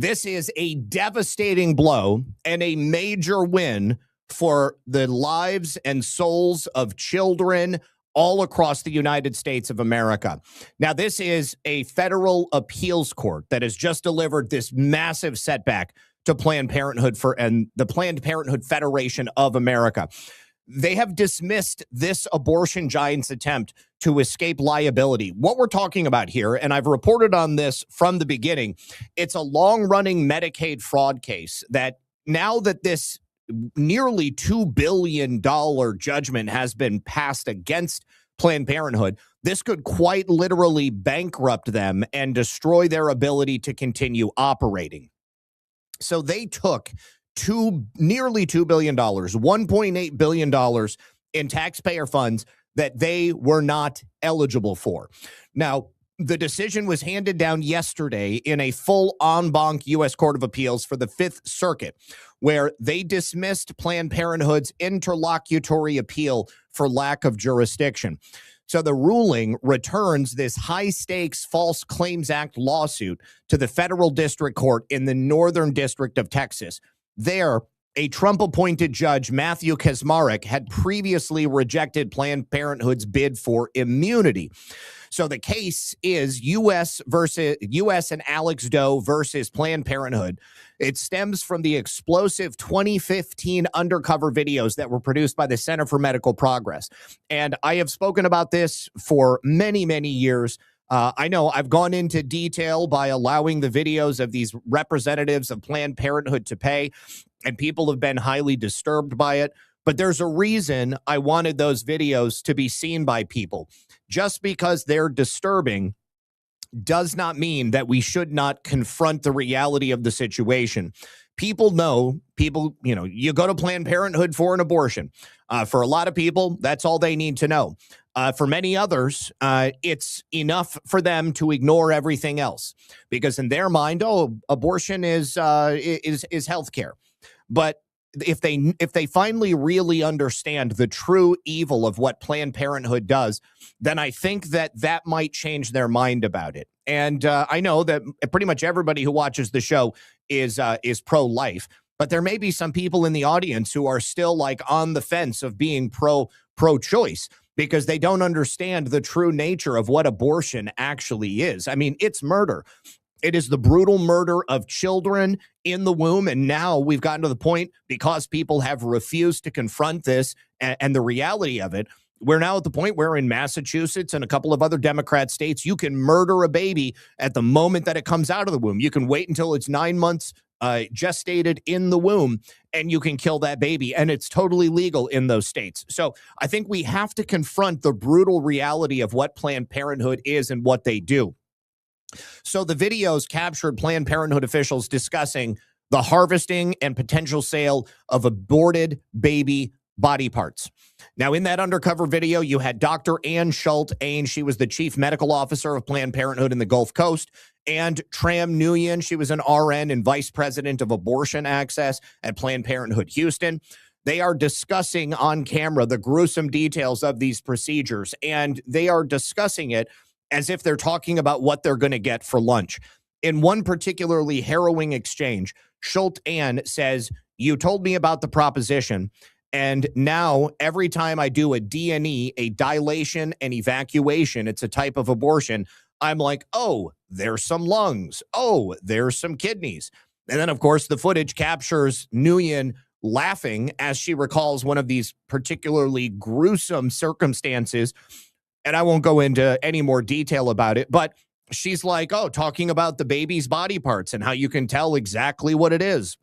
This is a devastating blow and a major win for the lives and souls of children all across the United States of America. Now, this is a federal appeals court that has just delivered this massive setback to Planned Parenthood and the Planned Parenthood Federation of America. They have dismissed this abortion giant's attempt to escape liability. What we're talking about here, and I've reported on this from the beginning, it's a long-running Medicaid fraud case that now that this nearly $2 billion judgment has been passed against Planned Parenthood, this could quite literally bankrupt them and destroy their ability to continue operating. So they took nearly $2 billion, $1.8 billion in taxpayer funds that they were not eligible for. Now, the decision was handed down yesterday in a full en banc U.S. Court of Appeals for the Fifth Circuit, where they dismissed Planned Parenthood's interlocutory appeal for lack of jurisdiction. So the ruling returns this high-stakes False Claims Act lawsuit to the federal district court in the Northern District of Texas. There, a Trump-appointed judge, Matthew Kacsmaryk, had previously rejected Planned Parenthood's bid for immunity. So the case is U.S. and Alex Doe versus Planned Parenthood. It stems from the explosive 2015 undercover videos that were produced by the Center for Medical Progress. And I have spoken about this for many, many years. I know I've gone into detail by allowing the videos of these representatives of Planned Parenthood to pay, and people have been highly disturbed by it. But there's a reason I wanted those videos to be seen by people. Just because they're disturbing does not mean that we should not confront the reality of the situation. People, you go to Planned Parenthood for an abortion. For a lot of people, that's all they need to know. For many others, it's enough for them to ignore everything else because in their mind, abortion is healthcare. But if they finally really understand the true evil of what Planned Parenthood does, then I think that might change their mind about it. And I know that pretty much everybody who watches the show is pro-life, but there may be some people in the audience who are still like on the fence of being pro-choice because they don't understand the true nature of what abortion actually is. I mean, it's murder. It is the brutal murder of children in the womb. And now we've gotten to the point, because people have refused to confront this and the reality of it, we're now at the point where in Massachusetts and a couple of other Democrat states, you can murder a baby at the moment that it comes out of the womb. You can wait until it's 9 months gestated in the womb, and you can kill that baby. And it's totally legal in those states. So I think we have to confront the brutal reality of what Planned Parenthood is and what they do. So the videos captured Planned Parenthood officials discussing the harvesting and potential sale of aborted baby body parts. Now, in that undercover video, you had Dr. Ann Schultz-Ain. She was the chief medical officer of Planned Parenthood in the Gulf Coast. And Tram Nguyen, she was an RN and vice president of abortion access at Planned Parenthood Houston. They are discussing on camera the gruesome details of these procedures, and they are discussing it as if they're talking about what they're going to get for lunch. In one particularly harrowing exchange, Schultz-Ain says, "You told me about the proposition, and now every time I do a D&E, a dilation and evacuation, it's a type of abortion, I'm like, oh, there's some lungs. Oh, there's some kidneys." And then, of course, the footage captures Nguyen laughing as she recalls one of these particularly gruesome circumstances. And I won't go into any more detail about it, but she's like, talking about the baby's body parts and how you can tell exactly what it is.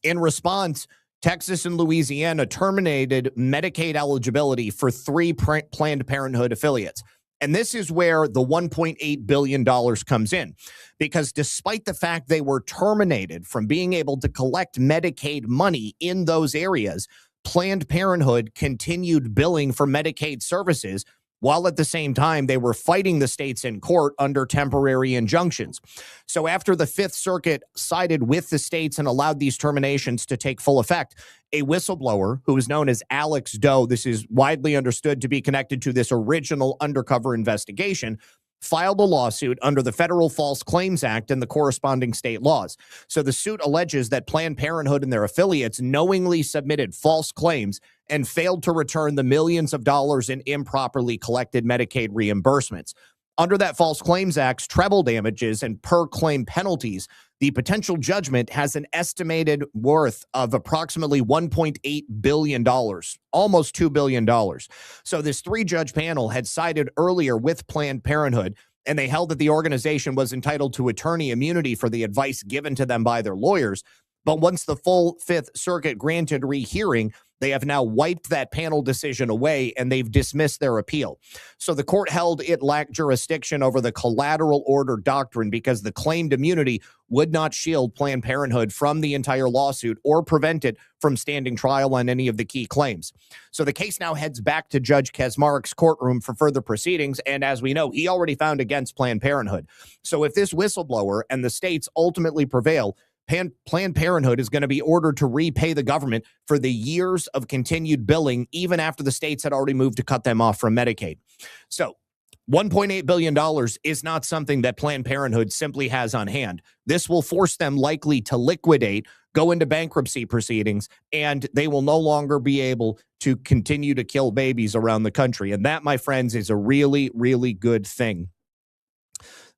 In response, Texas and Louisiana terminated Medicaid eligibility for 3 Planned Parenthood affiliates. And this is where the $1.8 billion comes in, because despite the fact they were terminated from being able to collect Medicaid money in those areas, Planned Parenthood continued billing for Medicaid services, while at the same time they were fighting the states in court under temporary injunctions. So after the Fifth Circuit sided with the states and allowed these terminations to take full effect, a whistleblower who is known as Alex Doe, this is widely understood to be connected to this original undercover investigation, filed a lawsuit under the Federal False Claims Act and the corresponding state laws. So the suit alleges that Planned Parenthood and their affiliates knowingly submitted false claims and failed to return the millions of dollars in improperly collected Medicaid reimbursements. Under that False Claims Act's treble damages and per claim penalties, the potential judgment has an estimated worth of approximately $1.8 billion, almost $2 billion. So this three-judge panel had sided earlier with Planned Parenthood, and they held that the organization was entitled to attorney immunity for the advice given to them by their lawyers. But once the full Fifth Circuit granted rehearing, they have now wiped that panel decision away, and they've dismissed their appeal. So the court held it lacked jurisdiction over the collateral order doctrine because the claimed immunity would not shield Planned Parenthood from the entire lawsuit or prevent it from standing trial on any of the key claims. So the case now heads back to Judge Kaczmarek's courtroom for further proceedings, and as we know, he already found against Planned Parenthood. So if this whistleblower and the states ultimately prevail, Planned Parenthood is going to be ordered to repay the government for the years of continued billing, even after the states had already moved to cut them off from Medicaid. So $1.8 billion is not something that Planned Parenthood simply has on hand. This will force them likely to liquidate, go into bankruptcy proceedings, and they will no longer be able to continue to kill babies around the country. And that, my friends, is a really, really good thing.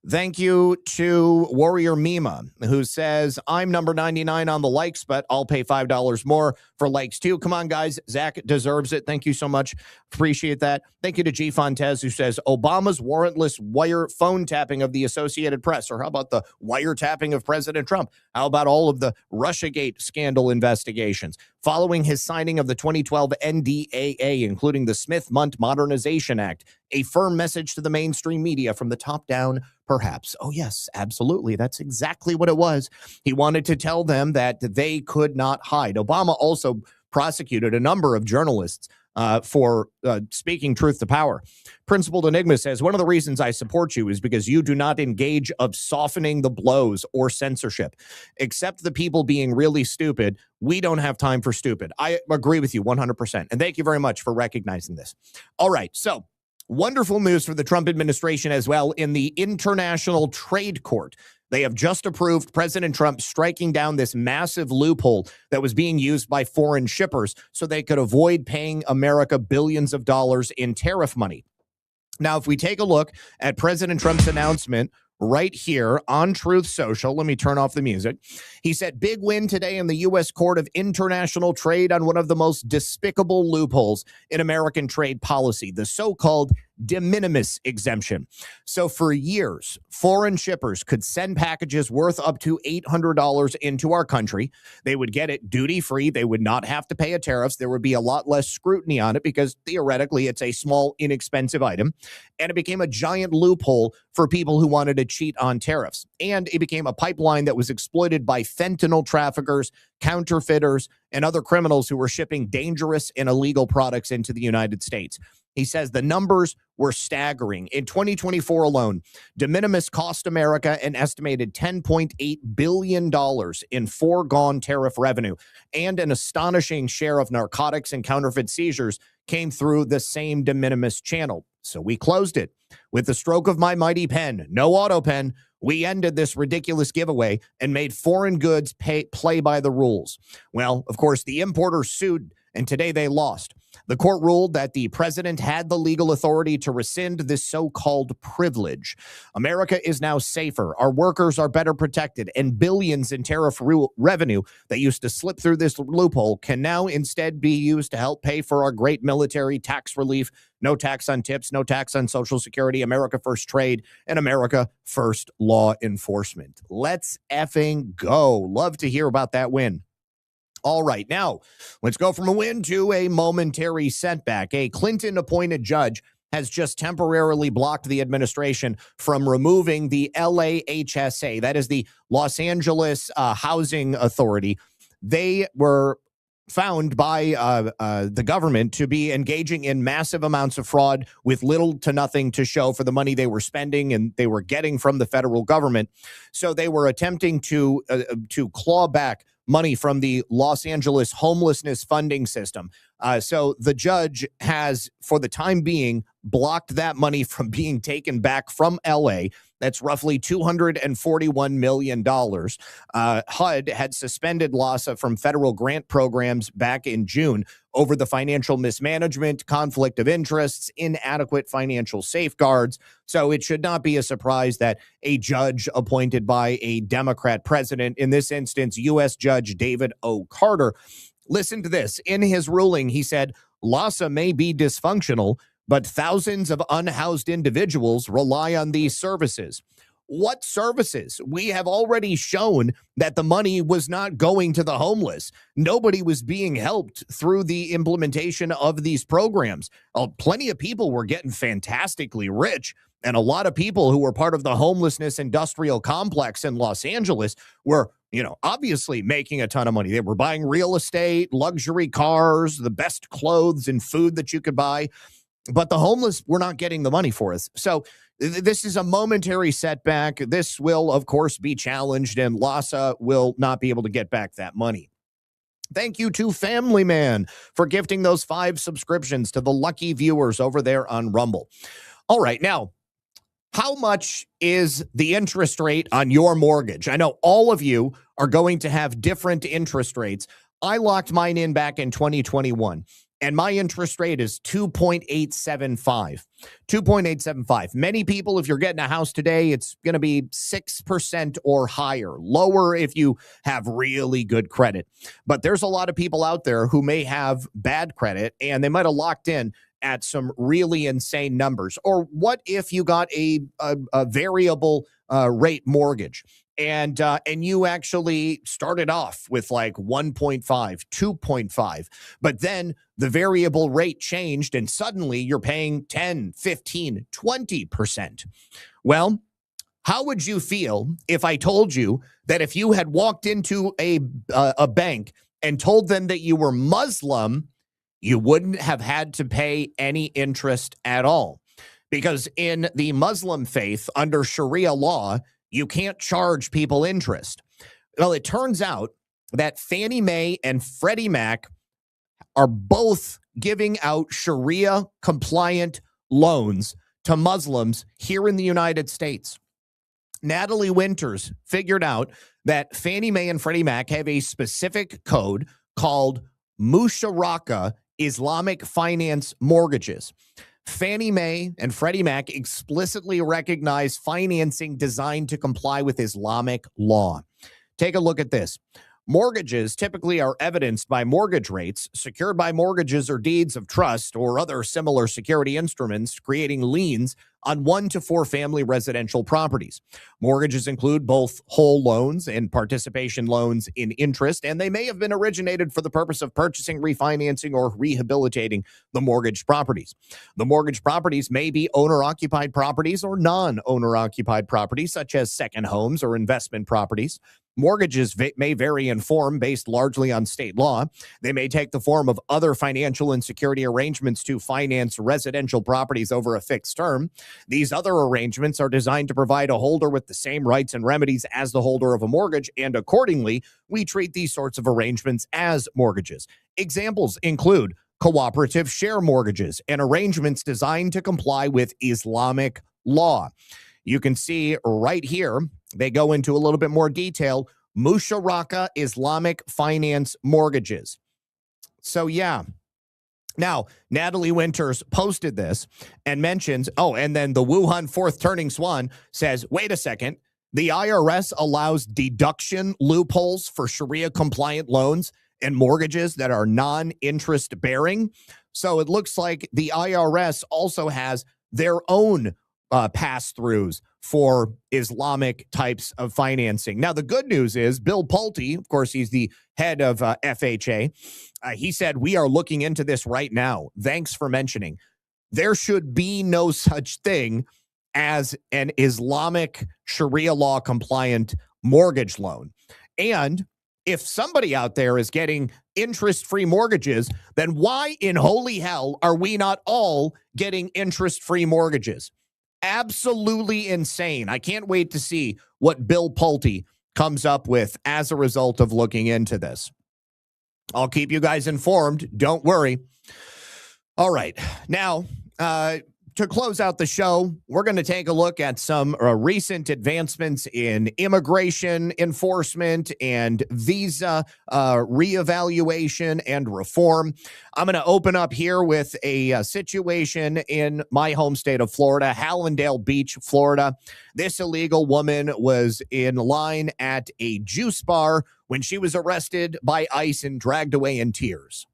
Thank you to Warrior Mima, who says, I'm number 99 on the likes, but I'll pay $5 more for likes too. Come on, guys. Zach deserves it. Thank you so much. Appreciate that. Thank you to G. Fontez, who says, Obama's warrantless wire phone tapping of the Associated Press. Or how about the wiretapping of President Trump? How about all of the Russiagate scandal investigations? Following his signing of the 2012 NDAA, including the Smith-Mundt Modernization Act, a firm message to the mainstream media from the top down, perhaps. Oh, yes, absolutely. That's exactly what it was. He wanted to tell them that they could not hide. Obama also prosecuted a number of journalists for speaking truth to power. Principled Enigma says, one of the reasons I support you is because you do not engage of softening the blows or censorship. Except the people being really stupid, we don't have time for stupid. I agree with you 100%. And thank you very much for recognizing this. All right, so wonderful news for the Trump administration as well in the International Trade Court. They have just approved President Trump striking down this massive loophole that was being used by foreign shippers so they could avoid paying America billions of dollars in tariff money. Now, if we take a look at President Trump's announcement right here on Truth Social, let me turn off the music. He said, big win today in the U.S. Court of International Trade on one of the most despicable loopholes in American trade policy, the so-called de minimis exemption. So for years, foreign shippers could send packages worth up to $800 into our country. They would get it duty-free. They would not have to pay a tariff. There would be a lot less scrutiny on it because theoretically it's a small, inexpensive item. And it became a giant loophole for people who wanted to cheat on tariffs. And it became a pipeline that was exploited by fentanyl traffickers, counterfeiters, and other criminals who were shipping dangerous and illegal products into the United States. He says the numbers were staggering. In 2024 alone, de minimis cost America an estimated $10.8 billion in foregone tariff revenue, and an astonishing share of narcotics and counterfeit seizures came through the same de minimis channel. So we closed it. With the stroke of my mighty pen, no auto pen, we ended this ridiculous giveaway and made foreign goods play by the rules. Well, of course, the importers sued, and today they lost. The court ruled that the president had the legal authority to rescind this so-called privilege. America is now safer. Our workers are better protected, and billions in tariff revenue that used to slip through this loophole can now instead be used to help pay for our great military, tax relief, no tax on tips, no tax on Social Security, America First Trade, and America First Law Enforcement. Let's effing go. Love to hear about that win. All right, now let's go from a win to a momentary setback. A Clinton-appointed judge has just temporarily blocked the administration from removing the LAHSA, that is the Los Angeles Housing Authority. They were found by the government to be engaging in massive amounts of fraud with little to nothing to show for the money they were spending and they were getting from the federal government. So they were attempting to claw back money from the Los Angeles homelessness funding system. So the judge has, for the time being, blocked that money from being taken back from LA. That's roughly $241 million. HUD had suspended LASA from federal grant programs back in June over the financial mismanagement, conflict of interests, inadequate financial safeguards. So it should not be a surprise that a judge appointed by a Democrat president, in this instance, U.S. Judge David O. Carter, listen to this. In his ruling, he said, LASA may be dysfunctional, but thousands of unhoused individuals rely on these services. What services? We have already shown that the money was not going to the homeless. Nobody was being helped through the implementation of these programs. Plenty of people were getting fantastically rich, and a lot of people who were part of the homelessness industrial complex in Los Angeles were, obviously making a ton of money. They were buying real estate, luxury cars, the best clothes and food that you could buy. But the homeless were not getting the money for us. So this is a momentary setback. This will, of course, be challenged, and LASA will not be able to get back that money. Thank you to Family Man for gifting those 5 subscriptions to the lucky viewers over there on Rumble. All right, now, how much is the interest rate on your mortgage? I know all of you are going to have different interest rates. I locked mine in back in 2021. And my interest rate is 2.875. 2.875. Many people, if you're getting a house today, it's going to be 6% or higher. Lower if you have really good credit. But there's a lot of people out there who may have bad credit, and they might have locked in at some really insane numbers. Or what if you got a variable rate mortgage? And you actually started off with like 1.5, 2.5, but then the variable rate changed and suddenly you're paying 10, 15, 20%. Well, how would you feel if I told you that if you had walked into a bank and told them that you were Muslim, you wouldn't have had to pay any interest at all? Because in the Muslim faith, under Sharia law, you can't charge people interest. Well, it turns out that Fannie Mae and Freddie Mac are both giving out Sharia-compliant loans to Muslims here in the United States. Natalie Winters figured out that Fannie Mae and Freddie Mac have a specific code called Musharaka Islamic Finance Mortgages. Fannie Mae and Freddie Mac explicitly recognize financing designed to comply with Islamic law. Take a look at this. Mortgages typically are evidenced by mortgage rates, secured by mortgages or deeds of trust or other similar security instruments, creating liens on 1 to 4 family residential properties. Mortgages include both whole loans and participation loans in interest, and they may have been originated for the purpose of purchasing, refinancing, or rehabilitating the mortgaged properties. The mortgaged properties may be owner-occupied properties or non-owner-occupied properties, such as second homes or investment properties. Mortgages may vary in form based largely on state law. They may take the form of other financial and security arrangements to finance residential properties over a fixed term. These other arrangements are designed to provide a holder with the same rights and remedies as the holder of a mortgage, and accordingly, we treat these sorts of arrangements as mortgages. Examples include cooperative share mortgages and arrangements designed to comply with Islamic law. You can see right here, they go into a little bit more detail, Musharaka Islamic Finance Mortgages. So, yeah. Now, Natalie Winters posted this and mentions, and then the Wuhan fourth turning swan says, wait a second, the IRS allows deduction loopholes for Sharia-compliant loans and mortgages that are non-interest bearing. So it looks like the IRS also has their own pass-throughs for Islamic types of financing. Now, the good news is Bill Pulte, of course, he's the head of FHA. He said, we are looking into this right now. Thanks for mentioning. There should be no such thing as an Islamic Sharia law compliant mortgage loan. And if somebody out there is getting interest-free mortgages, then why in holy hell are we not all getting interest-free mortgages? Absolutely insane. I can't wait to see what Bill Pulte comes up with as a result of looking into this. I'll keep you guys informed. Don't worry. All right. Now, to close out the show, we're going to take a look at some recent advancements in immigration enforcement and visa reevaluation and reform. I'm going to open up here with a situation in my home state of Florida, Hallandale Beach, Florida. This illegal woman was in line at a juice bar when she was arrested by ICE and dragged away in tears.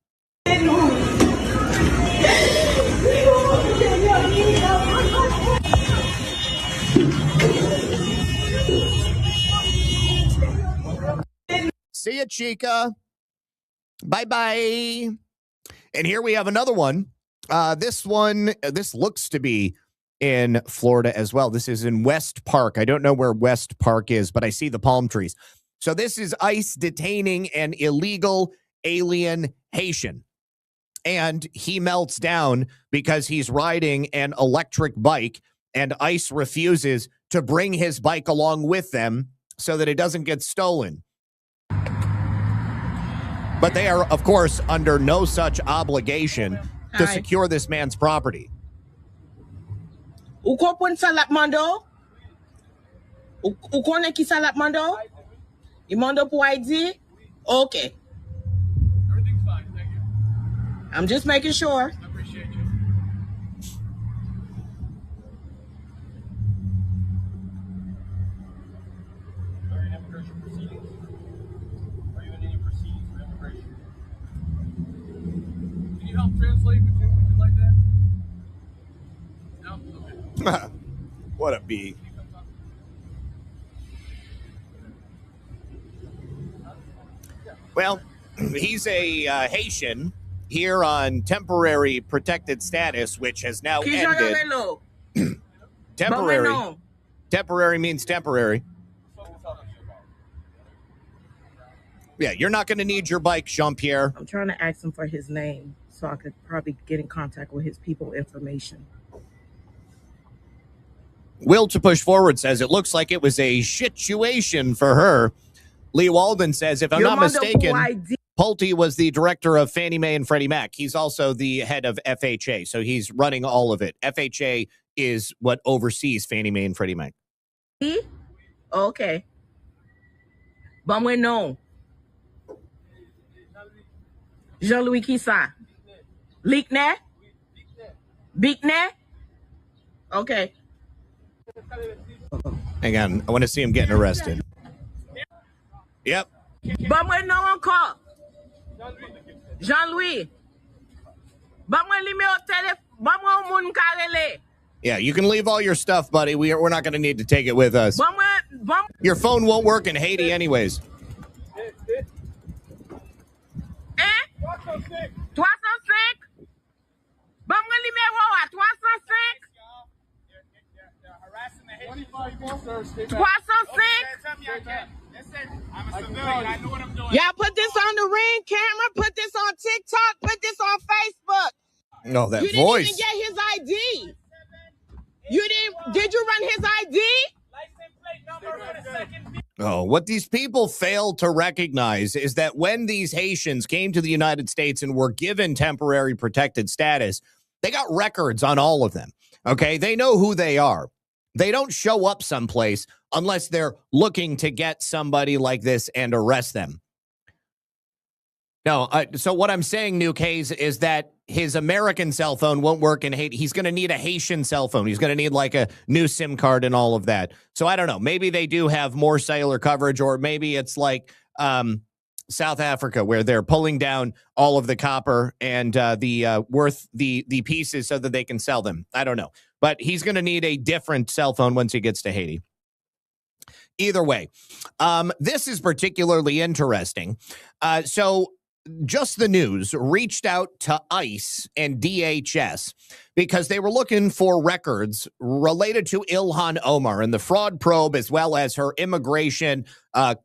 See ya, chica. Bye-bye. And here we have another one. This looks to be in Florida as well. This is in West Park. I don't know where West Park is, but I see the palm trees. So this is ICE detaining an illegal alien Haitian. And he melts down because he's riding an electric bike, and ICE refuses to bring his bike along with them so that it doesn't get stolen. But they are, of course, under no such obligation to secure this man's property. Uko pun salap mando? Uko neki salap mando? Imondo po ID? Okay. Everything's fine, thank you. I'm just making sure. I appreciate you. Are you in immigration proceedings? Are you in any proceedings for immigration? Can you help translate? Would you like that? No? Okay. What a bee. Well, he's a Haitian here on temporary protected status, which has now ended. Temporary. Temporary means temporary. Yeah, you're not going to need your bike, Jean-Pierre. I'm trying to ask him for his name so I could probably get in contact with his people information. Will to Push Forward says it looks like it was a situation for her. Lee Walden says, if I'm not mistaken, Pulte was the director of Fannie Mae and Freddie Mac. He's also the head of FHA, so he's running all of it. FHA is what oversees Fannie Mae and Freddie Mac. Okay. But we know. Jean-Louis Kissa. Leaknet? Beaknet? Okay. Hang on. I want to see him getting arrested. Yep. But we know encore. Jean-Louis. But we leave me au téléphone. But we moun karele. Yeah, you can leave all your stuff, buddy. We're not going to need to take it with us. Your phone won't work in Haiti anyways. 305? But we leave me au 305? 305? I'm a civilian. I know what I'm doing. Y'all put this on the Ring camera. Put this on TikTok. Put this on Facebook. No, that you voice. You didn't even get his ID. You didn't. Did you run his ID? Oh, what these people fail to recognize is that when these Haitians came to the United States and were given temporary protected status, they got records on all of them. Okay, they know who they are. They don't show up someplace unless they're looking to get somebody like this and arrest them. No, so what I'm saying, Nuke Hayes, is that his American cell phone won't work in Haiti. He's going to need a Haitian cell phone. He's going to need like a new SIM card and all of that. So I don't know. Maybe they do have more cellular coverage, or maybe it's like South Africa where they're pulling down all of the copper and the pieces so that they can sell them. I don't know. But he's going to need a different cell phone once he gets to Haiti. Either way, this is particularly interesting. So just the news reached out to ICE and DHS because they were looking for records related to Ilhan Omar and the fraud probe, as well as her immigration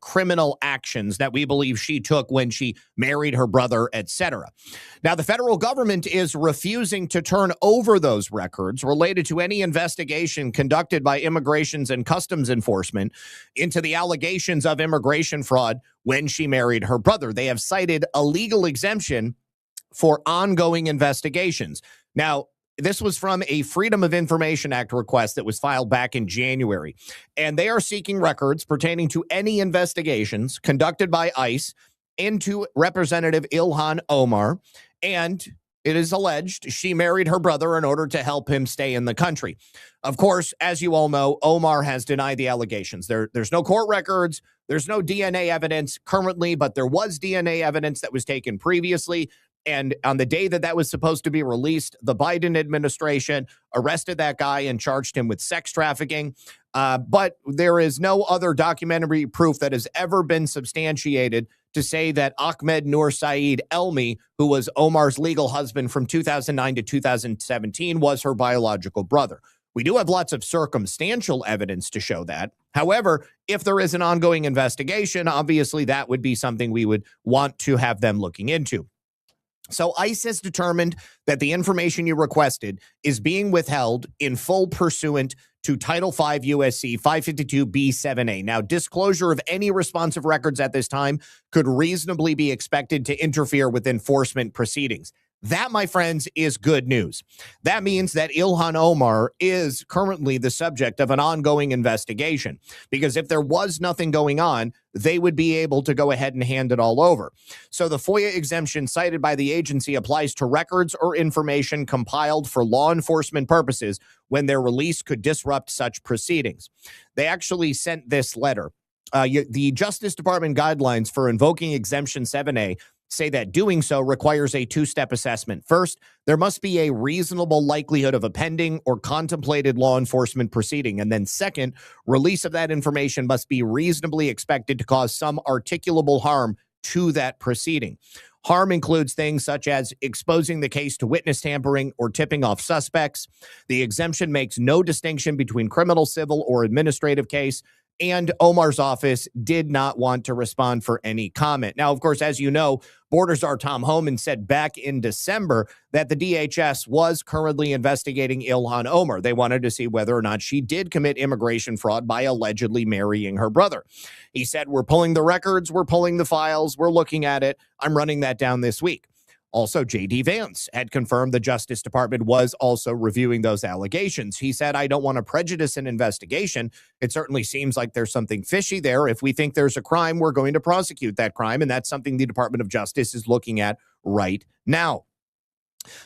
criminal actions that we believe she took when she married her brother, etc. Now, the federal government is refusing to turn over those records related to any investigation conducted by Immigrations and Customs Enforcement into the allegations of immigration fraud when she married her brother. They have cited a legal exemption for ongoing investigations. Now, this was from a Freedom of Information Act request that was filed back in January, and they are seeking records pertaining to any investigations conducted by ICE into Representative Ilhan Omar, and it is alleged she married her brother in order to help him stay in the country. Of course, as you all know, Omar has denied the allegations. There's no court records, there's no DNA evidence currently, but there was DNA evidence that was taken previously. And on the day that that was supposed to be released, the Biden administration arrested that guy and charged him with sex trafficking. But there is no other documentary proof that has ever been substantiated to say that Ahmed Noor Saeed Elmi, who was Omar's legal husband from 2009 to 2017, was her biological brother. We do have lots of circumstantial evidence to show that. However, if there is an ongoing investigation, obviously that would be something we would want to have them looking into. So ICE has determined that the information you requested is being withheld in full pursuant to Title 5 USC 552B7A. Now, disclosure of any responsive records at this time could reasonably be expected to interfere with enforcement proceedings. That, my friends, is good news. That means that Ilhan Omar is currently the subject of an ongoing investigation, because if there was nothing going on, they would be able to go ahead and hand it all over. So the FOIA exemption cited by the agency applies to records or information compiled for law enforcement purposes when their release could disrupt such proceedings. They actually sent this letter. The Justice Department guidelines for invoking Exemption 7A say that doing so requires a two-step assessment. First, there must be a reasonable likelihood of a pending or contemplated law enforcement proceeding. And then second, release of that information must be reasonably expected to cause some articulable harm to that proceeding. Harm includes things such as exposing the case to witness tampering or tipping off suspects. The exemption makes no distinction between criminal, civil, or administrative case. And Omar's office did not want to respond for any comment. Now, of course, as you know, Border Czar Tom Homan said back in December that the DHS was currently investigating Ilhan Omar. They wanted to see whether or not she did commit immigration fraud by allegedly marrying her brother. He said, we're pulling the records, we're pulling the files, we're looking at it. I'm running that down this week. Also, J.D. Vance had confirmed the Justice Department was also reviewing those allegations. He said, I don't want to prejudice an investigation. It certainly seems like there's something fishy there. If we think there's a crime, we're going to prosecute that crime. And that's something the Department of Justice is looking at right now.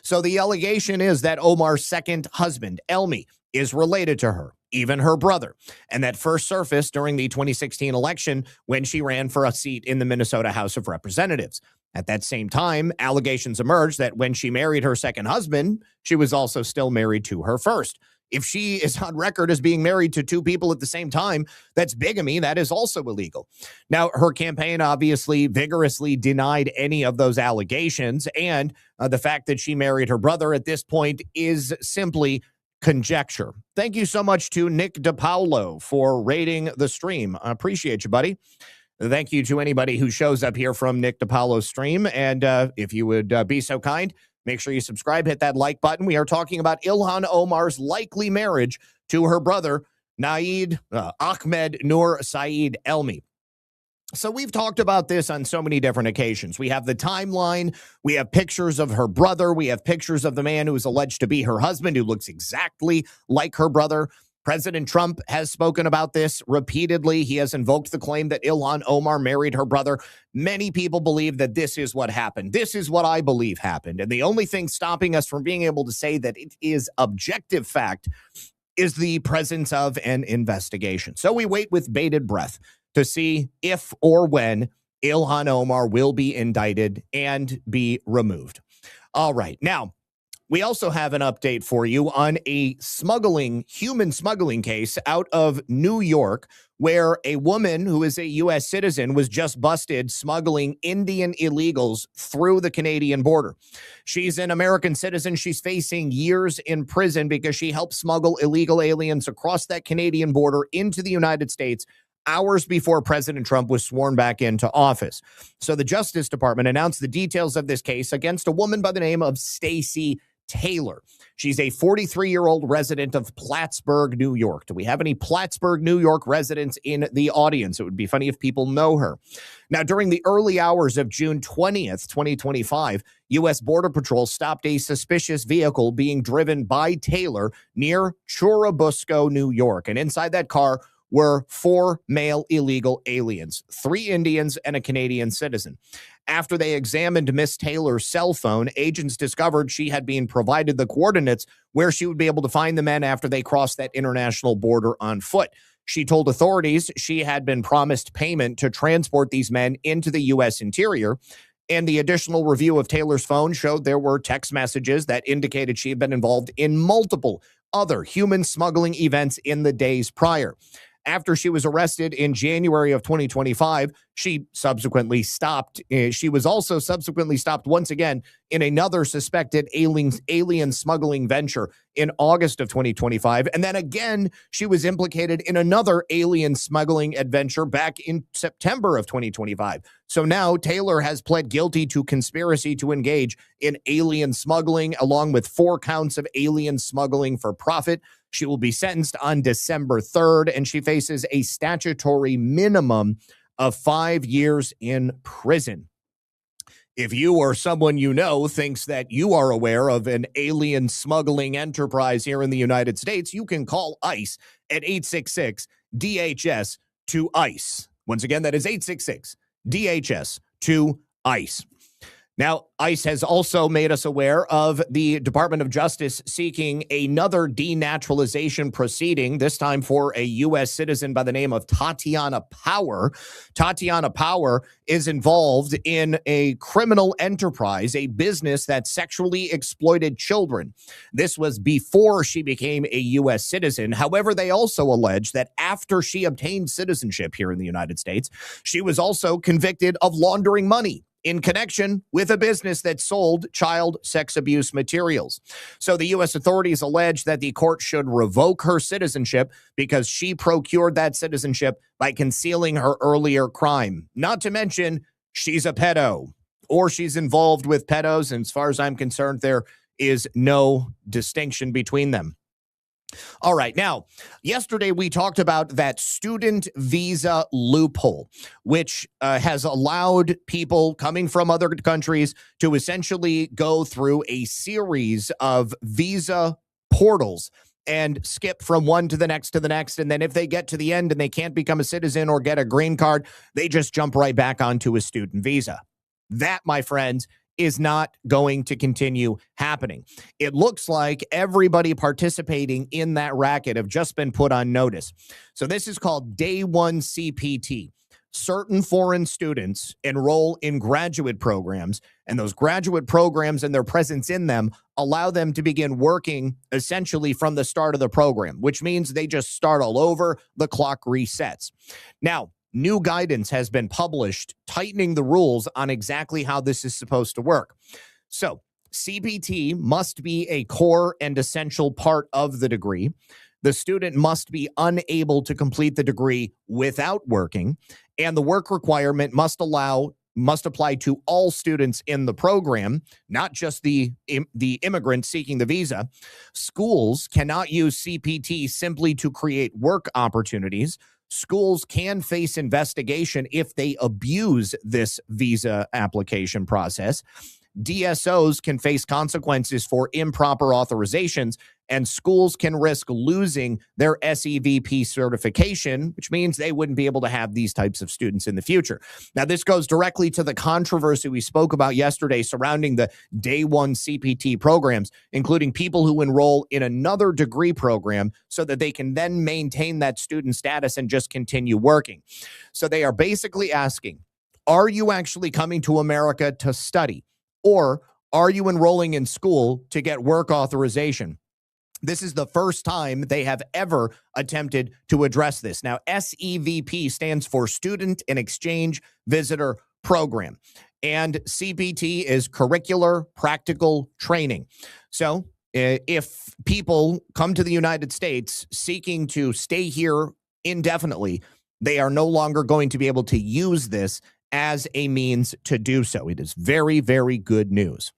So the allegation is that Omar's second husband, Elmi, is related to her, even her brother, and that first surfaced during the 2016 election when she ran for a seat in the Minnesota House of Representatives. At that same time, allegations emerged that when she married her second husband, she was also still married to her first. If she is on record as being married to two people at the same time, that's bigamy. That is also illegal. Now, her campaign obviously vigorously denied any of those allegations, and the fact that she married her brother at this point is simply conjecture. Thank you so much to Nick DePaulo for rating the stream. I appreciate you, buddy. Thank you to anybody who shows up here from Nick DePaulo's stream. And if you would be so kind, make sure you subscribe, hit that like button. We are talking about Ilhan Omar's likely marriage to her brother, Ahmed Noor Saeed Elmi. So we've talked about this on so many different occasions. We have the timeline. We have pictures of her brother. We have pictures of the man who is alleged to be her husband, who looks exactly like her brother. President Trump has spoken about this repeatedly. He has invoked the claim that Ilhan Omar married her brother. Many people believe that this is what happened. This is what I believe happened. And the only thing stopping us from being able to say that it is objective fact is the presence of an investigation. So we wait with bated breath to see if or when Ilhan Omar will be indicted and be removed. All right. Now, We also have an update for you on a human smuggling case out of New York, where a woman who is a U.S. citizen was just busted smuggling Indian illegals through the Canadian border. She's an American citizen. She's facing years in prison because she helped smuggle illegal aliens across that Canadian border into the United States hours before President Trump was sworn back into office. So the Justice Department announced the details of this case against a woman by the name of Stacey Taylor. She's a 43-year-old resident of Plattsburgh, New York. Do we have any Plattsburgh, New York residents in the audience? It would be funny if people know her. Now, during the early hours of June 20th, 2025, U.S. Border Patrol stopped a suspicious vehicle being driven by Taylor near Churubusco, New York. And inside that car were 4 male illegal aliens, 3 Indians and a Canadian citizen. After they examined Miss Taylor's cell phone, agents discovered she had been provided the coordinates where she would be able to find the men after they crossed that international border on foot. She told authorities she had been promised payment to transport these men into the U.S. interior. And the additional review of Taylor's phone showed there were text messages that indicated she had been involved in multiple other human smuggling events in the days prior. After she was arrested in January of 2025, she subsequently stopped. She was also subsequently stopped once again in another suspected alien smuggling venture in August of 2025. And then again, she was implicated in another alien smuggling adventure back in September of 2025. So now Taylor has pled guilty to conspiracy to engage in alien smuggling, along with 4 counts of alien smuggling for profit. She will be sentenced on December 3rd, and she faces a statutory minimum of 5 years in prison. If you or someone you know thinks that you are aware of an alien smuggling enterprise here in the United States, you can call ICE at 866-DHS-2-ICE. Once again, that is 866-DHS-2-ICE. Now, ICE has also made us aware of the Department of Justice seeking another denaturalization proceeding, this time for a U.S. citizen by the name of Tatiana Power. Tatiana Power is involved in a criminal enterprise, a business that sexually exploited children. This was before she became a U.S. citizen. However, they also allege that after she obtained citizenship here in the United States, she was also convicted of laundering money in connection with a business that sold child sex abuse materials. So the U.S. authorities allege that the court should revoke her citizenship because she procured that citizenship by concealing her earlier crime. Not to mention, she's a pedo, or she's involved with pedos, and as far as I'm concerned, there is no distinction between them. All right. Now, yesterday we talked about that student visa loophole, which has allowed people coming from other countries to essentially go through a series of visa portals and skip from one to the next. And then if they get to the end and they can't become a citizen or get a green card, they just jump right back onto a student visa. That, my friends, is not going to continue happening. It looks like everybody participating in that racket have just been put on notice. So this is called Day 1 CPT. Certain foreign students enroll in graduate programs, and those graduate programs and their presence in them allow them to begin working essentially from the start of the program, which means they just start all over, the clock resets. Now, new guidance has been published tightening the rules on exactly how this is supposed to work. So CPT must be a core and essential part of the degree. The student must be unable to complete the degree without working, and the work requirement must apply to all students in the program, not just the immigrant seeking the visa. Schools cannot use CPT simply to create work opportunities. Schools can face investigation if they abuse this visa application process. DSOs can face consequences for improper authorizations, and schools can risk losing their SEVP certification, which means they wouldn't be able to have these types of students in the future. Now, this goes directly to the controversy we spoke about yesterday surrounding the Day 1 CPT programs, including people who enroll in another degree program so that they can then maintain that student status and just continue working. So they are basically asking, are you actually coming to America to study? Or Are you enrolling in school to get work authorization? This is the first time they have ever attempted to address this. Now, SEVP stands for Student and Exchange Visitor Program, and CPT is Curricular Practical Training. So if people come to the United States seeking to stay here indefinitely, they are no longer going to be able to use this as a means to do so. It is very, very good news.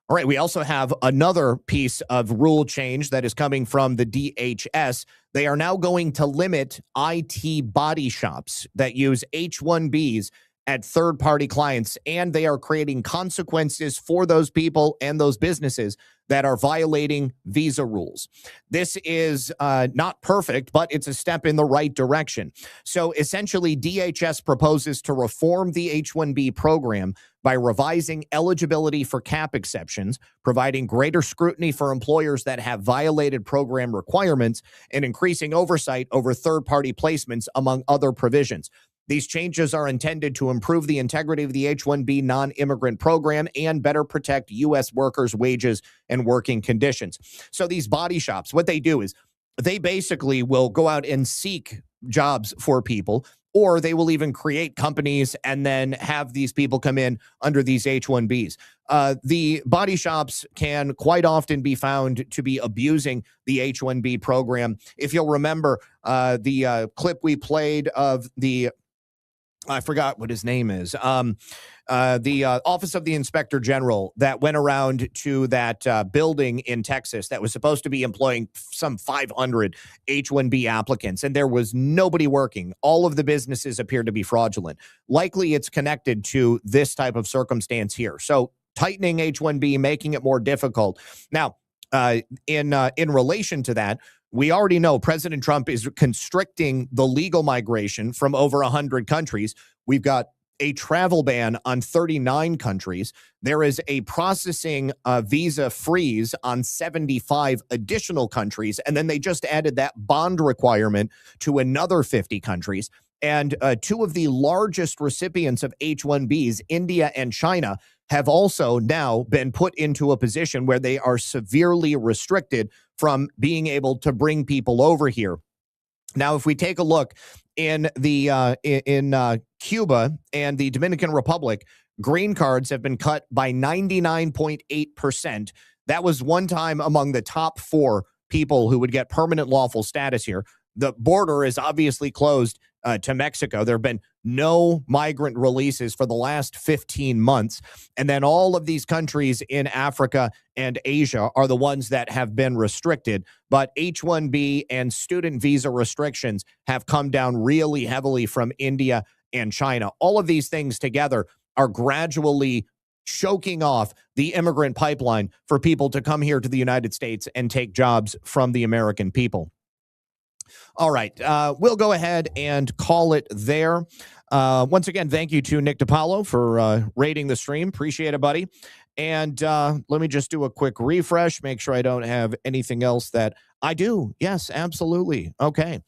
All right, we also have another piece of rule change that is coming from the DHS. They are now going to limit IT body shops that use H-1Bs at third-party clients, and they are creating consequences for those people and those businesses that are violating visa rules. This is not perfect, but it's a step in the right direction. So essentially, DHS proposes to reform the H-1B program by revising eligibility for cap exceptions, providing greater scrutiny for employers that have violated program requirements, and increasing oversight over third-party placements, among other provisions. These changes are intended to improve the integrity of the H-1B non-immigrant program and better protect U.S. workers' wages and working conditions. So these body shops, what they do is they basically will go out and seek jobs for people, or they will even create companies and then have these people come in under these H-1Bs. The body shops can quite often be found to be abusing the H-1B program. If you'll remember the clip we played of I forgot what his name is. The Office of the Inspector General that went around to that building in Texas that was supposed to be employing some 500 H-1B applicants, and there was nobody working. All of the businesses appeared to be fraudulent. Likely it's connected to this type of circumstance here. So tightening H-1B, making it more difficult. Now, in relation to that, we already know President Trump is constricting the legal migration from over 100 countries. We've got a travel ban on 39 countries. There is a processing visa freeze on 75 additional countries. And then they just added that bond requirement to another 50 countries. And two of the largest recipients of H-1Bs, India and China, have also now been put into a position where they are severely restricted from being able to bring people over here. Now, if we take a look in Cuba and the Dominican Republic, green cards have been cut by 99.8%. That was one time among the top 4 people who would get permanent lawful status here. The border is obviously closed to Mexico. There have been no migrant releases for the last 15 months. And then all of these countries in Africa and Asia are the ones that have been restricted. But H-1B and student visa restrictions have come down really heavily from India and China. All of these things together are gradually choking off the immigrant pipeline for people to come here to the United States and take jobs from the American people. All right, we'll go ahead and call it there. Once again, thank you to Nick DiPaolo for rating the stream. Appreciate it, buddy. And let me just do a quick refresh, make sure I don't have anything else that I do. Yes, absolutely. Okay.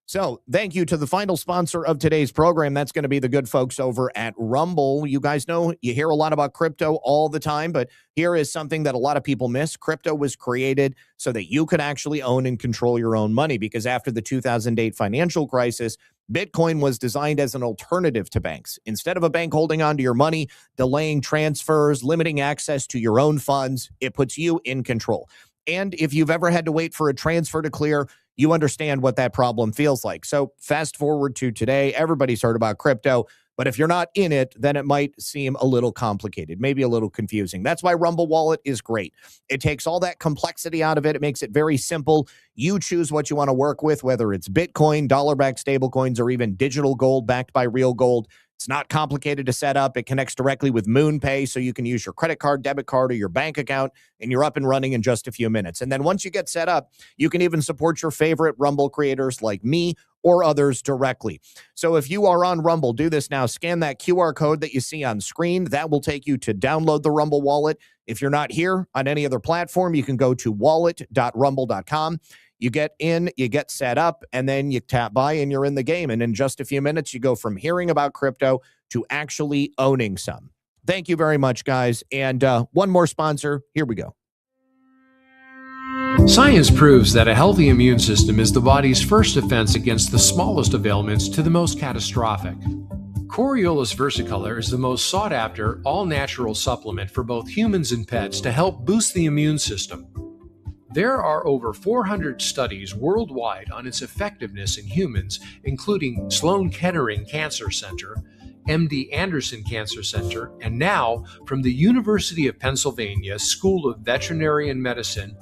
So thank you to the final sponsor of today's program. That's going to be the good folks over at Rumble. You guys know you hear a lot about crypto all the time, but here is something that a lot of people miss. Crypto was created so that you could actually own and control your own money, because after the 2008 financial crisis, Bitcoin was designed as an alternative to banks. Instead of a bank holding on to your money, delaying transfers, limiting access to your own funds, it puts you in control. And if you've ever had to wait for a transfer to clear, you understand what that problem feels like. So fast forward to today, everybody's heard about crypto, but if you're not in it, then it might seem a little complicated, maybe a little confusing. That's why Rumble Wallet is great. It takes all that complexity out of it. It makes it very simple. You choose what you want to work with, whether it's Bitcoin, dollar-backed stablecoins, or even digital gold backed by real gold. It's not complicated to set up. It connects directly with MoonPay, so you can use your credit card, debit card, or your bank account, and you're up and running in just a few minutes. And then once you get set up, you can even support your favorite Rumble creators like me or others directly. So if you are on Rumble, do this now. Scan that QR code that you see on screen. That will take you to download the Rumble wallet. If you're not here on any other platform, you can go to wallet.rumble.com. You get in, you get set up, and then you tap buy and you're in the game. And in just a few minutes, you go from hearing about crypto to actually owning some. Thank you very much, guys. And one more sponsor. Here we go. Science proves that a healthy immune system is the body's first defense against the smallest of ailments to the most catastrophic. Coriolus Versicolor is the most sought-after, all-natural supplement for both humans and pets to help boost the immune system. There are over 400 studies worldwide on its effectiveness in humans, including Sloan Kettering Cancer Center, MD Anderson Cancer Center, and now from the University of Pennsylvania School of Veterinary Medicine.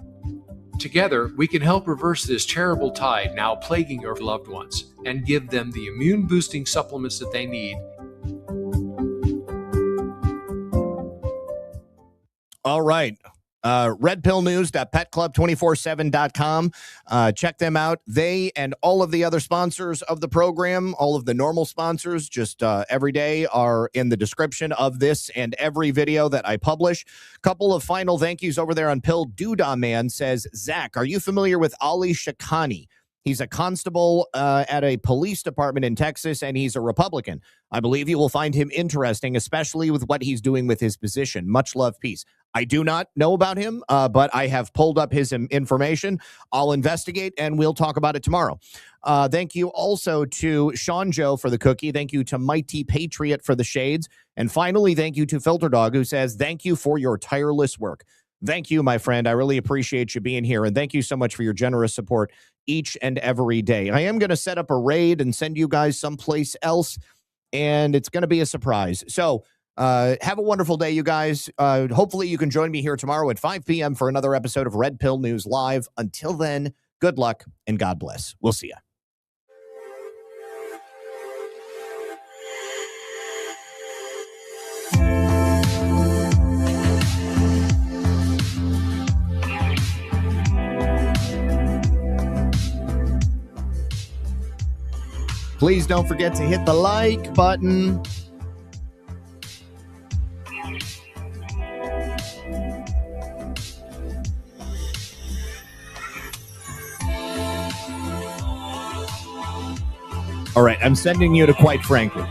Together, we can help reverse this terrible tide now plaguing your loved ones and give them the immune-boosting supplements that they need. All right. redpillnews.petclub247.com. Check them out. They and all of the other sponsors of the program, all of the normal sponsors, just every day are in the description of this and every video that I publish. Couple of final thank yous over there on Pill Doodah Man says, Zach, are you familiar with Ali Shakani? He's a constable at a police department in Texas, and he's a Republican. I believe you will find him interesting, especially with what he's doing with his position. Much love, peace. I do not know about him, but I have pulled up his information. I'll investigate, and we'll talk about it tomorrow. Thank you also to Sean Joe for the cookie. Thank you to Mighty Patriot for the shades. And finally, thank you to Filter Dog, who says, thank you for your tireless work. Thank you, my friend. I really appreciate you being here, and thank you so much for your generous support each and every day. I am going to set up a raid and send you guys someplace else, and it's going to be a surprise. So have a wonderful day, you guys. Hopefully you can join me here tomorrow at 5 p.m. for another episode of Red Pill News Live. Until then, good luck and God bless. We'll see you. Please don't forget to hit the like button. All right, I'm sending you to Quite Frankly.